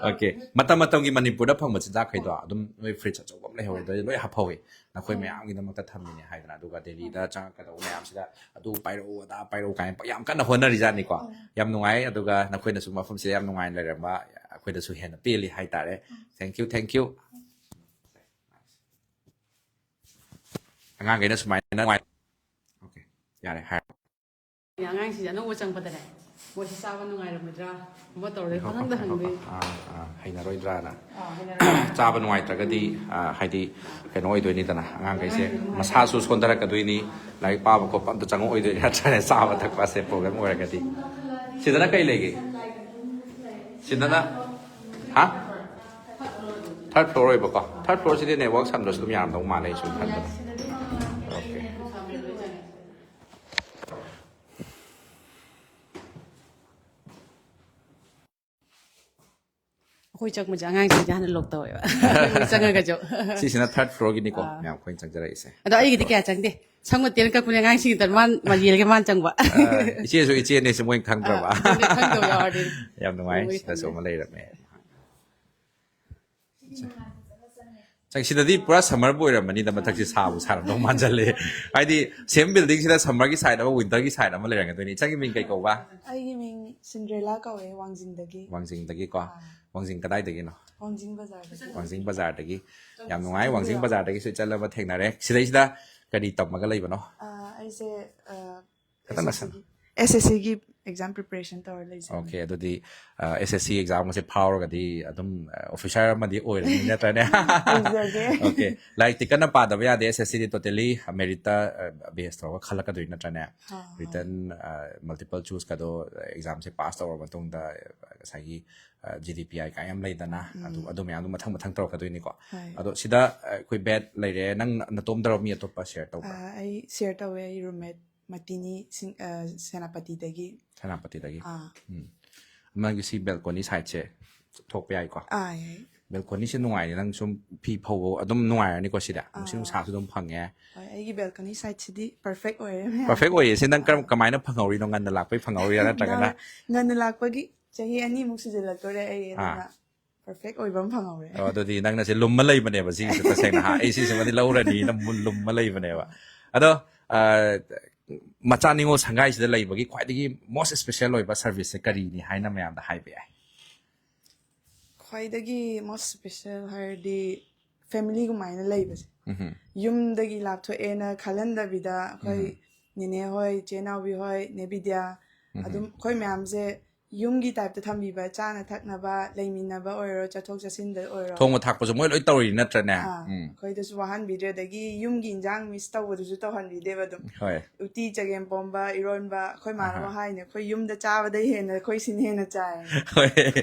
오케이 ꯃꯇꯝꯒꯤ ꯃꯅꯤꯄꯨꯔꯗ ꯐꯪꯕ ꯆꯤꯟꯖꯥꯛꯈꯩꯗꯣ ꯑꯗꯨꯝ ꯅꯣꯏ ꯐ꯭ꯔꯤꯖ ꯑꯆꯧꯕ ꯑꯃ ꯂꯩꯍꯧꯋꯦ ꯂꯣꯏ ꯍꯥꯞꯍꯧꯋꯦ ꯅꯈꯣꯏ ꯃꯌꯥꯝꯒꯤꯗꯃꯛꯇ ꯊꯝꯃꯤꯅꯦ ꯍꯥꯏꯗꯅ ꯑꯗꯨꯒ ꯗꯦꯜꯂꯤꯗ ꯆꯪꯉꯛꯀꯗꯧꯕ ꯃꯌꯥꯝꯁꯤꯗ ꯑꯗꯨ ꯄꯥꯏꯔꯛꯎ ꯑꯗꯥ ꯄꯥꯏꯔꯛꯎ ꯀꯥꯏꯅ ꯌꯥꯝ ꯀꯟꯅ ꯍꯣꯠꯅꯔꯤꯖꯥꯠꯅꯤꯀꯣ ꯌꯥꯝ ꯅꯨꯡꯉꯥꯏ ꯑꯗꯨꯒ ꯅꯈꯣꯏꯅꯁꯨ ꯃꯐꯝꯁꯤꯗ ꯌꯥꯝ ꯅꯨꯡꯉꯥꯏꯅ ꯂꯩꯔꯝꯕ ꯑꯩꯈꯣꯏꯗꯁꯨ ꯍꯦꯟꯅ ꯄꯦꯜꯂꯤ ꯍꯥꯏꯇꯥꯔꯦ ꯊꯦꯡꯛ ꯌꯨ ꯑꯉꯥꯡꯈꯩꯅ ꯁꯨꯃꯥꯏꯅ ꯅꯨꯡꯉꯥꯏ ꯑꯣꯀꯦ ꯌꯥꯔꯦ ꯍꯥꯏꯔꯣ ꯑꯉꯥꯡꯁꯤꯡꯁꯦ ꯑꯅꯧꯕ ꯆꯪꯕꯗꯅꯦ ꯃꯣꯏꯁꯤ ꯆꯥꯕ ꯅꯨꯡꯉꯥꯏꯔꯝꯒꯗ꯭ꯔꯥ ꯑꯃ ꯇꯧꯔꯦ ꯄꯪꯍꯪꯗ ꯍꯪꯗꯣꯏ ꯍꯩꯅꯔꯣꯏꯗ꯭ꯔꯥꯅ ꯆꯥꯕ ꯅꯨꯡꯉꯥꯏꯇ꯭ꯔꯒꯗꯤ ꯍꯥꯏꯗꯤ ꯀꯩꯅꯣ ꯑꯣꯏꯗꯣꯏꯅꯤꯗꯅ ꯑꯉꯥꯡꯈꯩꯁꯦ ꯃꯁꯥꯁꯨ ꯁꯣꯟꯊꯔꯛꯀꯗꯣꯏꯅꯤ ꯂꯥꯏꯔꯤꯛ ꯄꯥꯕ ꯈꯣꯠꯄ ꯑꯝꯇ ꯆꯪꯉꯛꯑꯣꯏꯗꯣꯏꯅꯤ ꯅꯠꯇ꯭ꯔꯅꯦ ꯆꯥꯕ ꯊꯛꯄꯁꯦ ꯄ꯭ꯔꯣꯕ꯭ꯂꯦꯝ ꯑꯣꯏꯔꯒꯗꯤ ꯁꯤꯗꯅ ꯀꯩ ꯂꯩꯒꯦ ꯁꯤꯗꯅ ꯍꯥ ꯊꯥꯔꯠ ꯐ꯭ꯂꯣꯔ ꯑꯣꯏꯕꯀꯣ ꯊꯥꯔꯠ ꯐ꯭ꯂꯣꯔꯁꯤꯗꯤ ꯅꯦꯠꯋꯥꯛ ꯁꯝꯗ꯭ꯔꯁꯨ ꯑꯗꯨꯝ ꯌꯥꯔꯝꯗꯧ ꯃꯥꯜꯂꯦ ꯑꯩ ꯁꯨꯝ ꯈꯟꯕꯗ ꯑꯣꯀꯦ ꯑꯩꯈꯣꯏ ꯆꯪꯕꯁꯦ ꯑꯉꯥꯡꯁꯤꯡꯁꯦ ꯍꯥꯟꯅ ꯂꯣꯛ ꯇꯧꯋꯦꯕ ꯆꯪꯉꯒꯁꯨ ꯁꯤꯁꯤꯅ ꯊꯥꯔꯠ ꯐ꯭ꯂꯣꯔꯒꯤꯅꯤꯀꯣ ꯃꯌꯥꯝ ꯑꯩꯈꯣꯏꯅ ꯆꯪꯖꯔꯛꯏꯁꯦ ꯑꯗꯣ ꯑꯩꯒꯤꯗꯤ ꯀꯌꯥ ꯆꯪꯗꯦ ꯁꯪꯒ ꯇꯦꯟ ꯀꯛꯄꯅꯦ ꯑꯉꯥꯡꯁꯤꯡꯒꯤꯗ ꯃꯥ ꯌꯦꯜꯒꯦ ꯃꯥꯅ ꯆꯪꯕ ꯏꯆꯦꯁꯨ ꯏꯆꯦꯅꯦꯁꯦ ꯃꯣꯏꯅ ꯈꯪꯗ꯭ꯔꯕ ꯈꯪꯗꯕ ꯌꯥꯎꯔꯗꯤ ꯌꯥꯝ ꯅꯨꯡꯉꯥꯏ ꯁꯤꯗꯁꯨ ꯑꯃ ꯂꯩꯔꯝꯃꯦ ꯁꯤꯗꯗꯤ ꯄꯨꯔꯥ ꯁꯝꯃꯔꯕꯨ ꯑꯣꯏꯔꯝꯃꯅꯤꯗ ꯃꯊꯛꯁꯦ ꯁꯥꯔꯝꯗꯧ ꯃꯥꯟꯖꯜꯂꯦ ꯍꯥꯏꯗꯤ ꯁꯦꯝ ꯕꯤꯜꯗꯤꯡꯁꯤꯗ ꯁꯝꯃꯔꯒꯤ ꯁꯥꯏꯠ ꯑꯃ ꯋꯤꯟꯇꯔꯒꯤ ꯁꯥꯏꯠ ꯑꯃ ꯂꯩꯔꯝꯒꯗꯣꯏꯅꯤ ꯏꯆꯪꯒꯤ ꯃꯤꯡ ꯀꯩ ꯀꯧꯕ ꯑꯩꯒꯤ ꯃꯤꯡ ꯁꯤꯟꯗ꯭ꯔꯦꯂꯥ ꯀꯧꯋꯦ ꯋꯥꯡꯖꯤꯡꯗꯒꯤꯀꯣ ꯋꯥꯡꯖꯤꯡ ꯀꯗꯥꯏꯗꯒꯤꯅꯣ ꯕꯖꯥꯔꯗꯒꯤ ꯋꯥꯡꯖꯤꯡ ꯕꯖꯥꯔꯗꯒꯤ ꯌꯥꯝ ꯅꯨꯡꯉꯥꯏ ꯋꯥꯡꯖꯤꯡ ꯕꯖꯥꯔꯗꯒꯤꯁꯨ ꯆꯠꯂꯕ ꯊꯦꯡꯅꯔꯦ ꯁꯤꯗꯩꯁꯤꯗ ꯀꯔꯤ ꯇꯝꯃꯒ ꯂꯩꯕꯅꯣ ꯑꯩꯁꯦ ꯈꯤꯇꯪ ꯅꯛꯁꯟ SSCꯒꯤ exam preparation ꯇꯧꯔ ꯂꯩꯖꯩ ꯑꯣꯀꯦ ꯑꯗꯨꯗꯤ SSC ꯑꯦꯛꯖꯥꯝꯒꯁꯦ ꯐꯥꯎꯔꯒꯗꯤ ꯑꯗꯨꯝ ꯑꯣꯐꯤꯁꯥꯔ ꯑꯃꯗꯤ ꯑꯣꯏꯔꯅꯤ ꯅꯠꯇ꯭ꯔꯅꯦ ꯑꯣꯀꯦ ꯂꯥꯏꯔꯤꯛꯇꯤ ꯀꯟꯅ ꯄꯥꯗꯕ ꯌꯥꯗꯦ SSCꯗꯤ ꯇꯣꯇꯦꯂꯤ ꯃꯦꯔꯤꯠꯇ ꯕꯦꯁ ꯇꯧꯔꯒ ꯈꯜꯂꯛꯀꯗꯣꯏ ꯅꯠꯇ꯭ꯔꯅꯦ ꯔꯤꯇꯟ ꯃꯜꯇꯤꯄꯜ ꯆꯨꯁꯀꯗꯣ ꯑꯦꯛꯖꯥꯝꯁꯦ ꯄꯥꯁ ꯇꯧꯔꯕ ꯃꯇꯨꯡꯗ ꯉꯁꯥꯏꯒꯤ GDPI ꯀꯥꯏ ꯌꯥꯝ ꯂꯩꯗꯅ ꯑꯗꯨ ꯃꯌꯥꯝꯗꯣ ꯃꯊꯪ ꯃꯊꯪ ꯇꯧꯔꯛꯀꯗꯣꯏꯅꯤꯀꯣ ꯑꯗꯣ ꯁꯤꯗ ꯑꯩꯈꯣꯏ ꯕꯦꯠ ꯂꯩꯔꯦ ꯅꯪ ꯅꯇꯣꯝꯗꯔꯣ ꯃꯤ ꯑꯇꯣꯞꯄ ꯁꯦꯌꯔ ꯇꯧꯕ꯭ꯔꯥ ꯑꯩ ꯁꯦꯌꯔ ꯇꯧꯋꯦ ꯑꯩ ꯔꯨꯝꯃꯦꯠ ꯃꯇꯤꯅꯤ ꯁꯦꯅꯥꯄꯇꯤꯗꯒꯤ ꯁꯦꯅꯥꯄꯇꯤꯗꯒꯤ ꯅꯪꯒꯤ ꯁꯤ ꯕꯦꯜꯀꯣꯅꯤ ꯁꯥꯏꯠꯁꯦ ꯊꯣꯛꯄ ꯌꯥꯏꯀꯣ ꯌꯥꯏ ꯕꯦꯜꯀꯣꯅꯤꯁꯦ ꯅꯨꯡꯉꯥꯏꯅꯦ ꯅꯪ ꯁꯨꯝ ꯐꯤ ꯐꯧꯕ ꯑꯗꯨꯝ ꯅꯨꯡꯉꯥꯏꯔꯅꯤꯀꯣ ꯁꯤꯗ ꯅꯨꯡꯁꯤꯠ ꯅꯨꯡꯁꯥꯁꯨ ꯑꯗꯨꯝ ꯐꯪꯉꯦ ꯍꯣꯏ ꯑꯩꯒꯤ ꯕꯦꯜꯀꯣꯅꯤ ꯁꯥꯏꯠꯁꯤꯗꯤ ꯄꯔꯐꯦꯛ ꯑꯣꯏꯔꯦ ꯄꯔꯐꯦꯛ ꯑꯣꯏꯌꯦ ꯁꯤ ꯅꯪ ꯀꯃꯥꯏꯅ ꯐꯪꯍꯧꯔꯤꯅꯣ ꯉꯟꯅ ꯂꯥꯛꯄꯩ ꯐꯪꯍꯧꯔꯤꯔꯥ ꯅꯠꯇ꯭ꯔꯒꯅ ꯉꯟꯅ ꯂꯥꯛꯄꯒꯤ ꯆꯍꯤ 2 ꯁꯨꯖꯤꯜꯂꯛꯇꯣꯔꯦ ꯑꯩ ꯑꯗꯨꯅ ꯄꯔꯐꯦꯛ ꯑꯣꯏꯕ ꯑꯃ ꯐꯪꯍꯧꯔꯦ ꯑꯗꯨꯗꯤ ꯅꯪꯅꯁꯦ ꯂꯨꯝꯃ ꯂꯩꯕꯅꯦꯕ ꯁꯤꯒꯤꯁꯦ ꯇꯁꯦꯡꯅ ꯑꯩ ꯁꯤꯁꯤꯃꯗꯤ ꯂꯧꯔꯅꯤꯅ ꯂꯨꯝꯃ ꯂꯩꯕꯅꯦꯕ ꯑꯗꯣ ꯃꯆꯥ ꯅꯤꯉꯣꯜ ꯁꯪꯒꯥꯏꯁꯤꯗ ꯂꯩꯕꯒꯤ ꯈ꯭ꯋꯥꯏꯗꯒꯤ ꯃꯣꯁ ꯁ꯭ꯄꯦꯁꯦꯜ ꯑꯣꯏꯕ ꯁꯔꯚꯤꯁꯁꯦ ꯀꯔꯤꯅꯤ ꯍꯥꯏꯅ ꯃꯌꯥꯝꯗ ꯍꯥꯏꯕ ꯌꯥꯏ ꯈ꯭ꯋꯥꯏꯗꯒꯤ ꯃꯣꯁ ꯁ꯭ꯄꯦꯁꯦꯜ ꯍꯥꯏꯔꯗꯤ ꯐꯦꯃꯤꯂꯤꯒꯨꯝꯃꯥꯏꯅ ꯂꯩꯕꯁꯦ ꯌꯨꯝꯗꯒꯤ ꯂꯥꯞꯊꯣꯛꯑꯦꯅ ꯈꯜꯍꯟꯗꯕꯤꯗ ꯑꯩꯈꯣꯏ ꯅꯦꯅꯦ ꯍꯣꯏ ꯆꯦꯅꯥꯎꯕꯤ ꯍꯣꯏ ꯅꯦꯕꯤꯗ꯭ꯌꯥ ꯑꯗꯨꯝ ꯑꯩꯈꯣꯏ ꯃꯌꯥꯝꯁꯦ ꯌꯨꯝꯒꯤ ꯇꯥꯏꯞꯇ ꯊꯝꯕꯤꯕ ꯆꯥꯅ ꯊꯛꯅꯕ ꯂꯩꯃꯤꯟꯅꯕ ꯑꯣꯏꯔꯣ ꯆꯠꯊꯣꯛ ꯆꯠꯁꯤꯟꯗ ꯑꯣꯏꯔꯣ ꯊꯣꯡꯕ ꯊꯥꯛꯄꯁꯨ ꯃꯣꯏ ꯂꯣꯏ ꯇꯧꯔꯤ ꯅꯠꯇ꯭ꯔꯅꯦ ꯑꯩꯈꯣꯏꯗꯁꯨ ꯋꯥꯍꯟꯕꯤꯗ꯭ꯔꯦ ꯑꯗꯒꯤ ꯌꯨꯝꯒꯤ ꯏꯟꯖꯥꯡ ꯃꯤꯁ ꯇꯧꯕꯗꯨꯁꯨ ꯇꯧꯍꯟꯕꯤꯗꯦꯕ ꯑꯗꯨꯝ ꯎꯇꯤ ꯆꯒꯦꯝ ꯄꯣꯝꯕ ꯏꯔꯣꯟꯕ ꯑꯩꯈꯣꯏ ꯃꯥꯅ ꯍꯥꯏꯅꯦ ꯑꯩꯈꯣই ꯌꯨꯝꯗ ꯆꯥꯕꯗꯩ ꯍꯦꯟꯅ ꯑꯩꯈꯣꯏ ꯁꯤꯅ ꯍꯦꯟꯅ ꯆꯥꯏ ꯍꯣꯏ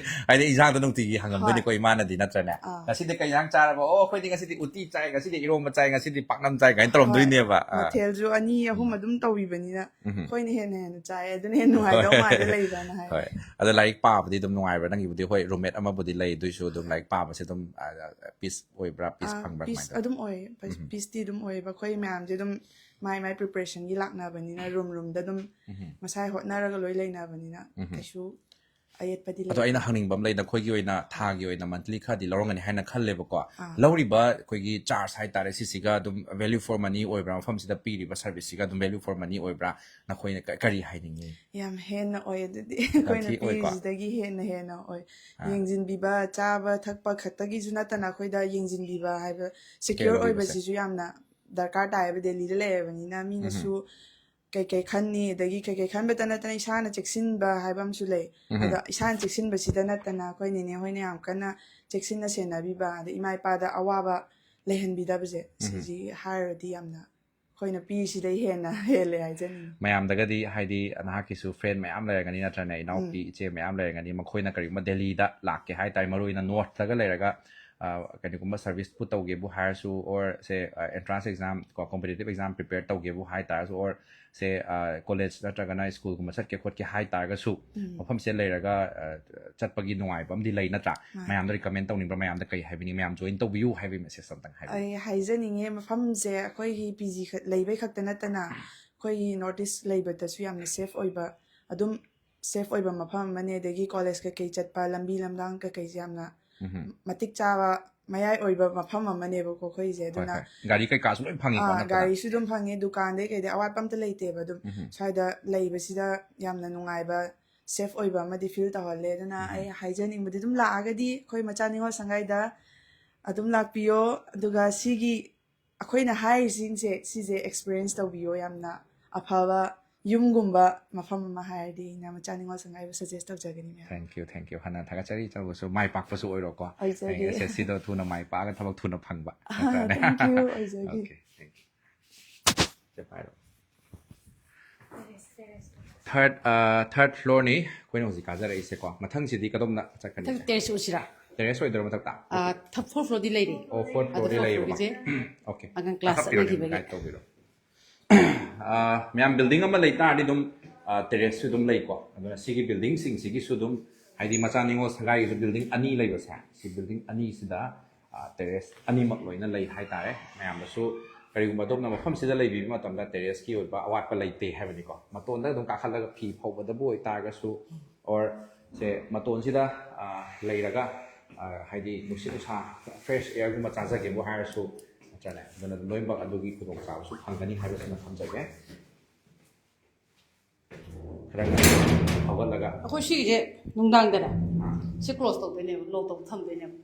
ꯍꯥꯏꯗꯤ ꯏꯟꯖꯥꯡꯗꯣ ꯅꯨꯡꯇꯤꯒꯤ ꯍꯪꯉꯝꯗꯣꯏꯅꯤꯀꯣ ꯏꯃꯥꯅꯗꯤ ꯅꯠꯇ꯭ꯔꯅꯦ ꯉꯁꯤꯗꯤ ꯀꯩ ꯏꯟꯖꯥꯡ ꯆꯥꯔꯕ ꯑꯩꯈꯣꯏꯗꯤ ꯉꯁꯤꯗꯤ ꯎꯇꯤ ꯆꯥꯏ ꯉꯁꯤꯗꯤ ꯏꯔꯣꯝꯕ ꯆꯥꯏ ꯉꯁꯤꯗꯤ ꯄꯥꯛꯅꯝ ꯆꯥꯏ ꯀꯥꯏꯅ ꯇꯧꯔꯝꯗꯣꯏꯅꯦꯕ ꯃꯊꯦꯜꯁꯨ 2-3 ꯑꯗꯨꯝ ꯇꯧꯕꯤꯕꯅꯤꯅ ꯑꯩꯈꯣꯏꯅ ꯍꯦꯟꯅ ꯆꯥꯏ ꯑꯗꯨꯅ ꯍꯦꯟꯅ ꯅꯨꯡꯉꯥꯏꯗꯧ ꯃꯥꯜꯂꯦ ꯂꯩꯕꯅ ꯍꯥꯏ ꯍꯣꯏ ꯑꯗꯣ ꯂꯥꯏꯔꯤꯛ ꯄꯥꯕꯗꯤ ꯑꯗꯨꯝ ꯅꯨꯡꯉꯥꯏꯕ꯭ꯔꯥ ꯅꯪꯒꯤꯕꯨꯗꯤ ꯍꯣꯏ ꯔꯨꯝꯃꯦꯠ ꯑꯃꯕꯨꯗꯤ ꯂꯩ ꯑꯗꯨꯏꯁꯨ ꯑꯗꯨꯝ ꯂꯥꯏꯔꯤꯛ ꯄꯥꯕꯁꯦ ꯑꯗꯨꯝ ꯄꯤꯁ ꯑꯣꯏꯕ꯭ꯔꯥ ꯄꯤꯁ ꯐꯪꯕ꯭ꯔꯥ ꯄꯤꯁ ꯑꯗꯨꯝ ꯑꯣꯏ ꯄꯤꯁꯇꯤ ꯑꯗꯨꯝ ꯑꯣꯏꯌꯦꯕ ꯑꯩꯈꯣꯏ ꯃꯌꯥꯝꯁꯦ ꯑꯗꯨꯝ ꯃꯥꯏ ꯄ꯭ꯔꯤꯄꯔꯦꯁꯟꯒꯤ ꯂꯥꯛꯅꯕꯅꯤꯅ ꯔꯨꯝꯗ ꯑꯗꯨꯝ ꯃꯁꯥꯏ ꯍꯣꯠꯅꯔꯒ ꯂꯣꯏ ꯂꯩꯅꯕꯅꯤꯅ ꯀꯩꯁꯨ ꯑꯌꯦꯠꯄꯗꯤ ꯂꯩ ꯑꯗꯣ ꯑꯩꯅ ꯍꯪꯅꯤꯡꯕ ꯑꯃ ꯂꯩ ꯅꯈꯣꯏꯒꯤ ꯑꯣꯏꯅ ꯊꯥꯒꯤ ꯑꯣꯏꯅ ꯃꯟꯊꯂꯤ ꯈꯔꯗꯤ ꯂꯧꯔꯝꯒꯅꯤ ꯍꯥꯏꯅ ꯈꯜꯂꯦꯕꯀꯣ ꯂꯧꯔꯤꯕ ꯑꯩꯈꯣꯏꯒꯤ ꯆꯥꯔꯖ ꯍꯥꯏꯇꯥꯔꯦ ꯁꯤꯁꯤꯒ ꯑꯗꯨꯝ ꯚꯦꯂ꯭ꯌꯨ ꯐꯣꯔ ꯃꯅꯤ ꯑꯣꯏꯕ꯭ꯔꯥ ꯃꯐꯝꯁꯤꯗ ꯄꯤꯔꯤꯕ ꯁꯔꯚꯤꯁꯁꯤꯒ ꯑꯗꯨꯝ ꯚꯦꯂ꯭ꯌꯨ ꯐꯣꯔ ꯃꯅꯤ ꯑꯣꯏꯕ꯭ꯔꯥ ꯅꯈꯣꯏꯅ ꯀꯔꯤ ꯍꯥꯏꯅꯤꯡꯉꯤ ꯌꯥꯝ ꯍꯦꯟꯅ ꯑꯣꯏ ꯑꯗꯨꯗꯤ ꯑꯩꯈꯣꯏꯅ ꯄꯤꯔꯤꯁꯤꯗꯒꯤ ꯍꯦꯟꯅ ꯑꯣꯏ ꯌꯦꯡꯁꯤꯟꯕꯤꯕ ꯆꯥꯕ ꯊꯛꯄ ꯈꯛꯇꯒꯤꯁꯨ ꯅꯠꯇꯅ ꯑꯩꯈꯣꯏꯗ ꯌꯦꯡꯁꯤꯟꯕꯤꯕ ꯍꯥꯏꯕ ꯁꯦꯀ꯭ꯌꯣꯔ ꯑꯣꯏꯕꯁꯤꯁꯨ ꯌꯥꯝꯅ ꯗꯔꯀꯥꯔ ꯇꯥꯏꯌꯦꯕ ꯗꯦꯜꯂꯤꯗ ꯂꯩꯔꯕꯅꯤꯅ ꯃꯤꯅꯁꯨ ꯀꯩꯀꯩ ꯈꯟꯅꯤ ꯑꯗꯒꯤ ꯀꯩꯀꯩ ꯈꯟꯕꯇ ꯅꯠꯇꯅ ꯏꯁꯥꯅ ꯆꯦꯛꯁꯤꯟꯕ ꯍꯥꯏꯕ ꯑꯃꯁꯨ ꯂꯩ ꯑꯗꯣ ꯏꯁꯥꯅ ꯆꯦꯛꯁꯤꯟꯕꯁꯤꯗ ꯅꯠꯇꯅ ꯑꯩꯈꯣꯏ ꯅꯦꯅꯦ ꯍꯣꯏꯅ ꯌꯥꯝ ꯀꯟꯅ ꯆꯦꯛꯁꯤꯟꯅ ꯁꯦꯟꯅꯕꯤꯕ ꯑꯗꯩ ꯏꯃꯥ ꯏꯄꯥꯗ ꯑꯋꯥꯕ ꯂꯩꯍꯟꯕꯤꯗꯕꯁꯦ ꯁꯤꯁꯤ ꯍꯥꯏꯔꯗꯤ ꯌꯥꯝꯅ ꯑꯩꯈꯣꯏꯅ ꯄꯤꯁꯤꯗꯩ ꯍꯦꯟꯅ ꯍꯦꯜꯂꯦ ꯍꯥꯏꯖꯅꯤꯡꯉꯤ ꯃꯌꯥꯝꯗꯒꯗꯤ ꯍꯥꯏꯗꯤ ꯅꯍꯥꯛꯀꯤꯁꯨ ꯐ꯭ꯔꯦꯟ ꯃꯌꯥꯝ ꯂꯩꯔꯒꯅꯤ ꯅꯠꯇ꯭ꯔꯅꯦ ꯏꯅꯥꯎꯄꯤ ꯏꯆꯦ ꯃꯌꯥꯝ ꯂꯩꯔꯒꯅꯤ ꯃꯈꯣꯏꯅ ꯀꯔꯤꯒꯨꯝꯕ ꯗꯦꯜꯂꯤꯗ ꯂꯥꯛꯀꯦ ꯍꯥꯏꯇꯥꯔꯦ ꯃꯔꯨꯑꯣꯏꯅ ꯅꯣꯔꯠꯇꯒ ꯂꯩꯔꯒ ꯀꯔꯤꯒꯨꯝꯕ ꯁꯔꯚꯤꯁꯄꯨ ꯇꯧꯒꯦꯕꯨ ꯍꯥꯏꯔꯁꯨ or say entrance exam competitive exam prepare ꯇꯧꯒꯦꯕꯨ ꯍꯥꯏꯇꯥꯔꯁꯨ ꯑꯣꯔ ꯁꯦ ꯀꯣꯂꯦꯖ ꯅꯠꯇ꯭ꯔꯒꯅ ꯁ꯭ꯀꯨꯜꯒꯨꯝꯕ ꯆꯠꯀꯦ ꯈꯣꯠꯀꯦ ꯍꯥꯏꯇꯥꯔꯒꯁꯨ ꯃꯐꯝꯁꯦ ꯂꯩꯔꯒ ꯆꯠꯄꯒꯤ ꯅꯨꯡꯉꯥꯏꯕ ꯑꯃꯗꯤ ꯂꯩ ꯅꯠꯇ꯭ꯔꯥ ꯃꯌꯥꯝꯗ ꯔꯤꯀꯃꯦꯟ ꯇꯧꯅꯤꯡꯕ꯭ꯔꯥ ꯃꯌꯥꯝꯗ ꯀꯩ ꯍꯥꯏꯕꯤꯅꯤꯡꯉꯤ ꯃꯌꯥꯝ ꯖꯣꯏꯟ ꯇꯧꯕꯤꯌꯨ ꯍꯥꯏꯕꯒꯤ ꯃꯦꯁꯦꯖ ꯑꯝꯇꯪ ꯍꯥꯏꯕꯤꯌꯨ ꯑꯩ ꯍꯥꯏꯖꯅꯤꯡꯉꯦ ꯃꯐꯝꯁꯦ ꯑꯩꯈꯣꯏꯒꯤ PG ꯂꯩꯕꯩ ꯈꯛꯇ ꯅꯠꯇꯅ ꯑꯩꯈꯣꯏꯒꯤ ꯅꯣꯔꯠ ꯏꯁ ꯂꯩꯕꯗꯁꯨ ꯌꯥꯝꯅ ꯁꯦꯐ ꯑꯣꯏꯕ ꯑꯗꯨꯝ ꯁꯦꯐ ꯑꯣꯏꯕ ꯃꯐꯝ ꯑꯃꯅꯦ ꯑꯗꯒꯤ ꯀꯣꯂꯦꯖ ꯀꯩꯀꯩ ꯆꯠꯄ ꯂꯝꯕꯤ ꯂꯝꯗꯥꯡ ꯀꯩꯀꯩꯁꯦ ꯌꯥꯝꯅ ꯃꯇꯤꯛ ꯆꯥꯕ ꯃꯌꯥꯏ ꯑꯣꯏꯕ ꯃꯐꯝ ꯑꯃꯅꯦꯕꯀꯣ ꯑꯩꯈꯣꯏꯁꯦ ꯑꯗꯨꯅ ꯒꯥꯔꯤ ꯀꯩꯀꯥꯁꯨ ꯂꯣꯏ ꯐꯪꯉꯤꯀꯣ ꯒꯥꯔꯤꯁꯨ ꯑꯗꯨꯝ ꯐꯪꯉꯦ ꯗꯨꯀꯥꯟꯗꯩ ꯀꯩꯗꯩ ꯑꯋꯥꯠꯄ ꯑꯝꯇ ꯂꯩꯇꯦꯕ ꯑꯗꯨꯝ ꯁ꯭ꯋꯥꯏꯗ ꯂꯩꯕꯁꯤꯗ ꯌꯥꯝꯅ ꯅꯨꯡꯉꯥꯏꯕ ꯁꯦꯐ ꯑꯣꯏꯕ ꯑꯃꯗꯤ ꯐꯤꯜ ꯇꯧꯍꯜꯂꯦ ꯑꯗꯨꯅ ꯑꯩ ꯍꯥꯏꯖꯅꯤꯡꯕꯗꯤ ꯑꯗꯨꯝ ꯂꯥꯛꯑꯒꯗꯤ ꯑꯩꯈꯣꯏ ꯃꯆꯥ ꯅꯤꯉꯣꯜ ꯁꯪꯒꯥꯏꯗ ꯑꯗꯨꯝ ꯂꯥꯛꯄꯤꯌꯣ ꯑꯗꯨꯒ ꯁꯤꯒꯤ ꯑꯩꯈꯣꯏꯅ ꯍꯥꯏꯔꯤꯁꯤꯡꯁꯦ ꯁꯤꯁꯦ ꯑꯦꯛꯁꯄꯤꯔꯤꯌꯦꯟꯁ ꯇꯧꯕꯤꯌꯣ ꯌꯥꯝꯅ ꯑꯐꯕ ꯌꯨꯝꯒꯨꯝꯕ ꯃꯐꯝ ꯑꯃ ꯍꯥꯏꯔꯗꯤ ꯑꯩꯅ ꯃꯆꯥ ꯅꯤꯉꯣꯜ ꯁꯪꯒꯥꯏꯕꯨ ꯁꯖꯦꯁ ꯇꯧꯖꯒꯅꯤ ꯃꯌꯥꯝ ꯊꯦꯡꯛ ꯌꯨ ꯍꯥꯟꯅ ꯊꯥꯒꯠꯆꯔꯤ ꯆꯧꯕꯁꯨ ꯃꯥꯏ ꯄꯥꯛꯄꯁꯨ ꯑꯣꯏꯔꯣꯀꯣ ꯑꯣꯏꯖꯒꯦ SSCꯗꯣ ꯊꯨꯅ ꯃꯥꯏ ꯄꯥꯛꯑꯒ ꯊꯕꯛ ꯊꯨꯅ ꯐꯪꯕ ꯊꯦꯡꯛ ꯌꯨ ꯑꯣꯏꯖꯒꯦ ꯊꯔꯠ ꯐ꯭ꯂꯣꯔꯅꯤ ꯑꯩꯈꯣꯏꯅ ꯍꯧꯖꯤꯛ ꯀꯥꯖꯔꯛꯏꯁꯦꯀꯣ ꯃꯊꯪꯁꯤꯗꯤ ꯀꯗꯣꯝꯅ ꯆꯠꯀꯅꯤ ꯃꯊꯪ ꯇꯦꯔꯦꯁ ꯎꯁꯤꯔꯥ ꯇꯦꯔꯦꯁ ꯑꯣꯏꯗꯣꯏꯔꯣ ꯃꯊꯛꯇ ꯐꯣꯔ ꯐ꯭ꯂꯣꯔꯗꯤ ꯂꯩꯔꯤ ꯑꯣ ꯐꯣꯔꯠ ꯐ꯭ꯂꯣꯔꯗꯤ ꯂꯩꯌꯦꯕꯀꯣ ꯑꯣꯀꯦ ꯑꯉꯥꯡ ꯀ꯭ꯂꯥꯁ ꯆꯠꯅꯈꯤꯕꯒꯤ ꯒꯥꯏꯗ ꯇꯧꯕꯤꯔꯣ ꯃꯌꯥꯝ ꯕꯤꯜꯗꯤꯡ ꯑꯃ ꯂꯩ ꯇꯥꯔꯗꯤ ꯑꯗꯨꯝ ꯇꯦꯔꯦꯁꯁꯨ ꯑꯗꯨꯝ ꯂꯩꯀꯣ ꯑꯗꯨꯅ ꯁꯤꯒꯤ ꯕꯤꯜꯗꯤꯡꯁꯤꯡꯁꯤꯒꯤꯁꯨ ꯑꯗꯨꯝ ꯍꯥꯏꯗꯤ ꯃꯆꯥ ꯅꯤꯉꯣꯜ ꯁꯪꯒꯥꯏꯒꯤꯁꯨ ꯕꯤꯜꯗꯤꯡ 2 ꯂꯩꯕꯁꯦ ꯁꯤ ꯕꯤꯜꯗꯤꯡ 2ꯁꯤꯗ ꯇꯦꯔꯦꯁ ꯑꯅꯤꯃꯛ ꯂꯣꯏꯅ ꯂꯩ ꯍꯥꯏꯇꯥꯔꯦ ꯃꯌꯥꯝꯗꯁꯨ ꯀꯔꯤꯒꯨꯝꯕ ꯑꯗꯣꯝꯅ ꯃꯐꯝꯁꯤꯗ ꯂꯩꯕꯤꯕ ꯃꯇꯝꯗ ꯇꯦꯔꯦꯁꯀꯤ ꯑꯣꯏꯕ ꯑꯋꯥꯠꯄ ꯂꯩꯇꯦ ꯍꯥꯏꯕꯅꯤꯀꯣ ꯃꯇꯣꯟꯗ ꯑꯗꯨꯝ ꯀꯥꯈꯠꯂꯒ ꯐꯤ ꯐꯧꯕꯗꯕꯨ ꯑꯣꯏꯇꯥꯔꯒꯁꯨ ꯑꯣꯔ ꯁꯦ ꯃꯇꯣꯟꯁꯤꯗ ꯂꯩꯔꯒ ꯍꯥꯏꯗꯤ ꯅꯨꯡꯁꯤꯠ ꯅꯨꯡꯁꯥ ꯐ꯭ꯔꯦꯁ ꯑꯦꯌꯔꯒꯨꯝꯕ ꯆꯥꯖꯒꯦꯕꯨ ꯍꯥꯏꯔꯁꯨ ꯅꯠꯇ꯭ꯔꯅꯦ ꯑꯗꯨꯅ ꯂꯣꯏꯅꯃꯛ ꯑꯗꯨꯒꯤ ꯈꯨꯗꯣꯡꯆꯥꯕꯁꯨ ꯐꯪꯒꯅꯤ ꯍꯥꯏꯕꯁꯤꯅ ꯊꯝꯖꯒꯦ ꯈꯔ ꯍꯧꯒꯠꯂꯒ ꯑꯩꯈꯣꯏ ꯁꯤꯒꯤꯁꯦ ꯅꯨꯡꯗꯥꯡꯗꯅꯦ ꯁꯤ ꯀ꯭ꯂꯣꯖ ꯇꯧꯗꯣꯏꯅꯦꯕ ꯂꯣꯛ ꯇꯧ ꯊꯝꯗꯣꯏꯅꯦꯕ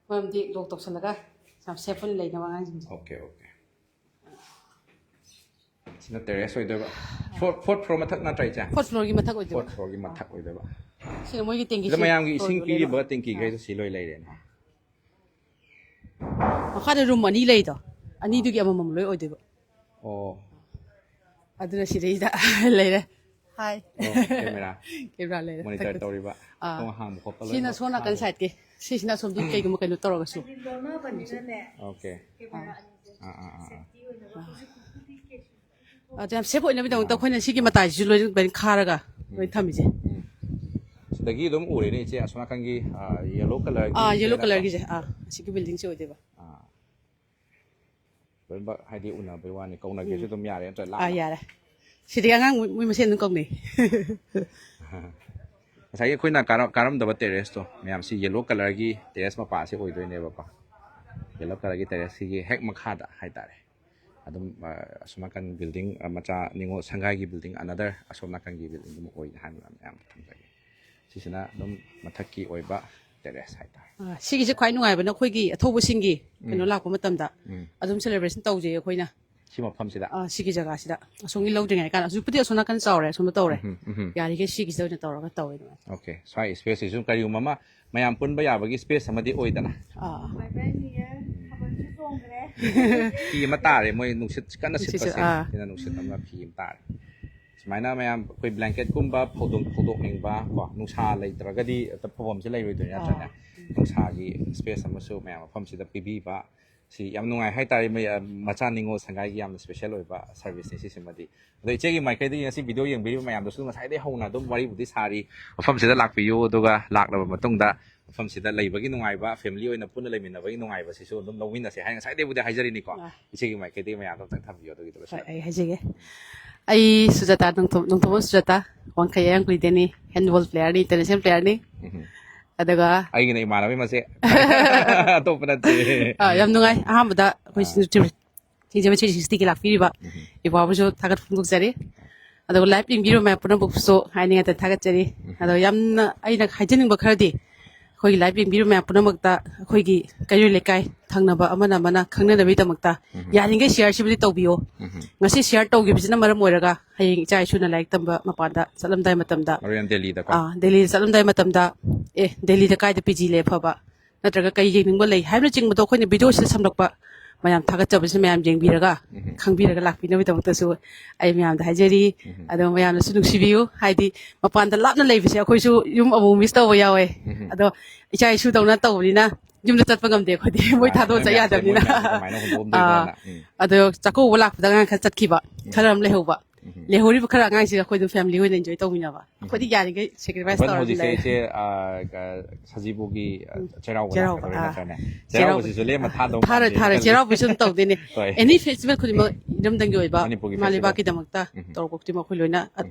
ꯃꯔꯝꯗꯤ ꯂꯣꯛ ꯇꯧꯁꯜꯂꯒ ꯌꯥꯝ ꯁꯦꯐ ꯑꯣꯏꯅ ꯂꯩꯅꯕ ꯑꯉꯥꯡꯁꯤꯡꯁꯦ ꯑꯣꯀꯦ ꯁꯤꯅ ꯇꯦꯔꯦꯁ ꯑꯣꯏꯗꯣꯏꯕ ꯐꯣꯔꯠ ꯐ꯭ꯂꯣꯔ ꯃꯊꯛ ꯅꯠꯇ꯭ꯔꯥ ꯏꯆꯦ ꯐꯣꯔꯠ ꯐ꯭ꯂꯣꯔꯒꯤ ꯃꯊꯛ ꯑꯣꯏꯗꯣꯏꯕ ꯐꯣꯔꯠ ꯐ꯭ꯂꯣꯔꯒꯤ ꯃꯊꯛ ꯑꯣꯏꯗꯣꯏꯕ ꯁꯤꯅ ꯃꯣꯏꯒꯤ ꯇꯦꯡꯀꯤ ꯁꯤꯗ ꯃꯌꯥꯝꯒꯤ ꯏꯁꯤꯡ ꯄꯤꯔꯤꯕ ꯇꯦꯡꯀꯤꯈꯩꯁꯨ ꯁꯤ ꯂꯣꯏ ꯂꯩꯔꯦꯅꯦ ꯃꯈꯥꯗ ꯔꯨꯝ ꯑꯅꯤ ꯂꯩꯗꯣ ꯑꯅꯤꯗꯨꯒꯤ ꯑꯃꯃꯝ ꯂꯣꯏ ꯑꯣꯏꯗꯣꯏꯕ ꯑꯣ ꯑꯗꯨꯅ ꯁꯤꯗꯩꯗ ꯂꯩꯔꯦ Hi. ꯀꯦꯃꯦꯔꯥ ꯀꯦꯃꯦꯔꯥ ꯂꯩꯔꯦ ꯃꯣꯅꯤꯇꯔ ꯇꯧꯔꯤꯕ ꯊꯣꯡ ꯍꯥꯡꯕ ꯈꯣꯠꯄ ꯂꯣꯏ ꯁꯤꯅ ꯁꯣꯝ ꯅꯥꯀꯟ ꯁꯥꯏꯠꯀꯤ ꯁꯤꯁꯤꯅ ꯑꯁꯣꯝꯗꯤ ꯀꯩꯒꯨꯝꯕ ꯀꯩꯅꯣ ꯇꯧꯔꯒꯁꯨ ꯑꯣꯀꯦ ꯑꯗꯨ ꯌꯥꯝ ꯁꯦꯐ ꯑꯣꯏꯅꯕꯒꯤꯗꯃꯛꯇ ꯑꯩꯈꯣꯏꯅ ꯁꯤꯒꯤ ꯃꯇꯥꯏꯁꯤꯁꯨ ꯂꯣꯏꯅ ꯈꯥꯔꯒ ꯂꯣꯏ ꯊꯝꯃꯤꯁꯦ ꯁꯤꯗꯒꯤ ꯑꯗꯨꯝ ꯎꯔꯦꯅꯦ ꯏꯆꯦ ꯑꯁꯣꯝ ꯅꯥꯀꯟꯒꯤ ꯌꯦꯂꯣ ꯀꯂꯔꯒꯤ ꯌꯦꯂꯣ ꯀꯂꯔꯒꯤꯁꯦ ꯑꯁꯤꯒꯤ ꯕꯤꯜꯗꯤꯡꯁꯦ ꯑꯣꯏꯗꯣꯏꯕ ꯂꯣꯏꯅꯃꯛ ꯍꯥꯏꯗꯤ ꯎꯅꯕꯩ ꯋꯥꯅꯤ ꯀꯧꯅꯒꯦꯁꯨ ꯑꯗꯨꯝ ꯌꯥꯔꯦ ꯅꯠꯇ꯭ꯔ ꯌꯥꯔꯦ ꯁꯤꯗꯤ ꯑꯉꯥꯡ ꯃꯣꯏ ꯃꯁꯦꯟ ꯑꯗꯨꯝ ꯀꯧꯅꯩ ꯉꯁꯥꯏꯒꯤ ꯑꯩꯈꯣꯏꯅ ꯀꯥꯔꯝꯗꯕ ꯇꯦꯔꯦꯁꯇꯣ ꯃꯌꯥꯝꯁꯤ ꯌꯦꯂꯣ ꯀꯂꯔꯒꯤ ꯇꯦꯔꯦꯁ ꯃꯄꯥꯁꯤ ꯑꯣꯏꯗꯣꯏꯅꯦꯕꯀꯣ ꯌꯦꯂꯣ ꯀꯂꯔꯒꯤ ꯇꯦꯔꯦꯁꯁꯤꯒꯤ ꯍꯦꯛ ꯃꯈꯥꯗ ꯍꯥꯏꯇꯥꯔꯦ ꯑꯗꯨꯝ ꯑꯁꯣꯝ ꯅꯥꯀꯟ ꯕꯤꯜꯗꯤꯡ ꯃꯆꯥ ꯅꯤꯉꯣꯜ ꯁꯪꯒꯥꯏꯒꯤ ꯕꯤꯜꯗꯤꯡ ꯑꯅꯗꯔ ꯑꯁꯣꯝ ꯅꯥꯀꯟꯒꯤ ꯕꯤꯜꯗꯤꯡ ꯑꯗꯨꯝ ꯑꯣꯏ ꯍꯥꯏꯕ ꯃꯌꯥꯝ ꯊꯝꯖꯒꯦ ꯁꯤꯁꯤꯅ ꯑꯗꯨꯝ ꯃꯊꯛꯀꯤ ꯑꯣꯏꯕ ꯇꯦꯔꯦꯁ ꯍꯥꯏꯇꯥꯔꯦ ꯁꯤꯒꯤꯁꯦ ꯈ꯭ꯋꯥꯏ ꯅꯨꯡꯉꯥꯏꯕꯅ ꯑꯩꯈꯣꯏꯒꯤ ꯑꯊꯧꯕꯁꯤꯡꯒꯤ ꯀꯩꯅꯣ ꯂꯥꯛꯄ ꯃꯇꯝꯗ ꯑꯗꯨꯝ ꯁꯦꯂꯦꯕ꯭ꯔꯦꯁꯟ ꯇꯧꯖꯩ ꯑꯩꯈꯣꯏꯅ ꯁꯤ ꯃꯐꯝꯁꯤꯗ ꯁꯤꯒꯤ ꯖꯒꯥꯁꯤꯗ ꯑꯁꯣꯝꯒꯤ ꯂꯧꯗ꯭ꯔꯤꯉꯩ ꯀꯥꯟꯗ ꯍꯧꯖꯤꯛꯄꯨꯗꯤ ꯑꯁꯣꯝ ꯅꯥꯀꯟ ꯆꯥꯎꯔꯦ ꯑꯁꯣꯝꯗ ꯇꯧꯔꯦ ꯌꯥꯔꯤꯈꯩ ꯁꯤꯒꯤꯁꯤꯗ ꯑꯣꯏꯅ ꯇꯧꯔꯒ ꯇꯧꯋꯦ ꯑꯣꯀꯦ ꯁ꯭ꯋꯥꯏ ꯏꯁꯄꯦꯁꯁꯤꯁꯨ ꯀꯔꯤꯒꯨꯝꯕ ꯑꯃ ꯃꯌꯥꯝ ꯄꯨꯟꯕ ꯌꯥꯕꯒꯤ ꯏꯁꯄꯦꯁ ꯑꯃꯗꯤ ꯑꯣꯏꯗꯅ ꯐꯤ ꯑꯃ ꯇꯥꯔꯦ ꯃꯣꯏ ꯅꯨꯡꯁꯤꯠ ꯀꯟꯅ ꯁꯤꯠꯄꯁꯦ ꯁꯤꯅ ꯅꯨꯡꯁꯤꯠ ꯑꯃ ꯐꯤ ꯑꯃ ꯇꯥꯔꯦ ꯁꯨꯃꯥꯏꯅ ꯃꯌꯥꯝ ꯑꯩꯈꯣꯏ ꯕ꯭ꯂꯦꯡꯀꯦꯠꯀꯨꯝꯕ ꯐꯧꯗꯣꯛꯅꯤꯡꯕ ꯀꯣ ꯅꯨꯡꯁꯥ ꯂꯩꯇ꯭ꯔꯒꯗꯤ ꯐꯧꯐꯝꯁꯦ ꯂꯩꯔꯣꯏꯗꯣꯏꯅꯦ ꯅꯠꯇ꯭ꯔꯅꯦ ꯅꯨꯡꯁꯥꯒꯤ ꯏꯁꯄꯦꯁ ꯑꯃꯁꯨ ꯃꯌꯥꯝ ꯃꯐꯝꯁꯤꯗ ꯄꯤꯕꯤꯕ ꯁꯤ ꯌꯥꯝ ꯅꯨꯡꯉꯥꯏ ꯍꯥꯏꯇꯥꯔꯦ ꯃꯆꯥ ꯅꯤꯉꯣꯜ ꯁꯪꯒꯥꯏꯒꯤ ꯌꯥꯝꯅ ꯁ꯭ꯄꯦꯁꯦꯜ ꯑꯣꯏꯕ ꯁꯔꯚꯤꯁꯅꯤ ꯁꯤꯁꯤꯃꯗꯤ ꯑꯗꯣ ꯏꯆꯦꯒꯤ ꯃꯥꯏꯀꯩꯗꯒꯤ ꯉꯁꯤ ꯚꯤꯗꯤꯑꯣ ꯌꯦꯡꯕꯤꯔꯤꯕ ꯃꯌꯥꯝꯗꯁꯨ ꯉꯁꯥꯏꯗꯒꯤ ꯍꯧꯅ ꯑꯗꯨꯝ ꯋꯥꯔꯤꯕꯨꯗꯤ ꯁꯥꯔꯤ ꯃꯐꯝꯁꯤꯗ ꯂꯥꯛꯄꯤꯌꯨ ꯑꯗꯨꯒ ꯂꯥꯛꯂꯕ ꯃꯇꯨꯡꯗ ꯃꯐꯝꯁꯤꯗ ꯂꯩꯕꯒꯤ ꯅꯨꯡꯉꯥꯏꯕ ꯐꯦꯃꯤꯂꯤ ꯑꯣꯏꯅ ꯄꯨꯟꯅ ꯂꯩꯃꯤꯟꯅꯕꯒꯤ ꯅꯨꯡꯉꯥꯏꯕꯁꯤꯁꯨ ꯑꯗꯨꯝ ꯂꯧꯃꯤꯟꯅꯁꯦ ꯍꯥꯏꯅ ꯉꯁꯥꯏꯗꯒꯤꯕꯨꯗꯤ ꯍꯥꯏꯖꯔꯤꯅꯤꯀꯣ ꯏꯆꯦꯒꯤ ꯃꯥꯏꯀꯩꯗꯒꯤ ꯃꯌꯥꯝꯗꯣ ꯑꯝꯇꯪ ꯊꯝꯕꯤꯌꯣ ꯑꯗꯨꯒꯤꯗꯨ ꯑꯩ ꯍꯥꯏꯖꯒꯦ ꯑꯩ ꯁꯨꯖꯥꯇꯥ ꯅꯣꯡꯊꯣꯝꯕꯝ ꯁꯨꯖꯥꯇꯥ ꯋꯥꯡꯈꯩ ꯑꯌꯥꯡ ꯍꯦꯟꯕꯣꯜ ꯄ꯭ꯂꯦꯌꯔꯅꯤ ꯏꯟꯇꯔꯅꯦꯁꯅꯦꯜ ꯄ꯭ꯂꯦꯌꯔꯅꯤ ꯑꯗꯨꯒ ꯑꯩꯒꯤꯅ ꯏꯃꯥꯟꯅꯕꯤ ꯃꯁꯦ ꯑꯇꯣꯞꯄ ꯅꯠꯇꯦ ꯌꯥꯝ ꯅꯨꯡꯉꯥꯏ ꯑꯍꯥꯟꯕꯗ ꯑꯩꯈꯣꯏ ꯊꯤꯡꯖꯕ 360ꯒꯤ ꯂꯥꯛꯄꯤꯔꯤꯕ ꯏꯄꯥꯕꯨꯁꯨ ꯊꯥꯒꯠ ꯐꯣꯡꯗꯣꯛꯆꯔꯤ ꯑꯗꯨꯒ ꯂꯥꯏꯚ ꯌꯦꯡꯕꯤꯔꯤꯕ ꯃꯌꯥꯝ ꯄꯨꯝꯅꯃꯛꯁꯨ ꯍꯥꯏꯅꯤꯡꯉꯥꯏꯇ ꯊꯥꯒꯠꯆꯔꯤ ꯑꯗꯣ ꯌꯥꯝꯅ ꯑꯩꯅ ꯍꯥꯏꯖꯅꯤꯡꯕ ꯈꯔꯗꯤ ꯑꯩꯈꯣꯏꯒꯤ ꯂꯥꯏꯚ ꯌꯦꯡꯕꯤꯔꯤꯕ ꯃꯌꯥꯝ ꯄꯨꯝꯅꯃꯛꯇ ꯑꯩꯈꯣꯏꯒꯤ ꯀꯩꯔꯣꯏ ꯂꯩꯀꯥꯏ ꯊꯪꯅꯕ ꯑꯃꯅ ꯈꯪꯅꯅꯕꯒꯤꯗꯃꯛꯇ ꯌꯥꯔꯤꯈꯩ ꯁꯤꯌꯔꯁꯤꯕꯨꯗꯤ ꯇꯧꯕꯤꯌꯣ ꯉꯁꯤ ꯁꯤꯌꯔ ꯇꯧꯈꯤꯕꯁꯤꯅ ꯃꯔꯝ ꯑꯣꯏꯔꯒ ꯍꯌꯦꯡ ꯏꯆꯥ ꯏꯁꯨꯅ ꯂꯥꯏꯔꯤꯛ ꯇꯝꯕ ꯃꯄꯥꯟꯗ ꯆꯠꯂꯝꯗꯥꯏ ꯃꯇꯝꯗ ꯗꯦꯜꯂꯤꯗ ꯆꯠꯂꯝꯗꯥꯏ ꯃꯇꯝꯗ ꯗꯦꯜꯂꯤꯗ ꯀꯥꯏꯗ PG ꯂꯩ ꯐꯕ ꯅꯠꯇ꯭ꯔꯒ ꯀꯩ ꯌꯦꯡꯅꯤꯡꯕ ꯂꯩ ꯍꯥꯏꯕꯅꯆꯤꯡꯕꯗꯣ ꯑꯩꯈꯣꯏꯅ ꯚꯤꯗꯤꯑꯣꯁꯤꯗ ꯁꯝꯂꯛꯄ ꯃꯌꯥꯝ ꯊꯥꯒꯠꯆꯕꯁꯤꯅ ꯃꯌꯥꯝ ꯌꯦꯡꯕꯤꯔꯒ ꯈꯪꯕꯤꯔꯒ ꯂꯥꯛꯄꯤꯅꯕꯒꯤꯗꯃꯛꯇꯁꯨ ꯑꯩ ꯃꯌꯥꯝꯗ ꯍꯥꯏꯖꯔꯤ ꯑꯗꯣ ꯃꯌꯥꯝꯅꯁꯨ ꯅꯨꯡꯁꯤꯕꯤꯌꯨ ꯍꯥꯏꯗꯤ ꯃꯄꯥꯟꯗ ꯂꯥꯞꯅ ꯂꯩꯕꯁꯦ ꯑꯩꯈꯣꯏꯁꯨ ꯌꯨꯝ ꯑꯃꯨꯛ ꯃꯤꯁ ꯇꯧꯕ ꯌꯥꯎꯋꯦ ꯑꯗꯣ ꯏꯆꯥ ꯏꯁꯨꯗꯧꯅ ꯇꯧꯕꯅꯤ나 ꯌꯨꯝꯗ ꯆꯠꯄ ꯉꯝꯗꯦ ꯑꯩꯈꯣꯏꯗꯤ ꯃꯣꯏ ꯊꯥꯗꯣꯛꯑ ꯆꯠ ꯌꯥꯗꯕꯅꯤꯅ ꯑꯗꯣ ꯆꯥꯛꯀꯧꯕ ꯂꯥꯛꯄꯗ ꯑꯉꯥꯡ ꯈꯔ ꯆꯠꯈꯤꯕ ꯈꯔ ꯑꯃ ꯂꯩꯍꯧꯕ ꯂꯩꯍꯧꯔꯤꯕ ꯈꯔ ꯑꯉꯥꯡꯁꯤꯒ ꯑꯩꯈꯣꯏ ꯑꯗꯨꯝ ꯐꯦꯃꯤꯂꯤ ꯑꯣꯏꯅ ꯏꯟꯖꯣꯏ ꯇꯧꯃꯤꯟꯅꯕ ꯑꯩꯈꯣꯏꯗꯤ ꯌꯥꯔꯤꯈꯩ ꯁꯦꯀ꯭ꯔꯤꯐꯥꯏꯁ ꯇꯧꯔ ꯍꯧꯖꯤꯛꯁꯦ ꯏꯆꯦ ꯁꯖꯤꯕꯨꯒꯤ ꯆꯩꯔꯥꯎꯕ ꯂꯥꯛꯀꯗꯧꯔꯦ ꯅꯠꯇ꯭ꯔꯅꯦ ꯆꯩꯔꯥꯎꯕꯁꯤꯁꯨ ꯂꯦꯝꯃ ꯊꯥꯗꯧ ꯊꯥꯔꯦ ꯆꯩꯔꯥꯎꯕꯁꯨ ꯑꯗꯨꯝ ꯇꯧꯗꯣꯏꯅꯦ ꯑꯦꯅꯤ ꯐꯦꯁꯇꯤꯚꯦꯜ ꯈꯨꯗꯤꯡꯃꯛ ꯏꯔꯝꯗꯝꯒꯤ ꯑꯣꯏꯕ ꯏꯃꯥ ꯂꯩꯕꯥꯛꯀꯤꯗꯃꯛꯇ ꯇꯧꯔꯛꯄ ꯈꯨꯗꯤꯡꯃꯛ ꯑꯩꯈꯣꯏ ꯂꯣꯏꯅ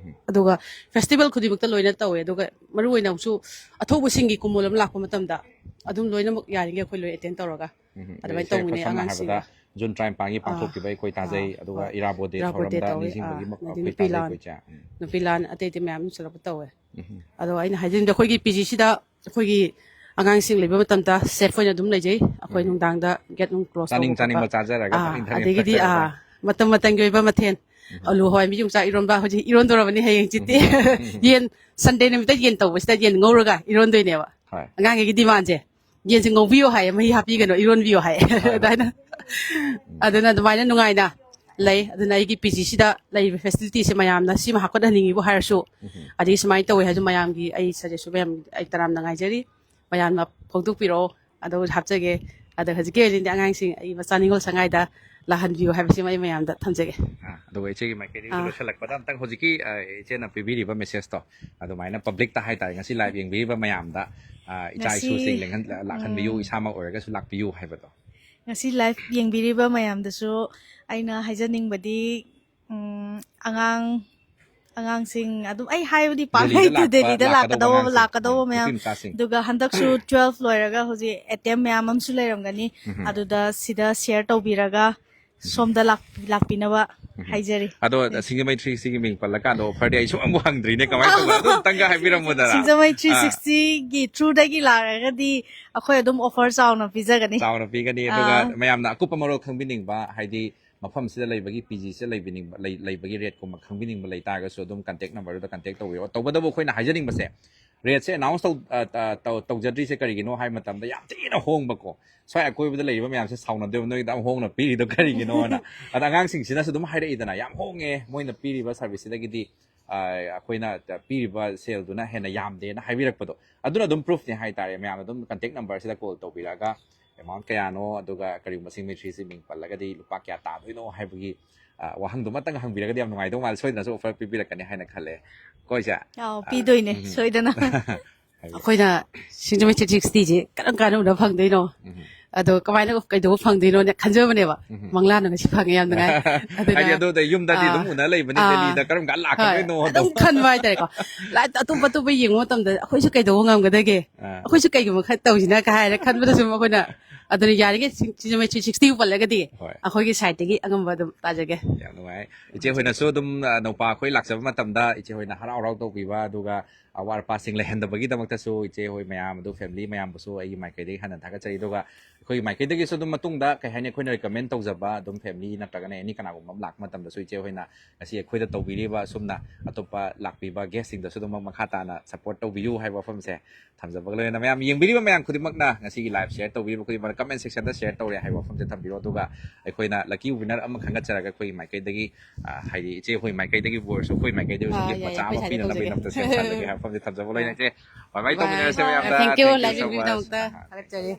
ꯑꯗꯨꯒ ꯐꯦꯁꯇꯤꯚꯦꯜ ꯈꯨꯗꯤꯡꯃꯛꯇ ꯂꯣꯏꯅ ꯇꯧꯋꯦ ꯑꯗꯨꯒ ꯃꯔꯨꯑꯣꯏꯅ ꯑꯃꯨꯛꯁꯨ ꯑꯊꯧꯕꯁꯤꯡꯒꯤ ꯀꯨꯝꯑꯣꯜ ꯑꯃ ꯂꯥꯛꯄ ꯃꯇꯝꯗ ꯑꯗꯨꯝ ꯂꯣꯏꯅꯃꯛ ꯌꯥꯔꯤꯉꯩ ꯑꯩꯈꯣꯏ ꯂꯣꯏ ꯑꯦꯇꯦꯟ ꯇꯧꯔꯒ ꯑꯗꯨꯃꯥꯏꯅ ꯇꯧꯃꯤꯟꯅꯩ ꯑꯉꯥꯡꯁꯤꯡꯒ ꯖꯨꯟ 35ꯒꯤ ꯄꯥꯡꯊꯣꯛꯈꯤꯕ ꯑꯩꯈꯣꯏ ꯇꯥꯖꯩ ꯑꯗꯨꯒ ꯏꯔꯥꯕꯣꯠ ꯗꯦ ꯊꯧꯔꯝꯗ ꯅꯤꯡꯁꯤꯡꯕꯒꯤ ꯑꯩꯈꯣꯏ ꯇꯥꯖꯩ ꯑꯩꯈꯣꯏ ꯅꯨꯄꯤ ꯂꯥꯟ ꯑꯇꯩ ꯃꯌꯥꯝ ꯆꯠꯂꯛꯄ ꯇꯧꯋꯦ ꯑꯗꯣ ꯑꯩꯅ ꯍꯥꯏꯖꯅꯤꯡꯕꯗ ꯑꯩꯈꯣꯏꯒꯤ PGꯁꯤꯗ ꯑꯩꯈꯣꯏꯒꯤ ꯑꯉꯥꯡꯁꯤꯡ ꯂꯩꯕ ꯃꯇꯝꯗ ꯁꯦꯐ ꯑꯣꯏꯅ ꯑꯗꯨꯝ ꯂꯩꯖꯩ ꯑꯩꯈꯣꯏ ꯅꯨꯡꯗꯥꯡꯗ ꯒꯦꯠ ꯅꯨꯡ ꯀ꯭ꯂꯣꯖ ꯆꯥꯅꯤꯡꯕ ꯆꯥꯖꯔꯒ ꯑꯗꯒꯤꯗꯤ ꯃꯇꯝꯒꯤ ꯑꯣꯏꯕ ꯃꯊꯦꯜ ꯑꯂꯨ ꯍꯋꯥꯏ ꯌꯣꯡꯆꯥꯛ ꯏꯔꯣꯟꯕ ꯍꯧꯖꯤꯛ ꯏꯔꯣꯟꯗꯧꯔꯕꯅꯤ ꯍꯌꯦꯡ ꯆꯤꯠꯇꯤ ꯌꯦꯟ ꯁꯟꯗꯦ ꯅꯨꯃꯤꯠꯇ ꯌꯦꯟ ꯇꯧꯕꯁꯤꯗ ꯌꯦꯟ ꯉꯧꯔꯒ ꯏꯔꯣꯟꯗꯣꯏꯅꯦꯕ ꯑꯉꯥꯡꯒꯤ ꯗꯤꯃꯥꯟꯁꯦ ꯌꯦꯟꯁꯦ ꯉꯧꯕꯤꯌꯣ ꯍꯥꯏꯌꯦ ꯃꯍꯤ ꯍꯥꯞꯄꯤꯒꯅꯣ ꯏꯔꯣꯟꯕꯤꯌꯣ ꯍꯥꯏꯌꯦ ꯑꯗꯨꯃꯥꯏꯅ ꯅꯨꯡꯉꯥꯏꯅ ꯂꯩ ꯑꯗꯨꯅ ꯑꯩꯒꯤ PGꯁꯤꯗ ꯂꯩꯔꯤꯕ ꯐꯦꯁꯤꯂꯤꯇꯤꯁꯦ ꯃꯌꯥꯝꯅ ꯁꯤꯃ ꯍꯥꯞꯀꯠꯍꯟꯅꯤꯡꯉꯤꯕꯨ ꯍꯥꯏꯔꯁꯨ ꯑꯗꯒꯤ ꯁꯨꯃꯥꯏꯅ ꯇꯧꯋꯦ ꯍꯥꯏꯁꯨ ꯃꯌꯥꯝꯒꯤ ꯑꯩ ꯁꯖꯦꯁꯁꯨ ꯃꯌꯥꯝ ꯑꯩ ꯇꯔꯥꯝꯅ ꯉꯥꯏꯖꯔꯤ ꯃꯌꯥꯝꯅ ꯐꯣꯡꯗꯣꯛꯄꯤꯔꯛꯑꯣ ꯑꯗꯨꯒ ꯍꯥꯞꯆꯒꯦ ꯑꯗ ꯍꯧꯖꯤꯛꯀꯤ ꯑꯣꯏꯅꯗꯤ ꯑꯉꯥꯡꯁꯤꯡ ꯑꯩ ꯃꯆꯥ ꯅꯤꯉꯣꯜ ꯁꯪꯒꯥꯏꯗ ꯂꯥꯛꯍꯟꯕꯤꯌꯨ ꯍꯥꯏꯕꯁꯤꯃ ꯑꯩ ꯃꯌꯥꯝꯗ ꯊꯝꯖꯒꯦ ꯑꯗꯨꯒ ꯏꯆꯦꯒꯤ ꯃꯥꯏꯀꯩꯗꯒꯤ ꯂꯣꯏꯁꯤꯜꯂꯛꯄꯗ ꯑꯝꯇꯪ ꯍꯧꯖꯤꯛꯀꯤ ꯏꯆꯦꯅ ꯄꯤꯕꯤꯔꯤꯕ ꯃꯦꯁꯦꯖꯇꯣ ꯑꯗꯨꯃꯥꯏꯅ ꯄꯕ꯭ꯂꯤꯛꯇ ꯍꯥꯏꯇꯥꯔꯦ ꯉꯁꯤ ꯂꯥꯏꯚ ꯌꯦꯡꯕꯤꯔꯤꯕ ꯃꯌꯥꯝꯗ ꯏꯆꯥ ꯏꯁꯨꯁꯤꯡ ꯂꯥꯛꯍꯟꯕꯤꯌꯨ ꯏꯁꯥꯃꯛ ꯑꯣꯏꯔꯒꯁꯨ ꯂꯥꯛꯄꯤꯌꯨ ꯍꯥꯏꯕꯗꯣ Ngasi live yengbiriba mayamdasu aina haijaningбadi angangsing adum ai haibadi pangai tu Delhi da lakadawa mayam duga handaksu 12 loiraga hoji ATM mayam amsu leiramgani aduda sida share tawbiraga ꯁꯣꯝꯗ ꯂꯥꯛꯄꯤꯅꯕ ꯍꯥꯏꯖꯔꯤ ꯑꯗꯣ ꯁꯤꯡꯖꯃꯩ ꯁꯤꯒꯤ ꯃꯤꯡ ꯄꯜꯂꯀꯥꯟꯗ ꯑꯣꯐꯔꯗꯤ ꯑꯩ ꯁꯨꯝ ꯑꯃꯨꯛ ꯍꯪꯗ꯭ꯔꯤꯅꯦ ꯀꯃꯥꯏꯅ ꯇꯧꯕ ꯑꯗꯨ ꯑꯝꯇꯪꯒ ꯍꯥꯏꯕꯤꯔꯝꯃꯨꯗꯅ ꯁꯤꯡꯖꯃꯩ 360ꯒꯤ ꯊ꯭ꯔꯨꯗꯒꯤ ꯂꯥꯛꯔꯒꯗꯤ ꯑꯩꯈꯣꯏ ꯑꯗꯨꯝ ꯑꯣꯐꯔ ꯆꯥꯎꯅ ꯄꯤꯖꯒꯅꯤ ꯆꯥꯎꯅ ꯄꯤꯒꯅꯤ ꯑꯗꯨꯒ ꯃꯌꯥꯝꯅ ꯑꯀꯨꯞꯄ ꯃꯔꯣꯜ ꯈꯪꯕꯤꯅꯤꯡꯕ ꯍꯥꯏꯗꯤ ꯃꯐꯝꯁꯤꯗ ꯂꯩꯕꯒꯤ ꯄꯤꯖꯤꯁꯤꯗ ꯂꯩꯕꯒꯤ ꯔꯦꯠꯀꯨꯝꯕ ꯈꯪꯕꯤꯅꯤꯡꯕ ꯂꯩꯇꯥꯔꯒꯁꯨ ꯑꯗꯨꯝ ꯀꯟꯇꯦꯛ ꯅꯝꯕꯔꯗꯨꯗ ꯀꯟꯇꯦꯛ ꯇꯧꯕꯤꯔꯣ ꯇꯧꯕꯇꯕꯨ ꯑꯩꯈꯣꯏꯅ ꯍꯥꯏꯖꯅꯤꯡꯕꯁꯦ ꯔꯦꯠꯁꯦ ꯑꯦꯅꯥꯎꯟꯁ ꯇꯧꯖꯗ꯭ꯔꯤꯁꯦ ꯀꯔꯤꯒꯤꯅꯣ ꯍꯥꯏꯕ ꯃꯇꯝꯗ ꯌꯥꯝ ꯊꯤꯅ ꯍꯣꯡꯕꯀꯣ ꯁ꯭ꯋꯥꯏ ꯑꯀꯣꯏꯕꯗ ꯂꯩꯔꯤꯕ ꯃꯌꯥꯝꯁꯦ ꯁꯥꯎꯅꯗꯦꯕ ꯅꯣꯏꯗ ꯌꯥꯝ ꯍꯣꯡꯅ ꯄꯤꯔꯤꯗꯣ ꯀꯔꯤꯒꯤꯅꯣꯅ ꯑꯗ ꯑꯉꯥꯡꯁꯤꯡꯁꯤꯅꯁꯨ ꯑꯗꯨꯝ ꯍꯥꯏꯔꯛꯏꯗꯅ ꯌꯥꯝ ꯍꯣꯡꯉꯦ ꯃꯣꯏꯅ ꯄꯤꯔꯤꯕ ꯁꯥꯔꯚꯤꯁꯁꯤꯗꯒꯤꯗꯤ ꯑꯩꯈꯣꯏꯅ ꯄꯤꯔꯤꯕ ꯁꯦꯜꯗꯨꯅ ꯍꯦꯟꯅ ꯌꯥꯝꯗꯦꯅ ꯍꯥꯏꯕꯤꯔꯛꯄꯗꯣ ꯑꯗꯨꯅ ꯑꯗꯨꯝ ꯄ꯭ꯔꯨꯐꯅꯦ ꯍꯥꯏꯇꯥꯔꯦ ꯃꯌꯥꯝꯅ ꯑꯗꯨꯝ ꯀꯟꯇꯦꯛ ꯅꯝꯕꯔꯁꯤꯗ ꯀꯣꯜ ꯇꯧꯕꯤꯔꯛꯑꯒ ꯑꯦꯃꯥꯎꯟ ꯀꯌꯥꯅꯣ ꯑꯗꯨꯒ ꯀꯔꯤꯒꯨꯝꯕ ꯁꯤꯡꯃꯩ ꯃꯤꯡ ꯄꯜꯂꯒꯗꯤ ꯂꯨꯄꯥ ꯀꯌꯥ ꯇꯥꯗꯣꯏꯅꯣ ꯍꯥꯏꯕꯒꯤ ꯋꯥꯍꯪꯗꯨꯃꯇꯪ ꯍꯪꯕꯤꯔꯒꯗꯤ ꯌꯥꯝ ꯅꯨꯡꯉꯥꯏꯗꯧ ꯃꯥꯜꯂꯦ ꯁꯣꯏꯗꯅꯁꯨ ꯑꯣꯐꯔ ꯄꯤꯕꯤꯔꯛꯀꯅꯤ ꯍꯥꯏꯅ ꯈꯜꯂꯦ ꯀꯣꯏꯁꯦ ꯄꯤꯗꯣꯏꯅꯦ ꯁꯣꯏꯗꯅ ꯑꯩꯈꯣꯏꯅ ꯁꯤꯡꯖꯃꯩ 360ꯁꯦ ꯀꯔꯝ ꯀꯥꯟꯗ ꯎꯅ ꯐꯪꯗꯣꯏꯅꯣ ꯑꯗꯣ ꯀꯃꯥꯏꯅ ꯀꯩꯗꯧꯕ ꯐꯪꯗꯣꯏꯅꯣꯅ ꯈꯟꯖꯕꯅꯦꯕ ꯃꯪꯂꯥꯟꯅ ꯉꯁꯤ ꯐꯪꯉꯦ ꯌꯥꯝ ꯅꯨꯡꯉꯥꯏ ꯍꯥꯏꯗꯤ ꯑꯗꯨꯗ ꯌꯨꯝꯗꯗꯤ ꯑꯗꯨꯝ ꯎꯅ ꯂꯩꯕꯅꯤ ꯗꯦꯜꯂꯤꯗ ꯀꯔꯝ ꯀꯥꯟ ꯂꯥꯛꯀꯗꯣꯏꯅꯣ ꯑꯗꯨꯝ ꯈꯟꯕ ꯍꯥꯏꯇꯥꯔꯦꯀꯣ ꯑꯇꯣꯞꯄ ꯌꯦꯡꯕ ꯃꯇꯝꯗ ꯑꯩꯈꯣꯏꯁꯨ ꯀꯩꯗꯧꯕ ꯉꯝꯒꯗꯒꯦ ꯑꯩꯈꯣꯏꯁꯨ ꯀꯩꯒꯨꯝꯕ ꯈꯔ ꯇꯧꯁꯤꯅ ꯍꯥꯏꯔ ꯈꯟꯕꯗꯁꯨ ꯑꯩꯈꯣꯏꯅ ꯑꯗꯨꯅ ꯌꯥꯔꯤꯉꯩ ꯁꯤꯡꯖꯃꯩ 360 ꯄꯜꯂꯒꯗꯤ ꯑꯩꯈꯣꯏꯒꯤ ꯁꯥꯏꯠꯇꯒꯤ ꯑꯉꯝꯕ ꯑꯗꯨꯝ ꯇꯥꯖꯒꯦ ꯌꯥꯝ ꯅꯨꯡꯉꯥꯏ ꯏꯆꯦ ꯍꯣꯏꯅꯁꯨ ꯑꯗꯨꯝ ꯅꯧꯄꯥ ꯑꯩꯈꯣꯏ ꯂꯥꯛꯆꯕ ꯃꯇꯝꯗ ꯏꯆꯦ ꯍꯣꯏꯅ ꯍꯔꯥꯎ ꯇꯧꯕꯤꯕ ꯑꯗꯨꯒ ꯑꯋꯥꯠ ꯑꯄꯥꯁꯤꯡ ꯂꯩꯍꯟꯗꯕꯒꯤꯗꯃꯛꯇꯁꯨ ꯏꯆꯦ ꯍꯣꯏ ꯃꯌꯥꯝ ꯑꯗꯨ ꯐꯦꯃꯤꯂꯤ ꯃꯌꯥꯝꯕꯨꯁꯨ ꯑꯩꯒꯤ ꯃꯥꯏꯀꯩꯗꯒꯤ ꯍꯟꯅ ꯊꯥꯒꯠꯆꯔꯤ ꯑꯗꯨꯒ ꯑꯩꯈꯣꯏꯒꯤ ꯃꯥꯏꯀꯩꯗꯒꯤꯁꯨ ꯑꯗꯨꯝ ꯃꯇꯨꯡꯗ ꯀꯩ ꯍꯥꯏꯅꯤ ꯑꯩꯈꯣꯏꯅ ꯔꯤꯀꯃꯦꯟ ꯇꯧꯖꯕ ꯑꯗꯨꯝ ꯐꯦꯃꯤꯂꯤ ꯅꯠꯇ꯭ꯔꯒꯅ ꯑꯦꯅꯤ ꯀꯅꯥꯒꯨꯝꯕ ꯑꯃ ꯂꯥꯛꯄ ꯃꯇꯝꯗꯁꯨ ꯏꯆꯦ ꯍꯣꯏꯅ ꯉꯁꯤ ꯑꯩꯈꯣꯏꯗ ꯇꯧꯕꯤꯔꯤꯕ ꯑꯁꯨꯝꯅ ꯑꯇꯣꯞꯄ ꯂꯥꯛꯄꯤꯕ ꯒꯦꯁꯁꯤꯡꯗꯁꯨ ꯑꯗꯨꯝ ꯃꯈꯥ ꯇꯥꯅ ꯁꯞꯄꯣꯔꯠ ꯇꯧꯕꯤꯌꯨ ꯍꯥꯏꯕ ꯋꯥꯐꯝꯁꯦ ꯊꯝꯖꯕꯒ ꯂꯣꯏꯅꯅ ꯃꯌꯥꯝ ꯌꯦꯡꯕꯤꯔꯤꯕ ꯃꯌꯥꯝ ꯈꯨꯗꯤꯡꯃꯛꯅ ꯉꯁꯤꯒꯤ ꯂꯥꯏꯚ ꯁꯦꯌꯔ ꯇꯧꯕꯤꯔꯤꯕ ꯈꯨꯗꯤꯡꯃꯛꯅ ꯀꯃꯦꯟ ꯁꯦꯛꯁꯟꯗ ꯁꯦꯌꯔ ꯇꯧꯔꯦ ꯍꯥꯏꯕ ꯋꯥꯐꯝꯁꯦ ꯊꯝꯕꯤꯔꯣ ꯑꯗꯨꯒ ꯑꯩꯈꯣꯏꯅ ꯂꯛꯀꯤ ꯋꯤꯅꯔ ꯑꯃ ꯈꯟꯒꯠꯆꯔꯒ ꯑꯩꯈꯣꯏꯒꯤ ꯃꯥꯏꯀꯩꯗꯒꯤ ꯍꯥꯏꯗꯤ ꯏꯆꯦ ꯑꯩꯈꯣꯏ ꯃꯥꯏꯀꯩꯗꯒꯤ ꯑꯣꯏꯔꯁꯨ ꯑꯩꯈꯣꯏ ꯃꯥꯏꯀꯩꯗꯒꯤꯁꯨ ꯒꯤꯐ ꯃꯆꯥ ꯑꯃ ꯄꯤꯅꯅꯕꯒꯤꯗꯃꯛꯇ ꯁꯦꯝ ꯁꯥꯖꯒꯦ ꯍꯥꯏꯕ ꯋꯥꯐꯝꯁꯦ ꯊꯝꯖꯕ ꯂꯣꯏꯅ ꯏꯆꯦ ꯕꯥꯏ ꯕꯥꯏ ꯇꯧꯃꯤꯟꯅꯔꯁꯦ ꯃꯌꯥꯝꯗ thank you so like much. ꯕꯤꯗꯃꯛꯇ ꯊꯥꯒꯠꯆꯔꯤ